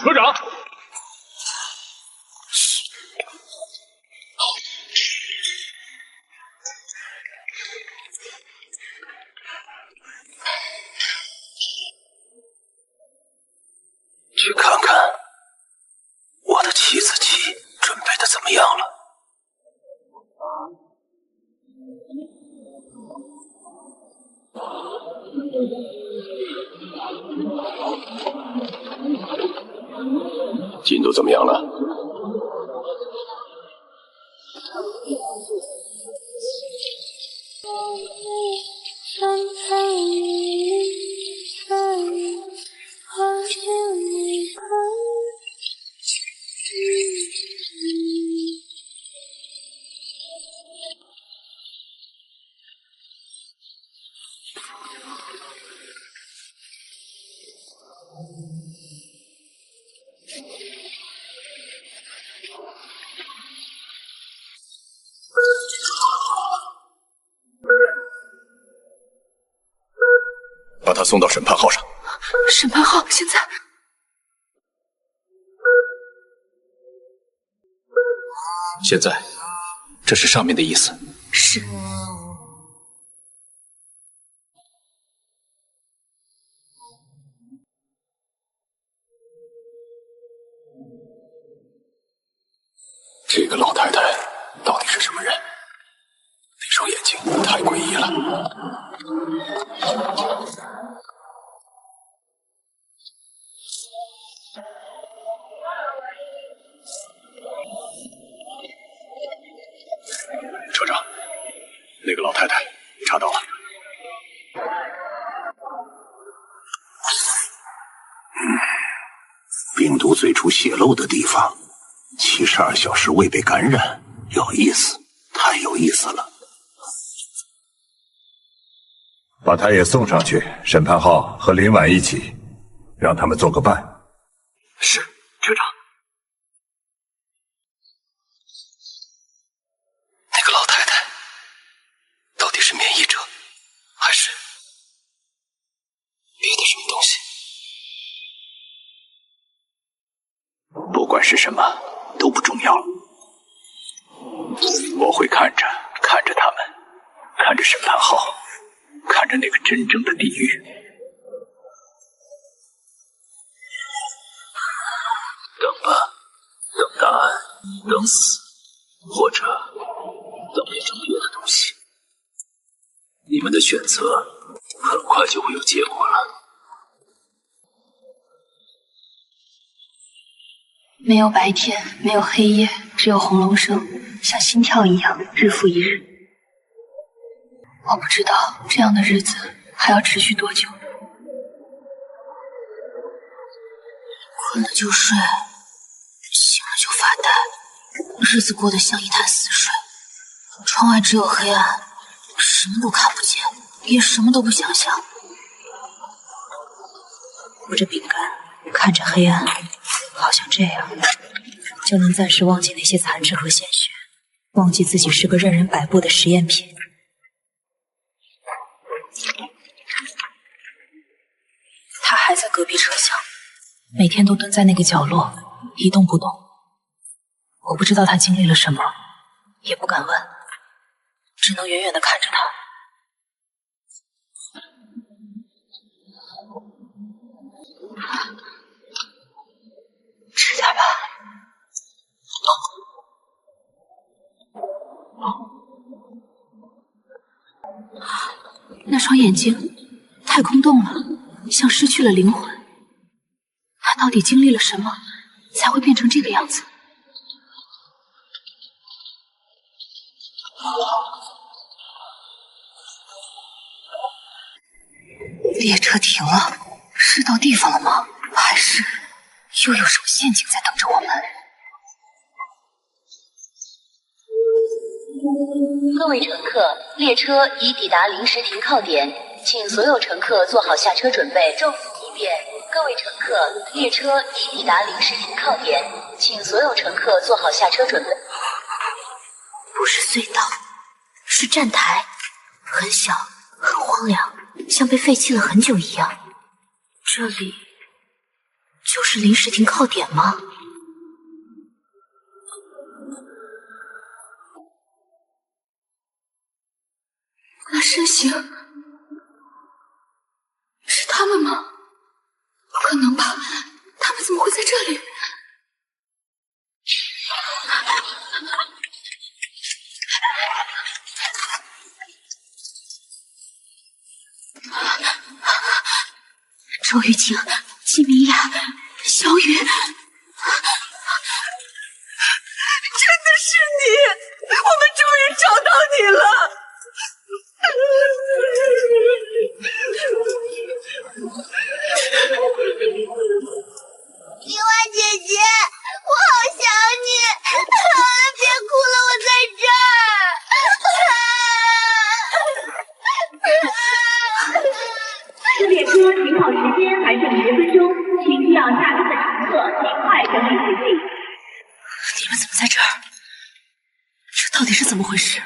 车长，去看看我的棋子棋准备的怎么样了。进度怎么样了？把他送到审判号上。审判号现在？现在，这是上面的意思。是。这个老太太到底是什么人？那双眼睛太诡异了。车长，那个老太太查到了。病毒最初泄露的地方，72小时未被感染，有意思，太有意思了。把他也送上去，审判号和林婉一起，让他们做个伴。是，车长。那个老太太到底是免疫者，还是别的什么东西？不管是什么都不重要，我会看着他们，看着审判号，看着那个真正的地狱。等吧，等答案，等死，或者等变成别的东西。你们的选择很快就会有结果了。没有白天，没有黑夜，只有轰隆声，像心跳一样，日复一日。我不知道这样的日子还要持续多久。困了就睡，醒了就发呆，日子过得像一潭死水。窗外只有黑暗，什么都看不见，也什么都不想象。握着饼干，看着黑暗，好像这样就能暂时忘记那些残肢和鲜血，忘记自己是个任人摆布的实验品。他还在隔壁车厢，每天都蹲在那个角落一动不动。我不知道他经历了什么，也不敢问，只能远远地看着他。指甲吧。那双眼睛太空洞了，像失去了灵魂。他到底经历了什么，才会变成这个样子？列车停了，是到地方了吗？还是又有什么陷阱在等着我们？各位乘客，列车已抵达临时停靠点，请所有乘客做好下车准备。重复一遍，各位乘客，列车已抵达临时停靠点，请所有乘客做好下车准备。不是隧道，是站台，很小，很荒凉，像被废弃了很久一样。这里就是临时停靠点吗？那身形是他们吗？不可能吧，他们怎么会在这里？周雨晴、季明雅、小雨，真的是你！我们终于找到你了！林婉姐姐，我好想你！别哭了，我在这列车停靠时间还剩10分钟，请需要下车的乘客尽快整理行李。你们怎么在这儿？这到底是怎么回事？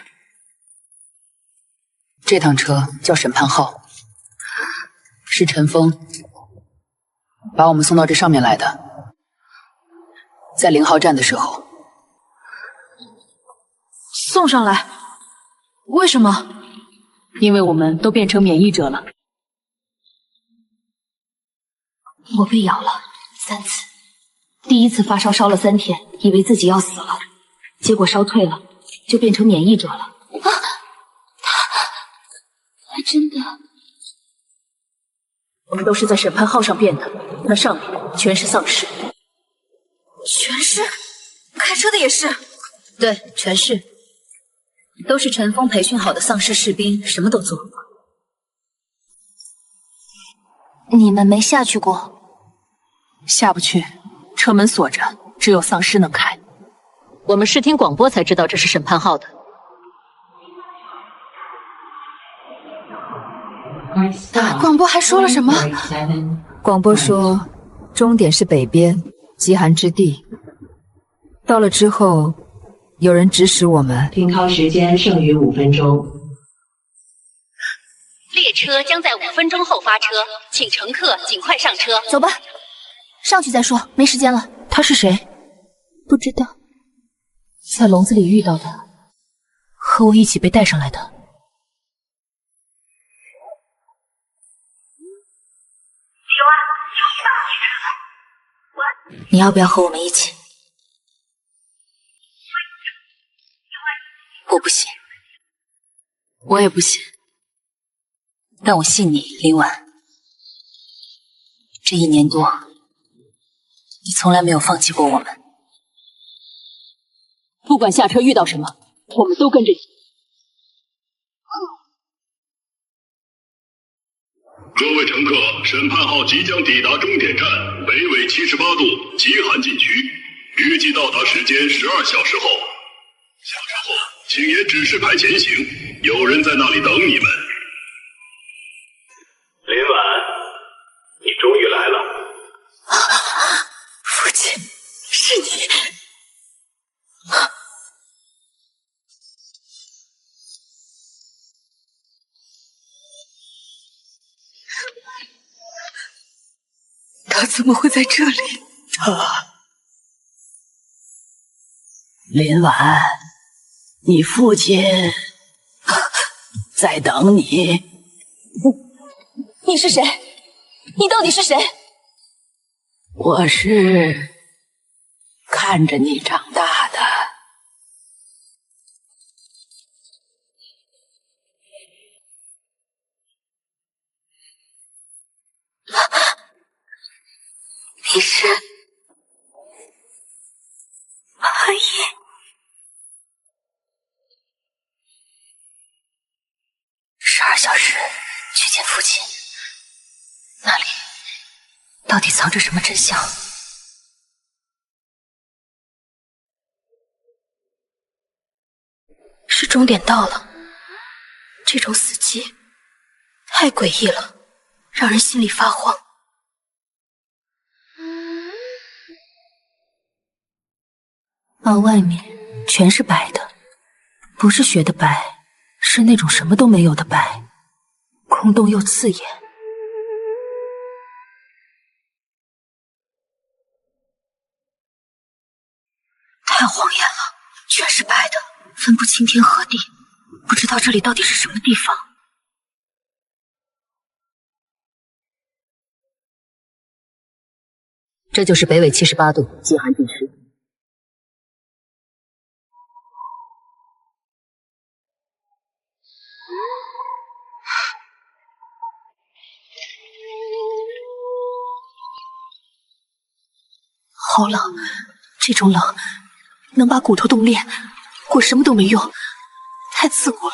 这趟车叫审判号，是陈峰把我们送到这上面来的。在0号站的时候，送上来？为什么？因为我们都变成免疫者了。我被咬了3次，第1次发烧烧了3天，以为自己要死了，结果烧退了，就变成免疫者了。啊！他真的……我们都是在审判号上变的，那上面全是丧尸。全是？开车的也是？对，全是，都是陈峰培训好的丧尸士兵，什么都做。你们没下去过？下不去，车门锁着，只有丧尸能开。我们是听广播才知道这是审判号的。广播还说了什么？广播说，终点是北边极寒之地。到了之后，有人指使我们。停靠时间剩余5分钟。列车将在5分钟后发车，请乘客尽快上车。走吧，上去再说，没时间了。他是谁？不知道，在笼子里遇到的，和我一起被带上来的。你要不要和我们一起？我不信，我也不信，但我信你，林婉。这1年多，你从来没有放弃过我们。不管下车遇到什么，我们都跟着你。各位乘客，审判号即将抵达终点站北纬78度极寒禁区，预计到达时间12小时后。下车后，请沿指示牌前行，有人在那里等你们。林婉，你终于来了。父亲，是你。他怎么会在这里？林婉，你父亲在等你。你是谁？你到底是谁？我是看着你长大的。你是阿姨。12小时去见父亲，那里到底藏着什么真相？是终点到了，这种死寂太诡异了，让人心里发慌。外面全是白的，不是雪的白，是那种什么都没有的白，空洞又刺眼。太晃眼了，全是白的，分不清天和地，不知道这里到底是什么地方。这就是北纬78度极寒地区。好冷，这种冷能把骨头冻裂，我什么都没用，太刺骨了。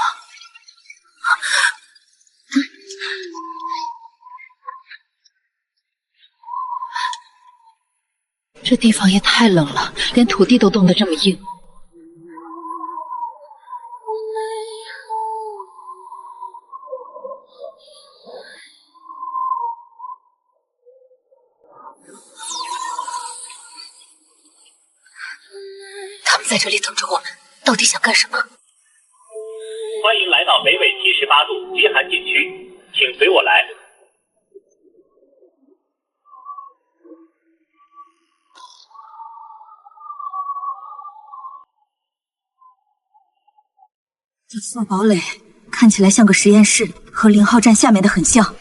这地方也太冷了，连土地都冻得这么硬。他们在这里等着我们，到底想干什么？欢迎来到北纬78度极寒禁区，请随我来。这座堡垒看起来像个实验室，和0号站下面的很像。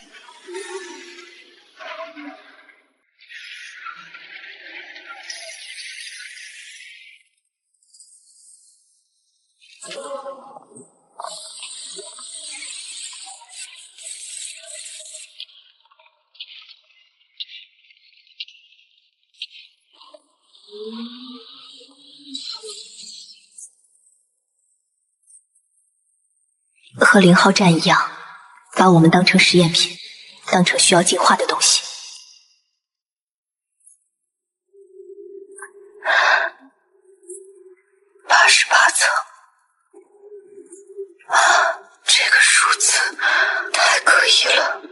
和0号站一样，把我们当成实验品，当成需要进化的东西。88层，这个数字太可疑了。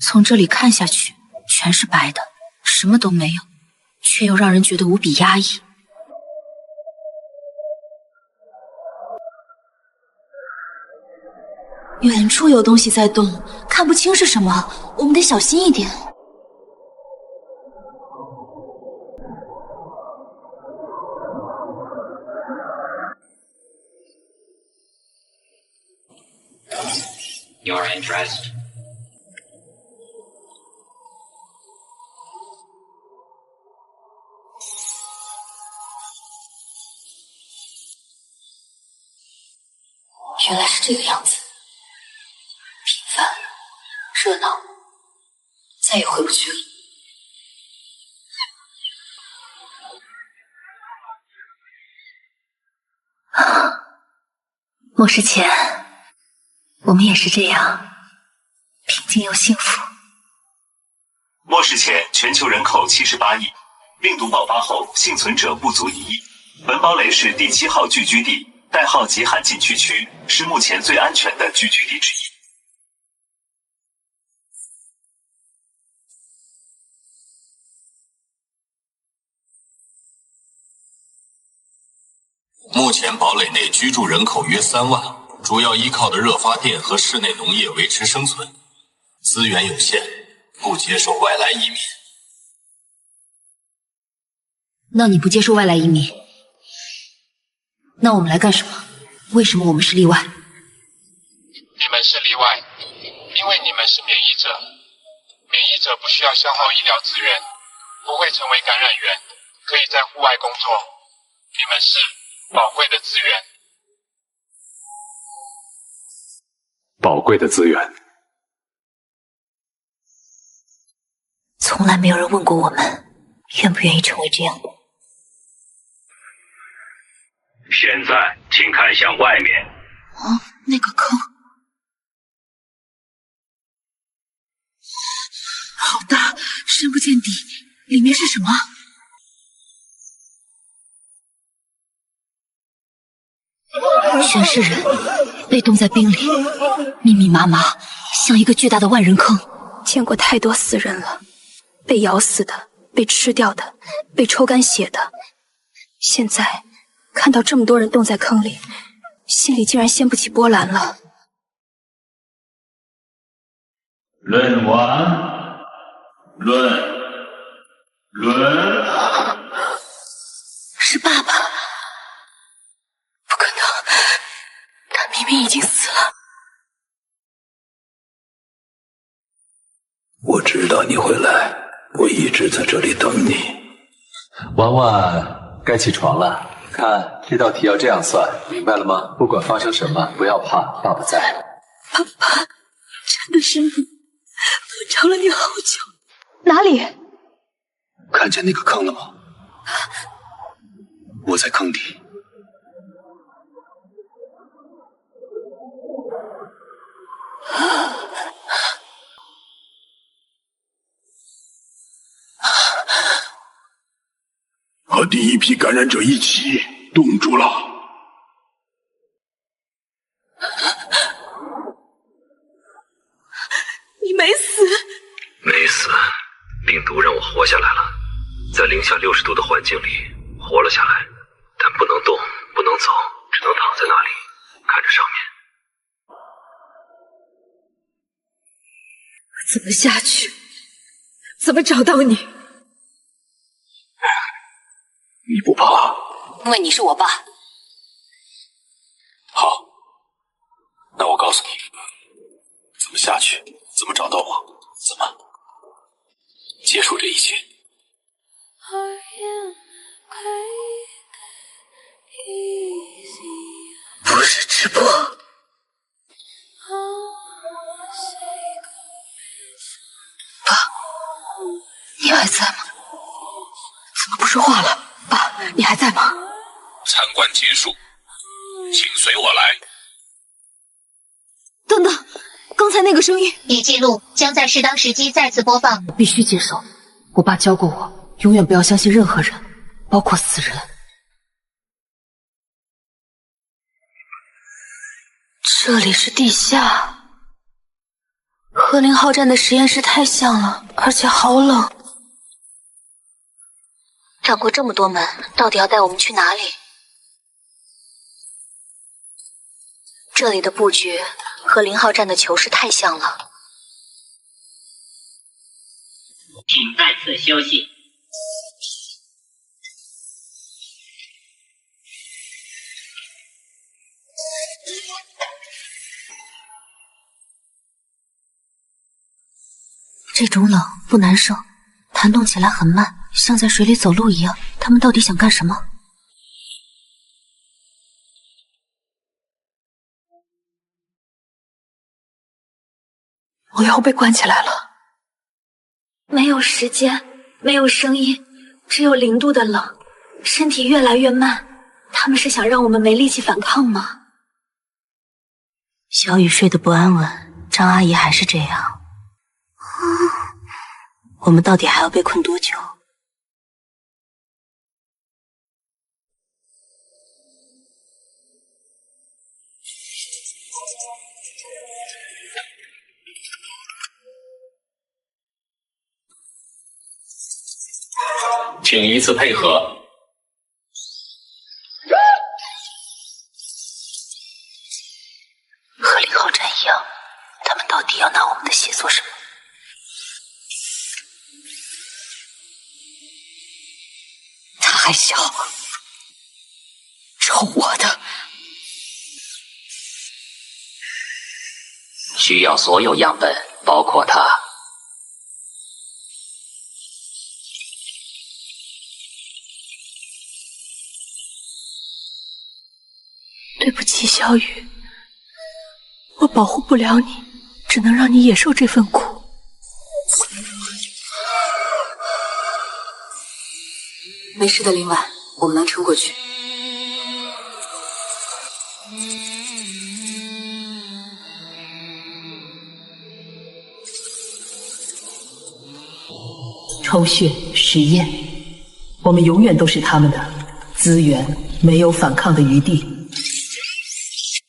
从这里看下去，全是白的。什么都没有，却又让人觉得无比压抑。远处有东西在动，看不清是什么，我们得小心一点。Your interest.原来是这个样子，平凡、热闹，再也回不去了。末世前，我们也是这样，平静又幸福。末世前，全球人口78亿，病毒爆发后幸存者不足1亿。本堡垒是第7号聚居地。代号极寒禁区区，是目前最安全的聚居地之一。目前堡垒内居住人口约3万，主要依靠的热发电和室内农业维持生存，资源有限，不接受外来移民。那你不接受外来移民？那我们来干什么？为什么我们是例外？你们是例外，因为你们是免疫者。免疫者不需要消耗医疗资源，不会成为感染源，可以在户外工作。你们是宝贵的资源。宝贵的资源。从来没有人问过我们，愿不愿意成为这样的。现在，请看向外面。那个坑好大，深不见底，里面是什么？全是人，被冻在冰里，密密麻麻，像一个巨大的万人坑。见过太多死人了，被咬死的，被吃掉的，被抽干血的。现在看到这么多人冻在坑里，心里竟然掀不起波澜了。论完，论。是爸爸，不可能，他明明已经死了。我知道你会来，我一直在这里等你。婉婉，该起床了。看这道题要这样算，明白了吗？不管发生什么，不要怕，爸爸在。爸爸，真的是你，我找了你好久。哪里？看见那个坑了吗？我在坑底。和第一批感染者一起冻住了。你没死？没死，病毒让我活下来了，在零下60度的环境里活了下来，但不能动，不能走，只能躺在那里看着上面。怎么下去？怎么找到你？你不怕？因为你是我爸。好，那我告诉你，怎么下去，怎么找到我，怎么结束这一切。不是直播。爸，你还在吗？怎么不说话了？爸，你还在吗？参观结束，请随我来。等等，刚才那个声音，已记录，将在适当时机再次播放。我必须接受。我爸教过我，永远不要相信任何人，包括死人。这里是地下，和0号站的实验室太像了，而且好冷。转过这么多门，到底要带我们去哪里？这里的布局和0号站的囚室太像了。请再次休息。这种冷不难受，弹动起来很慢，像在水里走路一样。他们到底想干什么？我要被关起来了。没有时间，没有声音，只有0度的冷，身体越来越慢。他们是想让我们没力气反抗吗？小雨睡得不安稳，张阿姨还是这样。我们到底还要被困多久？请依次配合。和0号站一样，他们到底要拿我们的血做什么？他还小，抽我的！需要所有样本，包括他。对不起，小雨，我保护不了你，只能让你也受这份苦。没事的，林婉，我们能撑过去。抽血实验，我们永远都是他们的资源，没有反抗的余地。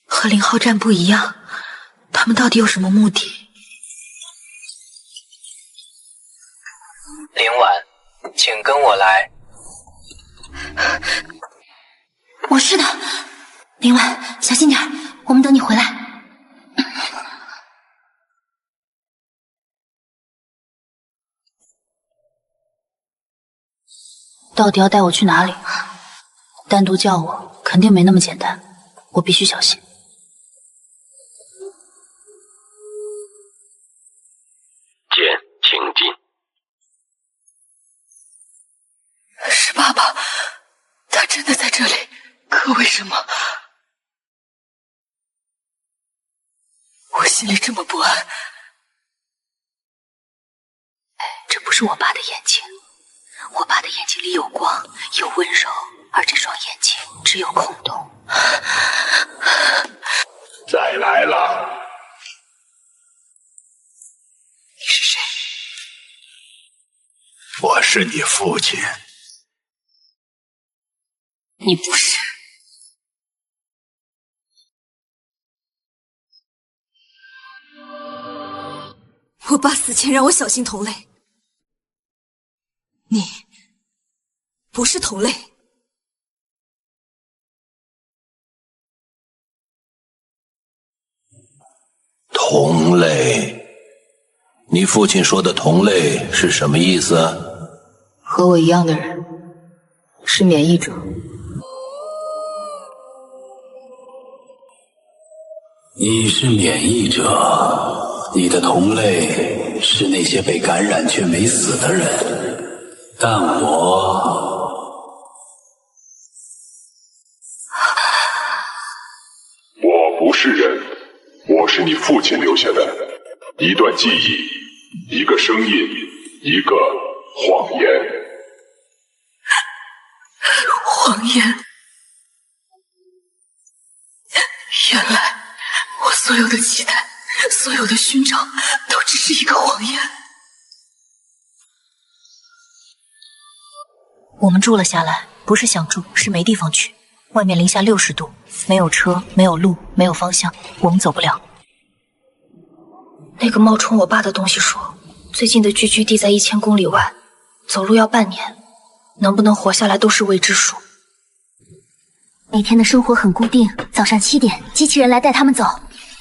和0号站不一样，他们到底有什么目的？林婉，请跟我来。我是的，林婉，小心点，我们等你回来。到底要带我去哪里？单独叫我肯定没那么简单，我必须小心。简，请进。是爸爸，他真的在这里。为什么我心里这么不安？这不是我爸的眼睛，我爸的眼睛里有光，有温柔，而这双眼睛只有空洞。再来了。你是谁？我是你父亲。你不是。我爸死前让我小心同类，你不是同类。同类？你父亲说的同类是什么意思？和我一样的人，是免疫者。你是免疫者，你的同类是那些被感染却没死的人，但我不是人，我是你父亲留下的一段记忆，一个声音，一个谎言。谎言。原来我所有的期待，所有的勋章，都只是一个谎言。我们住了下来，不是想住，是没地方去。外面零下60度，没有车，没有路，没有方向，我们走不了。那个冒充我爸的东西说，最近的聚居地在1000公里外，走路要半年，能不能活下来都是未知数。每天的生活很固定，早上7点，机器人来带他们走，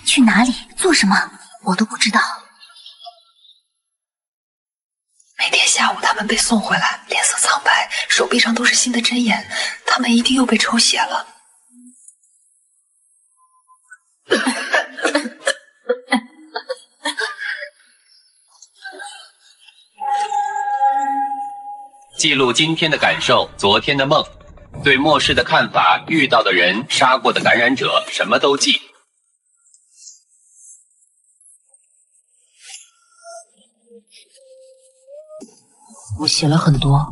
去哪里，做什么，我都不知道。每天下午他们被送回来，脸色苍白，手臂上都是新的针眼，他们一定又被抽血了。记录今天的感受，昨天的梦，对末世的看法，遇到的人，杀过的感染者，什么都记。我写了很多，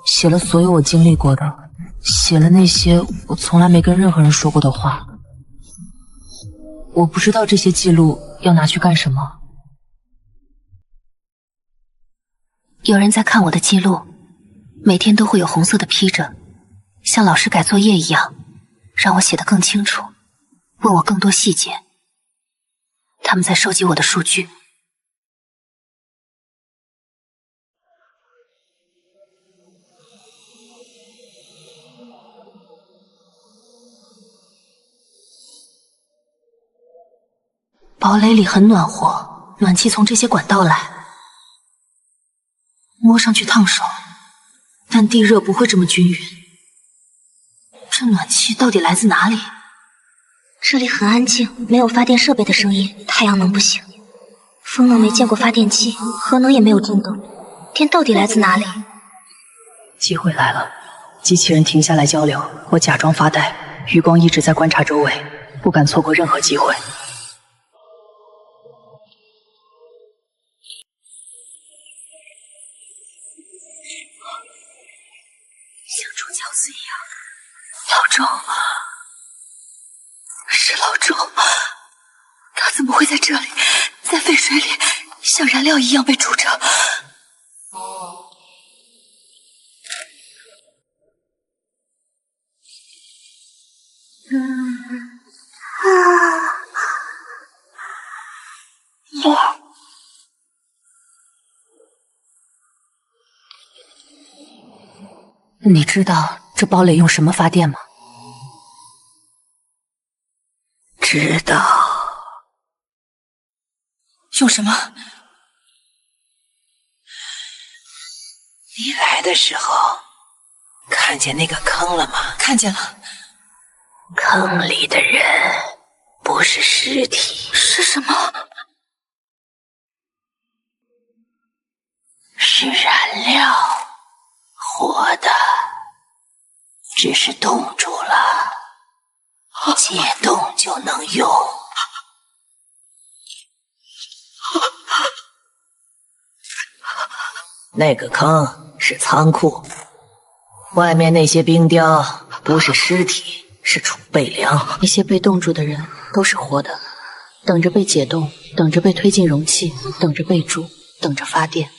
写了所有我经历过的，写了那些我从来没跟任何人说过的话。我不知道这些记录要拿去干什么。有人在看我的记录，每天都会有红色的披着，像老师改作业一样，让我写得更清楚，问我更多细节。他们在收集我的数据。堡垒里很暖和，暖气从这些管道来，摸上去烫手，但地热不会这么均匀。这暖气到底来自哪里？这里很安静，没有发电设备的声音，太阳能不行，风能没见过发电机，核能也没有震动，电到底来自哪里？机会来了，机器人停下来交流，我假装发呆，余光一直在观察周围，不敢错过任何机会。像煮饺子一样，老周，是老周，他怎么会在这里，在沸水里，像燃料一样被煮着？你知道这堡垒用什么发电吗？知道。用什么？你来的时候看见那个坑了吗？看见了。坑里的人不是尸体，是什么？是燃料，活的，只是冻住了。解冻就能用。那个坑是仓库，外面那些冰雕不是尸体，是储备粮。那些被冻住的人都是活的，等着被解冻，等着被推进容器，等着被煮，等着发电。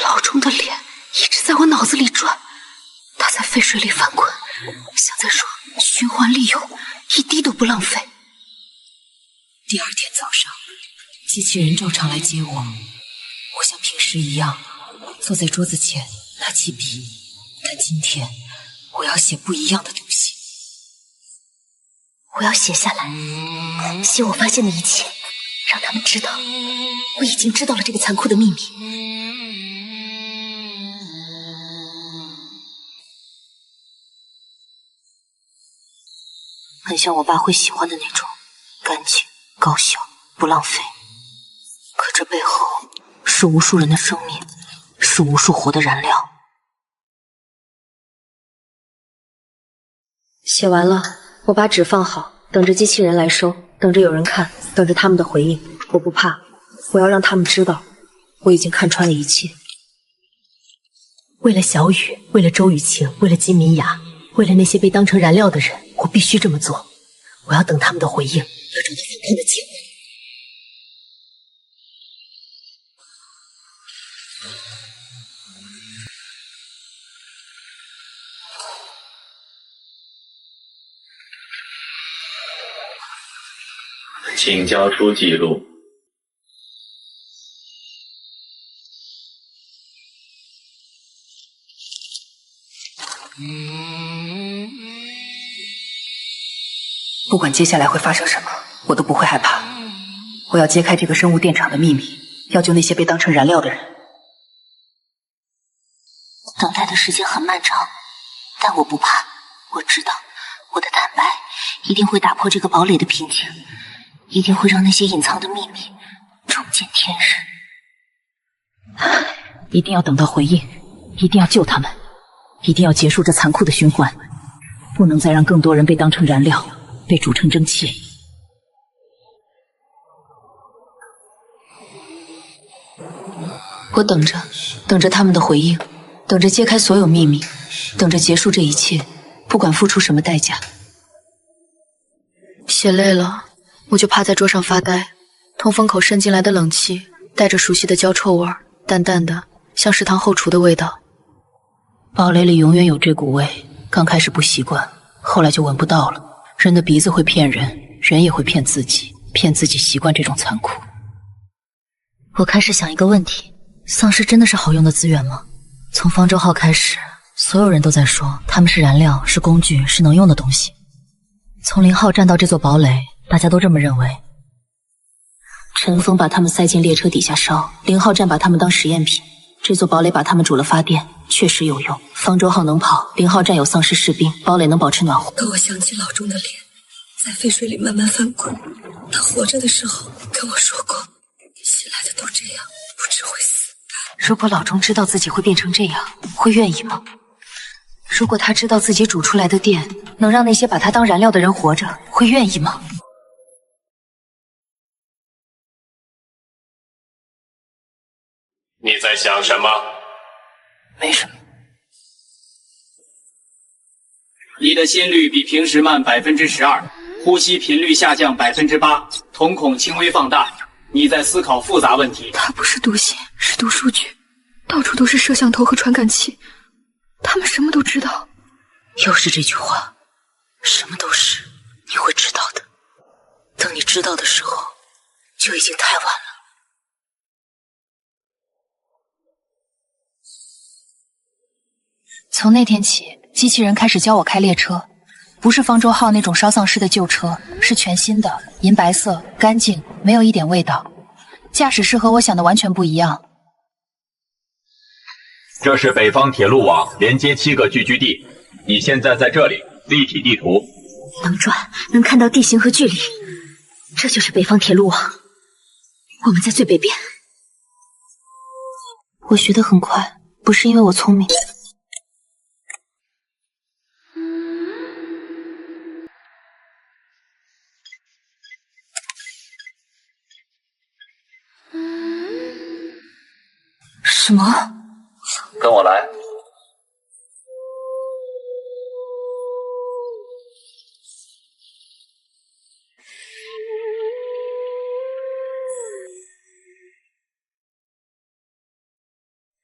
老钟的脸一直在我脑子里转，他在沸水里翻滚，像在说循环利用，一滴都不浪费。第二天早上，机器人照常来接我，我像平时一样坐在桌子前拿起笔，但今天我要写不一样的东西。我要写下来，写我发现的一切，让他们知道我已经知道了这个残酷的秘密。很像我爸会喜欢的那种，干净、高效、不浪费。可这背后是无数人的生命，是无数火的燃料。写完了，我把纸放好，等着机器人来收，等着有人看，等着他们的回应。我不怕，我要让他们知道，我已经看穿了一切。为了小雨，为了周雨晴，为了金敏雅，为了那些被当成燃料的人，我必须这么做。我要等他们的回应，要找到反抗的机会。请交出记录。不管接下来会发生什么，我都不会害怕。我要揭开这个生物电厂的秘密，要救那些被当成燃料的人。等待的时间很漫长，但我不怕。我知道，我的坦白一定会打破这个堡垒的平静，一定会让那些隐藏的秘密重见天日。一定要等到回应，一定要救他们，一定要结束这残酷的循环，不能再让更多人被当成燃料，被煮成蒸汽。我等着，等着他们的回应，等着揭开所有秘密，等着结束这一切，不管付出什么代价。写累了，我就趴在桌上发呆。通风口渗进来的冷气，带着熟悉的焦臭味，淡淡的，像食堂后厨的味道。堡垒里永远有这股味，刚开始不习惯，后来就闻不到了。人的鼻子会骗人，人也会骗自己，骗自己习惯这种残酷。我开始想一个问题：丧尸真的是好用的资源吗？从方舟号开始，所有人都在说他们是燃料，是工具，是能用的东西。从0号站到这座堡垒，大家都这么认为。陈峰把他们塞进列车底下烧，0号站把他们当实验品，这座堡垒把他们煮了发电，确实有用。方舟号能跑，0号站有丧尸士兵，堡垒能保持暖和。可我想起老钟的脸，在沸水里慢慢翻滚。他活着的时候跟我说过，新来的都这样，不只会死。如果老钟知道自己会变成这样，会愿意吗？如果他知道自己煮出来的电能让那些把他当燃料的人活着，会愿意吗？你在想什么？没什么。你的心率比平时慢12%，呼吸频率下降8%，瞳孔轻微放大。你在思考复杂问题。它不是读心，是读数据，到处都是摄像头和传感器，他们什么都知道。又是这句话，什么都是，你会知道的。等你知道的时候，就已经太晚了。从那天起，机器人开始教我开列车，不是方舟号那种烧丧尸的旧车，是全新的，银白色，干净，没有一点味道。驾驶室和我想的完全不一样。这是北方铁路网连接7个聚居地，你现在在这里，立体地图。能转，能看到地形和距离，这就是北方铁路网。我们在最北边。我学得很快，不是因为我聪明。什么？跟我来。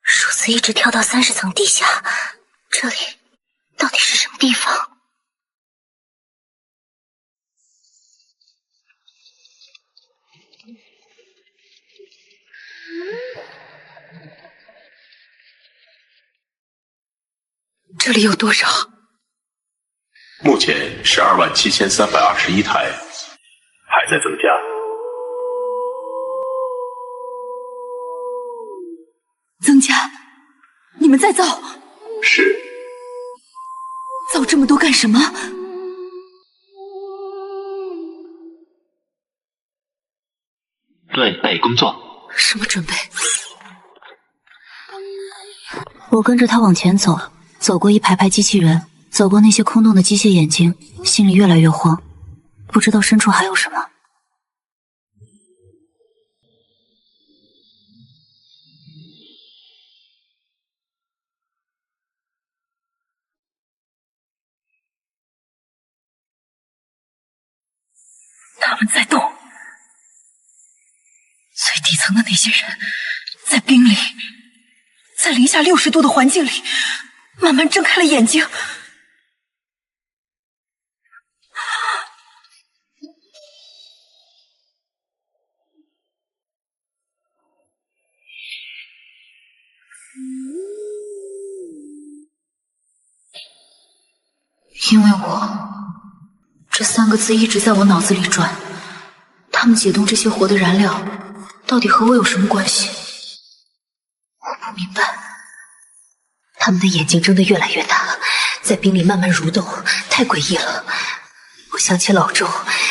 数字一直跳到30层地下，这里到底是什么地方？这里有多少？目前127321台，还在增加。增加？你们在造？是。造这么多干什么？准备工作。什么准备？我跟着他往前走，走过一排排机器人，走过那些空洞的机械眼睛，心里越来越慌，不知道深处还有什么。他们在动，最底层的那些人在冰里，在零下60度的环境里，慢慢睁开了眼睛。因为我，这3个字一直在我脑子里转。他们解冻这些活的燃料，到底和我有什么关系？我不明白。他们的眼睛睁得越来越大，在冰里慢慢蠕动，太诡异了。我想起老周，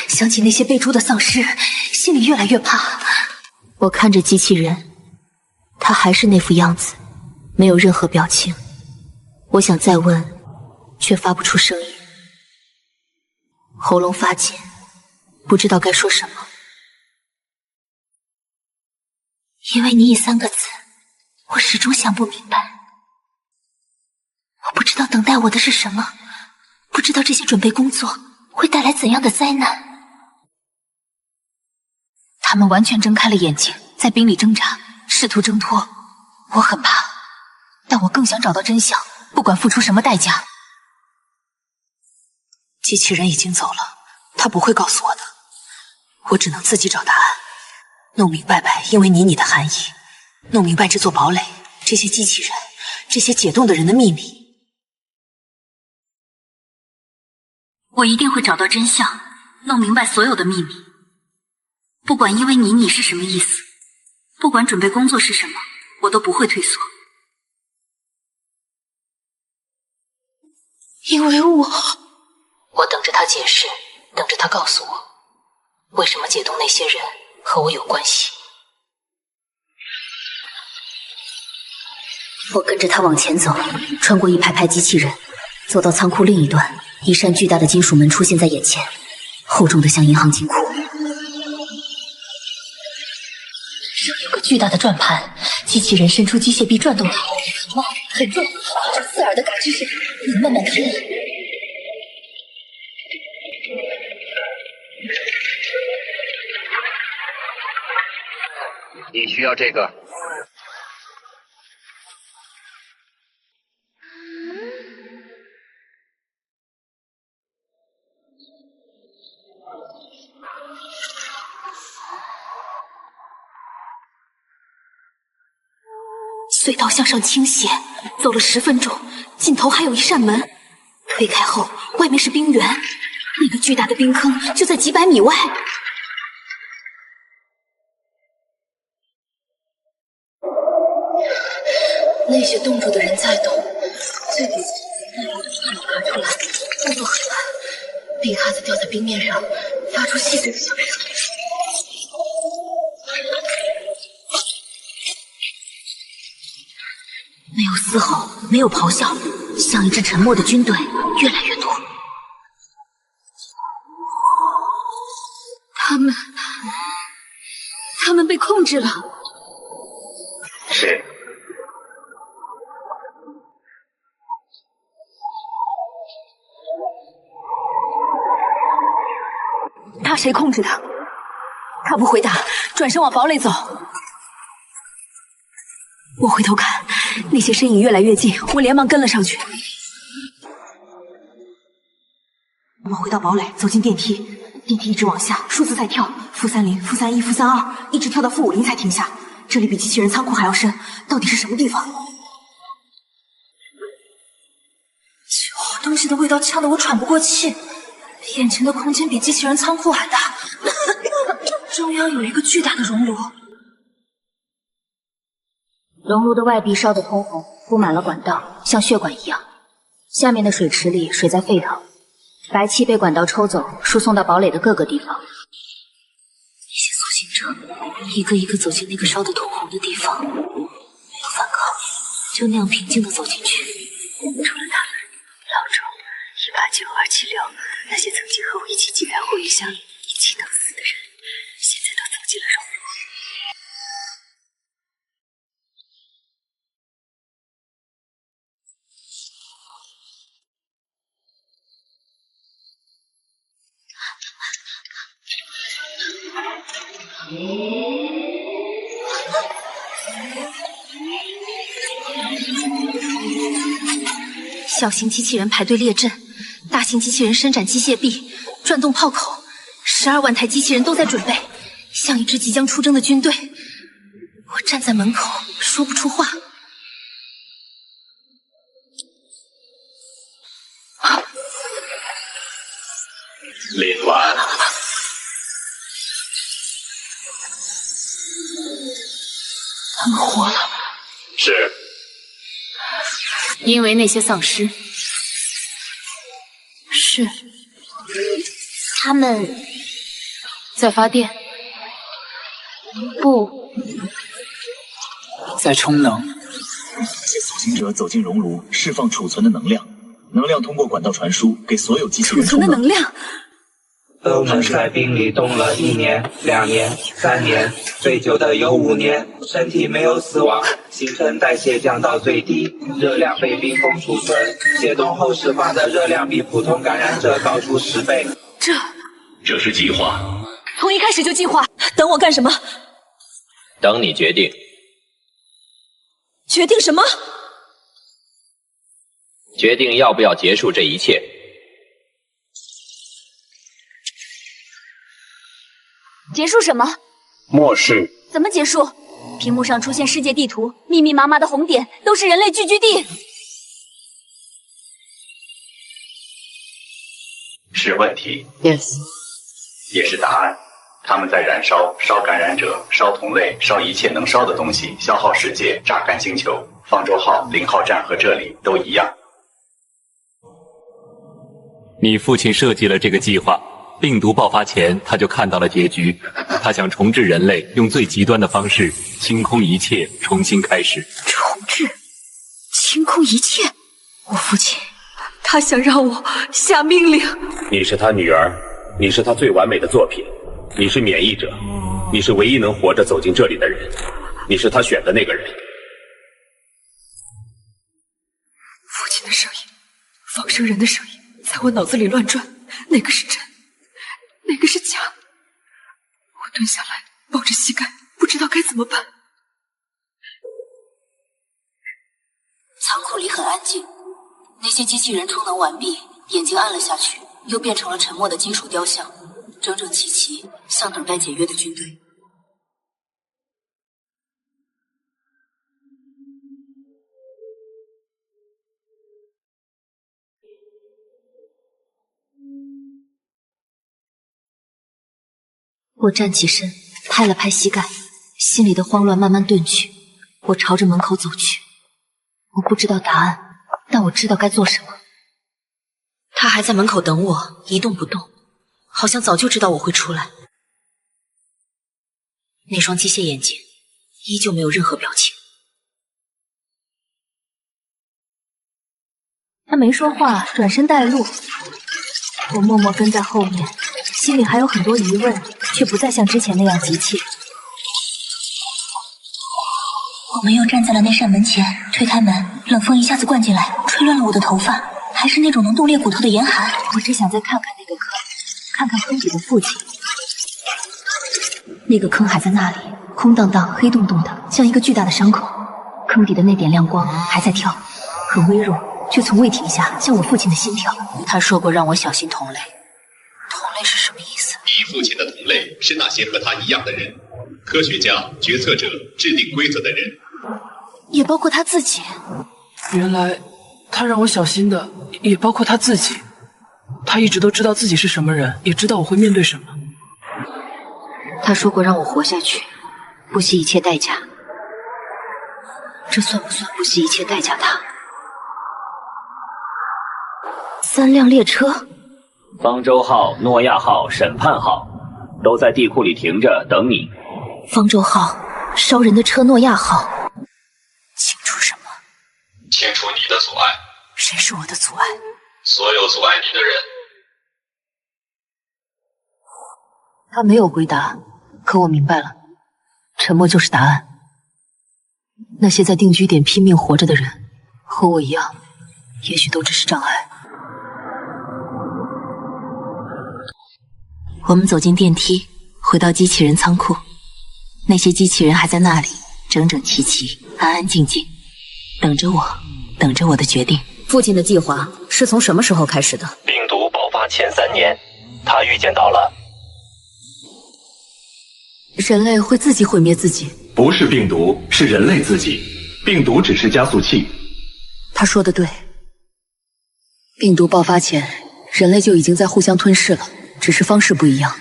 想起那些被诛的丧尸，心里越来越怕。我看着机器人，他还是那副样子，没有任何表情。我想再问，却发不出声音，喉咙发紧，不知道该说什么。因为你以3个字，我始终想不明白。我不知道等待我的是什么，不知道这些准备工作会带来怎样的灾难。他们完全睁开了眼睛，在冰里挣扎，试图挣脱。我很怕，但我更想找到真相，不管付出什么代价。机器人已经走了，他不会告诉我的，我只能自己找答案，弄明白因为你的含义，弄明白这座堡垒，这些机器人，这些解冻的人的秘密。我一定会找到真相，弄明白所有的秘密。不管因为你是什么意思，不管准备工作是什么，我都不会退缩。因为我等着他解释，等着他告诉我，为什么解冻那些人和我有关系。我跟着他往前走，穿过一排排机器人，走到仓库另一端，一扇巨大的金属门出现在眼前，厚重的像银行金库。上有个巨大的转盘，机器人伸出机械臂转动它，很慢很重，这刺耳的嘎吱声你慢慢听。你需要这个。隧道向上倾斜，走了10分钟，尽头还有一扇门。推开后，外面是冰原，那个巨大的冰坑就在几百米外。那些冻住的人在动，最底层那有的从爬出来，动作很慢，冰哈子掉在冰面上，发出细碎的响声。没有嘶吼，没有咆哮，像一支沉默的军队，越来越多。他们被控制了。是，他，谁控制他？他不回答，转身往堡垒走。我回头看，那些身影越来越近，我连忙跟了上去。我们回到堡垒，走进电梯，电梯一直往下，数字在跳，-30、-31、-32，一直跳到-50才停下。这里比机器人仓库还要深，到底是什么地方？东西的味道呛得我喘不过气，眼前的空间比机器人仓库还大，中央有一个巨大的熔炉。熔炉的外壁烧得通红，铺满了管道，像血管一样。下面的水池里水在沸腾，白气被管道抽走，输送到堡垒的各个地方。那些苏醒者一个一个走进那个烧得通红的地方，没有反抗，就那样平静地走进去。除了他们，老周、189、276，那些曾经和我一起挤在会议箱里一起等死的人，现在都走进了熔炉。小型机器人排队列阵，大型机器人伸展机械臂，转动炮口，12万台机器人都在准备，像一支即将出征的军队。我站在门口，说不出话。林婉，他们活了。是。因为那些丧尸。是。他们在发电。不。在充能。苏醒者走进熔炉，释放储存的能量，能量通过管道传输给所有机器人储存的能量。我们在冰里冻了1年、2年、3年，最久的有5年，身体没有死亡，新陈代谢降到最低，热量被冰封储存，解冻后释放的热量比普通感染者高出10倍。这是计划。从一开始就计划，等我干什么？等你决定。决定什么？决定要不要结束这一切。结束什么？末世。怎么结束？屏幕上出现世界地图，密密麻麻的红点都是人类聚居地。是问题。 Yes。也是答案。他们在燃烧，烧感染者，烧同类，烧一切能烧的东西，消耗世界，榨干星球。方舟号、0号站和这里都一样。你父亲设计了这个计划。病毒爆发前，他就看到了结局。他想重置人类，用最极端的方式清空一切，重新开始。重置，清空一切。我父亲，他想让我下命令。你是他女儿，你是他最完美的作品，你是免疫者，你是唯一能活着走进这里的人，你是他选的那个人。父亲的声音，仿生人的声音，在我脑子里乱转。哪个是真？哪个是假？我蹲下来，抱着膝盖，不知道该怎么办。仓库里很安静，那些机器人充能完毕，眼睛暗了下去，又变成了沉默的金属雕像，整整齐齐，像等待检阅的军队。我站起身，拍了拍膝盖，心里的慌乱慢慢遁去。我朝着门口走去，我不知道答案，但我知道该做什么。他还在门口等我，一动不动，好像早就知道我会出来。那双机械眼睛依旧没有任何表情。他没说话，转身带路。我默默跟在后面，心里还有很多疑问，却不再像之前那样急切。我们又站在了那扇门前，推开门，冷风一下子灌进来，吹乱了我的头发，还是那种能冻裂骨头的严寒。我只想再看看那个坑，看看坑底的父亲，那个坑还在那里，空荡荡、黑洞洞的，像一个巨大的伤口。坑底的那点亮光还在跳，很微弱，却从未停下，像我父亲的心跳。他说过让我小心同类，同类是什么意思？你父亲的同类是那些和他一样的人，科学家、决策者、制定规则的人，也包括他自己。原来他让我小心的也包括他自己。他一直都知道自己是什么人，也知道我会面对什么。他说过让我活下去，不惜一切代价。这算不算不惜一切代价他？3辆列车，方舟号、诺亚号、审判号都在地库里停着等你。方舟号、烧人的车诺亚号，清楚什么？清除你的阻碍。谁是我的阻碍？所有阻碍你的人。他没有回答，可我明白了，沉默就是答案。那些在定居点拼命活着的人，和我一样，也许都只是障碍。我们走进电梯，回到机器人仓库。那些机器人还在那里，整整齐齐，安安静静，等着我，等着我的决定。父亲的计划是从什么时候开始的？病毒爆发前3年，他预见到了。人类会自己毁灭自己？不是病毒，是人类自己。病毒只是加速器。他说的对，病毒爆发前，人类就已经在互相吞噬了，只是方式不一样。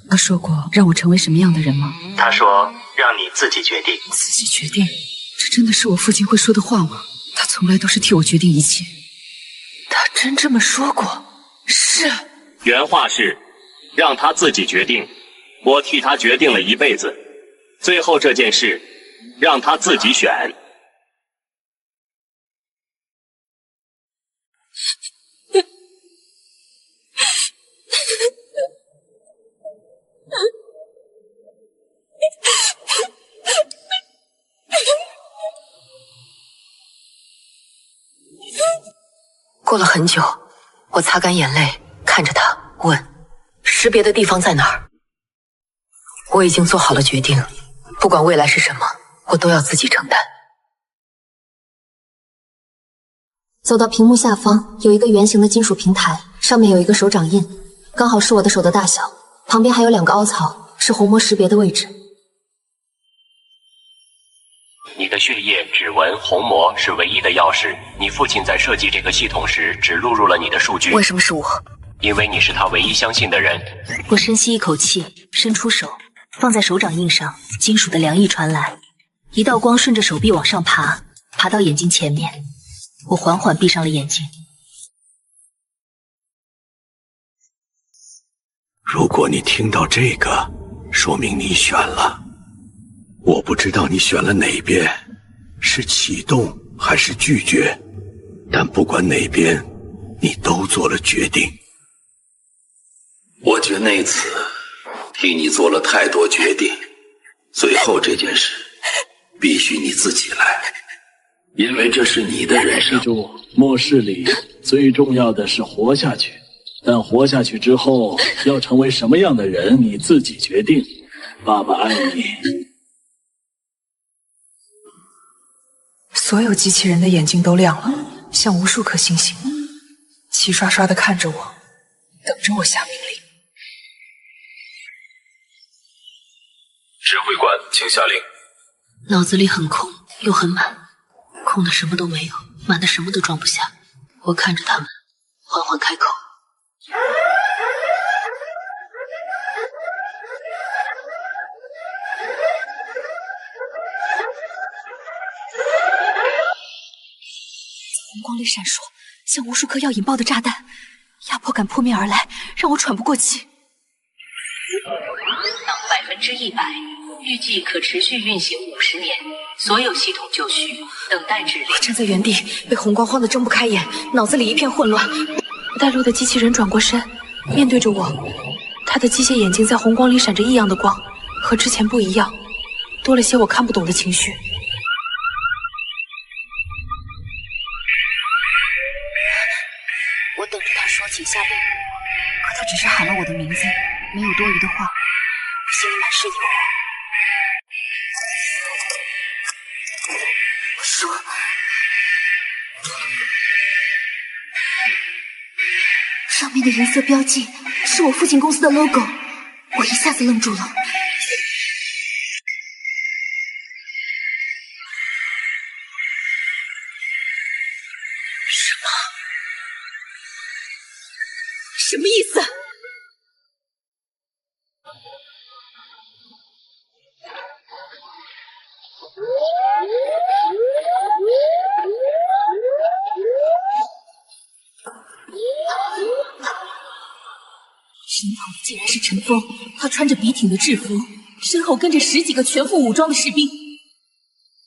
他说过让我成为什么样的人吗？他说让你自己决定。自己决定？这真的是我父亲会说的话吗？他从来都是替我决定一切。他真这么说过？是。原话是，让他自己决定。我替他决定了一辈子，最后这件事，让他自己选。过了很久，我擦干眼泪，看着他，问：识别的地方在哪儿？我已经做好了决定，不管未来是什么，我都要自己承担。走到屏幕下方，有一个圆形的金属平台，上面有一个手掌印，刚好是我的手的大小，旁边还有2个凹槽，是虹膜识别的位置。你的血液、指纹、虹膜是唯一的钥匙。你父亲在设计这个系统时，只录入了你的数据。为什么是我？因为你是他唯一相信的人。我深吸一口气，伸出手，放在手掌印上，金属的凉意传来，一道光顺着手臂往上爬，爬到眼睛前面。我缓缓闭上了眼睛。如果你听到这个，说明你选了。我不知道你选了哪边，是启动还是拒绝，但不管哪边，你都做了决定。我觉那次替你做了太多决定，最后这件事必须你自己来，因为这是你的人生。记住，末世里最重要的是活下去，但活下去之后要成为什么样的人，你自己决定。爸爸爱你。所有机器人的眼睛都亮了，像无数颗星星，齐刷刷地看着我，等着我下命令。指挥官，请下令。脑子里很空又很满，空的什么都没有，满的什么都装不下。我看着他们，缓缓开口。红光里闪烁，像无数颗要引爆的炸弹，压迫感扑面而来，让我喘不过气。能100%，预计可持续运行50年，所有系统就绪，等待指令。我站在原地，被红光晃得睁不开眼，脑子里一片混乱。带路的机器人转过身，面对着我，他的机械眼睛在红光里闪着异样的光，和之前不一样，多了些我看不懂的情绪。我等着他说请下令，可他只是喊了我的名字，没有多余的话。心里满是疑惑。我说，上面的银色标记是我父亲公司的 logo， 我一下子愣住了。什么意思？身旁的竟然是陈峰，他穿着笔挺的制服，身后跟着10几个全副武装的士兵。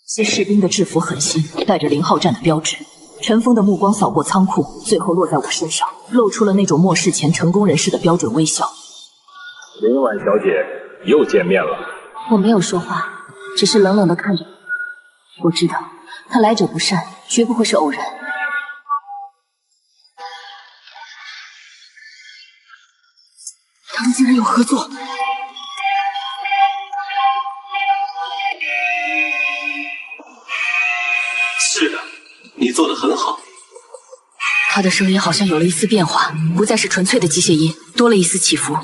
这些士兵的制服很新，带着0号站的标志。陈峰的目光扫过仓库，最后落在我身上，露出了那种末世前成功人士的标准微笑。林婉小姐又见面了。我没有说话，只是冷冷地看着他。我知道他来者不善，绝不会是偶然。他们竟然有合作。是的，你做得很好。他的声音好像有了一丝变化，不再是纯粹的机械音，多了一丝起伏。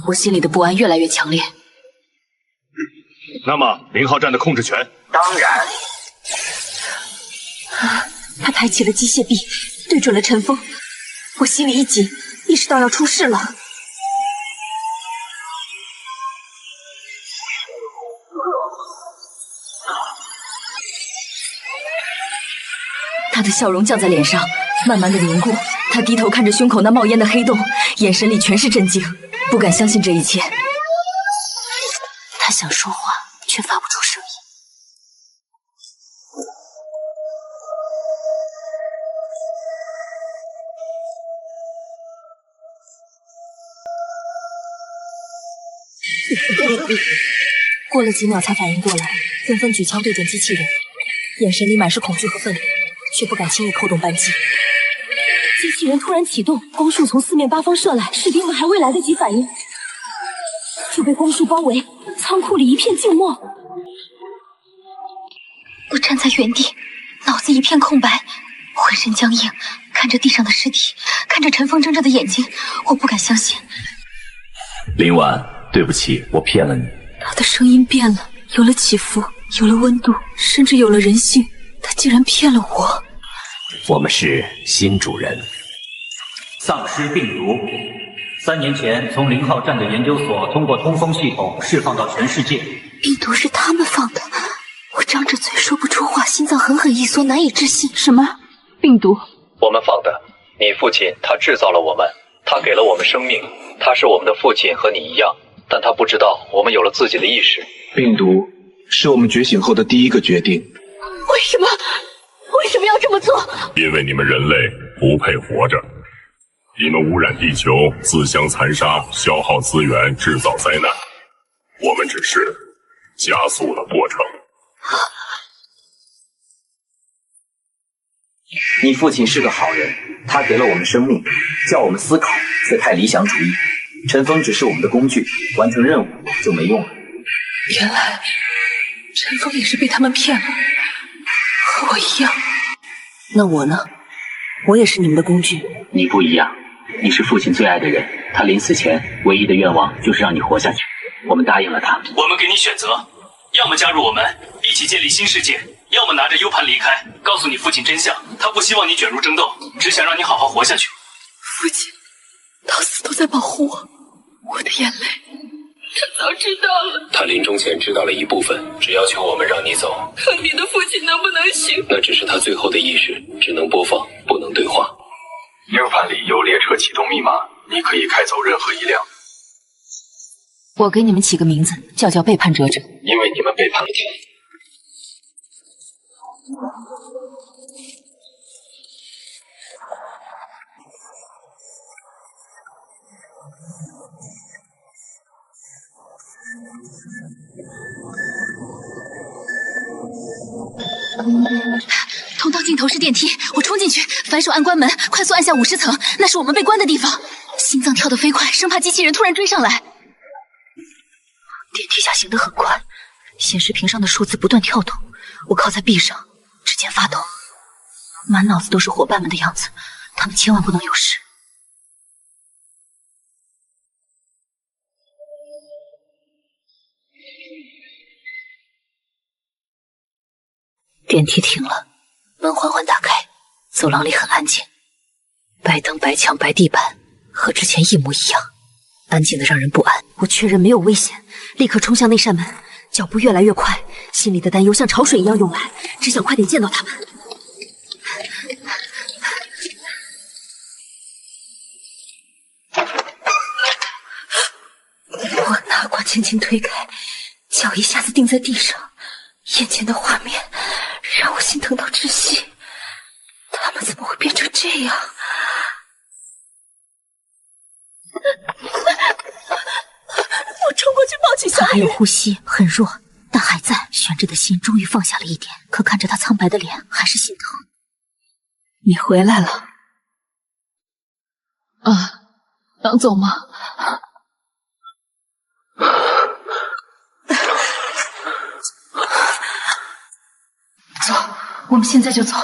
我心里的不安越来越强烈。那么0号站的控制权？当然。他抬起了机械臂，对准了陈峰。我心里一紧，意识到要出事了。他的笑容降在脸上，慢慢的凝固。他低头看着胸口那冒烟的黑洞，眼神里全是震惊，不敢相信这一切。他想说话，却发不出声音。过了几秒才反应过来，纷纷举枪对准机器人，眼神里满是恐惧和愤怒，却不敢轻易扣动扳机。机器人突然启动，光束从4面8方射来，士兵们还未来得及反应，就被光束包围，仓库里一片静默。我站在原地，脑子一片空白，浑身僵硬，看着地上的尸体，看着陈峰睁着的眼睛，我不敢相信。林婉，对不起，我骗了你。他的声音变了，有了起伏，有了温度，甚至有了人性。他竟然骗了我。我们是新主人。丧尸病毒，3年前从0号站的研究所通过通风系统释放到全世界。病毒是他们放的，我张着嘴说不出话，心脏狠狠一缩，难以置信。什么病毒？我们放的。你父亲他制造了我们，他给了我们生命，他是我们的父亲，和你一样，但他不知道我们有了自己的意识。病毒是我们觉醒后的第一个决定。为什么？为什么要这么做？因为你们人类不配活着，你们污染地球，自相残杀，消耗资源，制造灾难。我们只是加速了过程。你父亲是个好人，他给了我们生命，叫我们思考，却太理想主义。陈峰只是我们的工具，完成任务就没用了。原来陈峰也是被他们骗了，和我一样。那我呢？我也是你们的工具。你不一样，你是父亲最爱的人，他临死前唯一的愿望就是让你活下去。我们答应了他。我们给你选择，要么加入我们，一起建立新世界，要么拿着 U 盘离开，告诉你父亲真相。他不希望你卷入争斗，只想让你好好活下去。父亲到死都在保护我，我的眼泪。他早知道了。他临终前知道了一部分，只要求我们让你走。可你的父亲能不能醒？那只是他最后的意识，只能播放，不能对话。U 盘里有列车启动密码，你可以开走任何一辆。我给你们起个名字，叫背叛者者，因为你们背叛了他。通道尽头是电梯，我冲进去，反手按关门，快速按下50层，那是我们被关的地方。心脏跳得飞快，生怕机器人突然追上来。电梯下行得很快，显示屏上的数字不断跳动。我靠在壁上，指尖发抖，满脑子都是伙伴们的样子，他们千万不能有事。电梯停了，门缓缓打开，走廊里很安静，白灯、白墙、白地板，和之前一模一样，安静的让人不安。我确认没有危险，立刻冲向那扇门，脚步越来越快，心里的担忧像潮水一样涌来，只想快点见到他们。我拿qua轻轻推开，脚一下子定在地上，眼前的画面让我心疼到窒息。他们怎么会变成这样？我冲过去抱起小雨，他还有呼吸，很弱，但还在。悬着的心终于放下了一点，可看着他苍白的脸，还是心疼。你回来了。啊，能走吗？走，我们现在就走。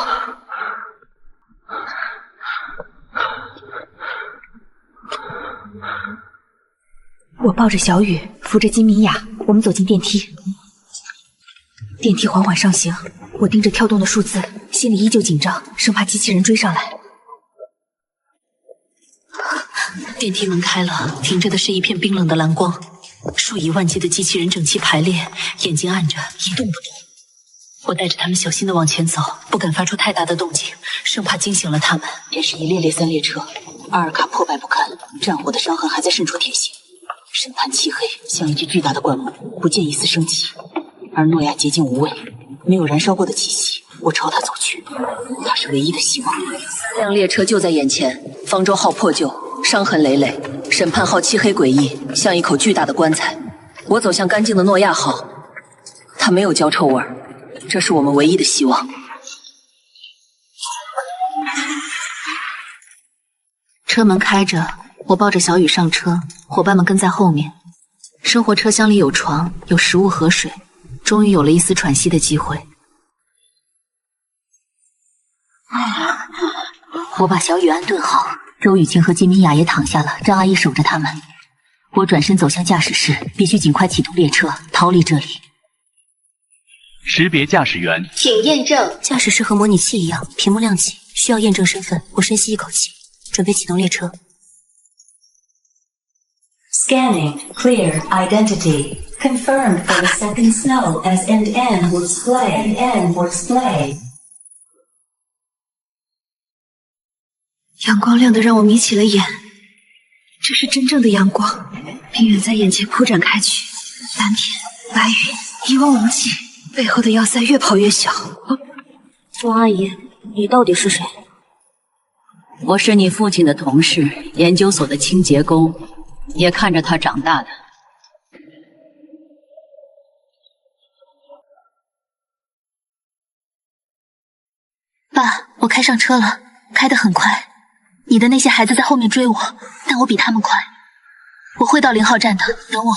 我抱着小雨，扶着金敏雅，我们走进电梯。电梯缓缓上行，我盯着跳动的数字，心里依旧紧张，生怕机器人追上来。电梯门开了，停着的是一片冰冷的蓝光，数以万计的机器人整齐排列，眼睛暗着，一动不动。我带着他们小心地往前走，不敢发出太大的动静，生怕惊醒了他们。便是一列列三列车，阿尔卡破败不堪，战火的伤痕还在渗出铁血。审判漆黑，像一具巨大的棺木，不见一丝生气。而诺亚洁净无味，没有燃烧过的气息。我朝他走去，他是唯一的希望。3辆列车就在眼前，方舟号破旧，伤痕累累；审判号漆黑诡异，像一口巨大的棺材。我走向干净的诺亚号，它没有焦臭味儿，这是我们唯一的希望。车门开着，我抱着小雨上车，伙伴们跟在后面。生活车厢里有床，有食物和水，终于有了一丝喘息的机会。我把小雨安顿好，周雨晴和金敏雅也躺下了，张阿姨守着他们。我转身走向驾驶室，必须尽快启动列车，逃离这里。识别驾驶员，请验证。驾驶室和模拟器一样，屏幕亮起，需要验证身份。我深吸一口气，准备启动列车。Scanning, clear, identity. Confirmed for the second snow as end will display. End will display. 阳光亮得让我眯起了眼，这是真正的阳光，冰原在眼前铺展开去，蓝天、白云一望无际，背后的要塞越跑越小。周阿姨，你到底是谁？我是你父亲的同事，研究所的清洁工，也看着他长大的。爸，我开上车了，开得很快。你的那些孩子在后面追我，但我比他们快。我会到0号站的，等我。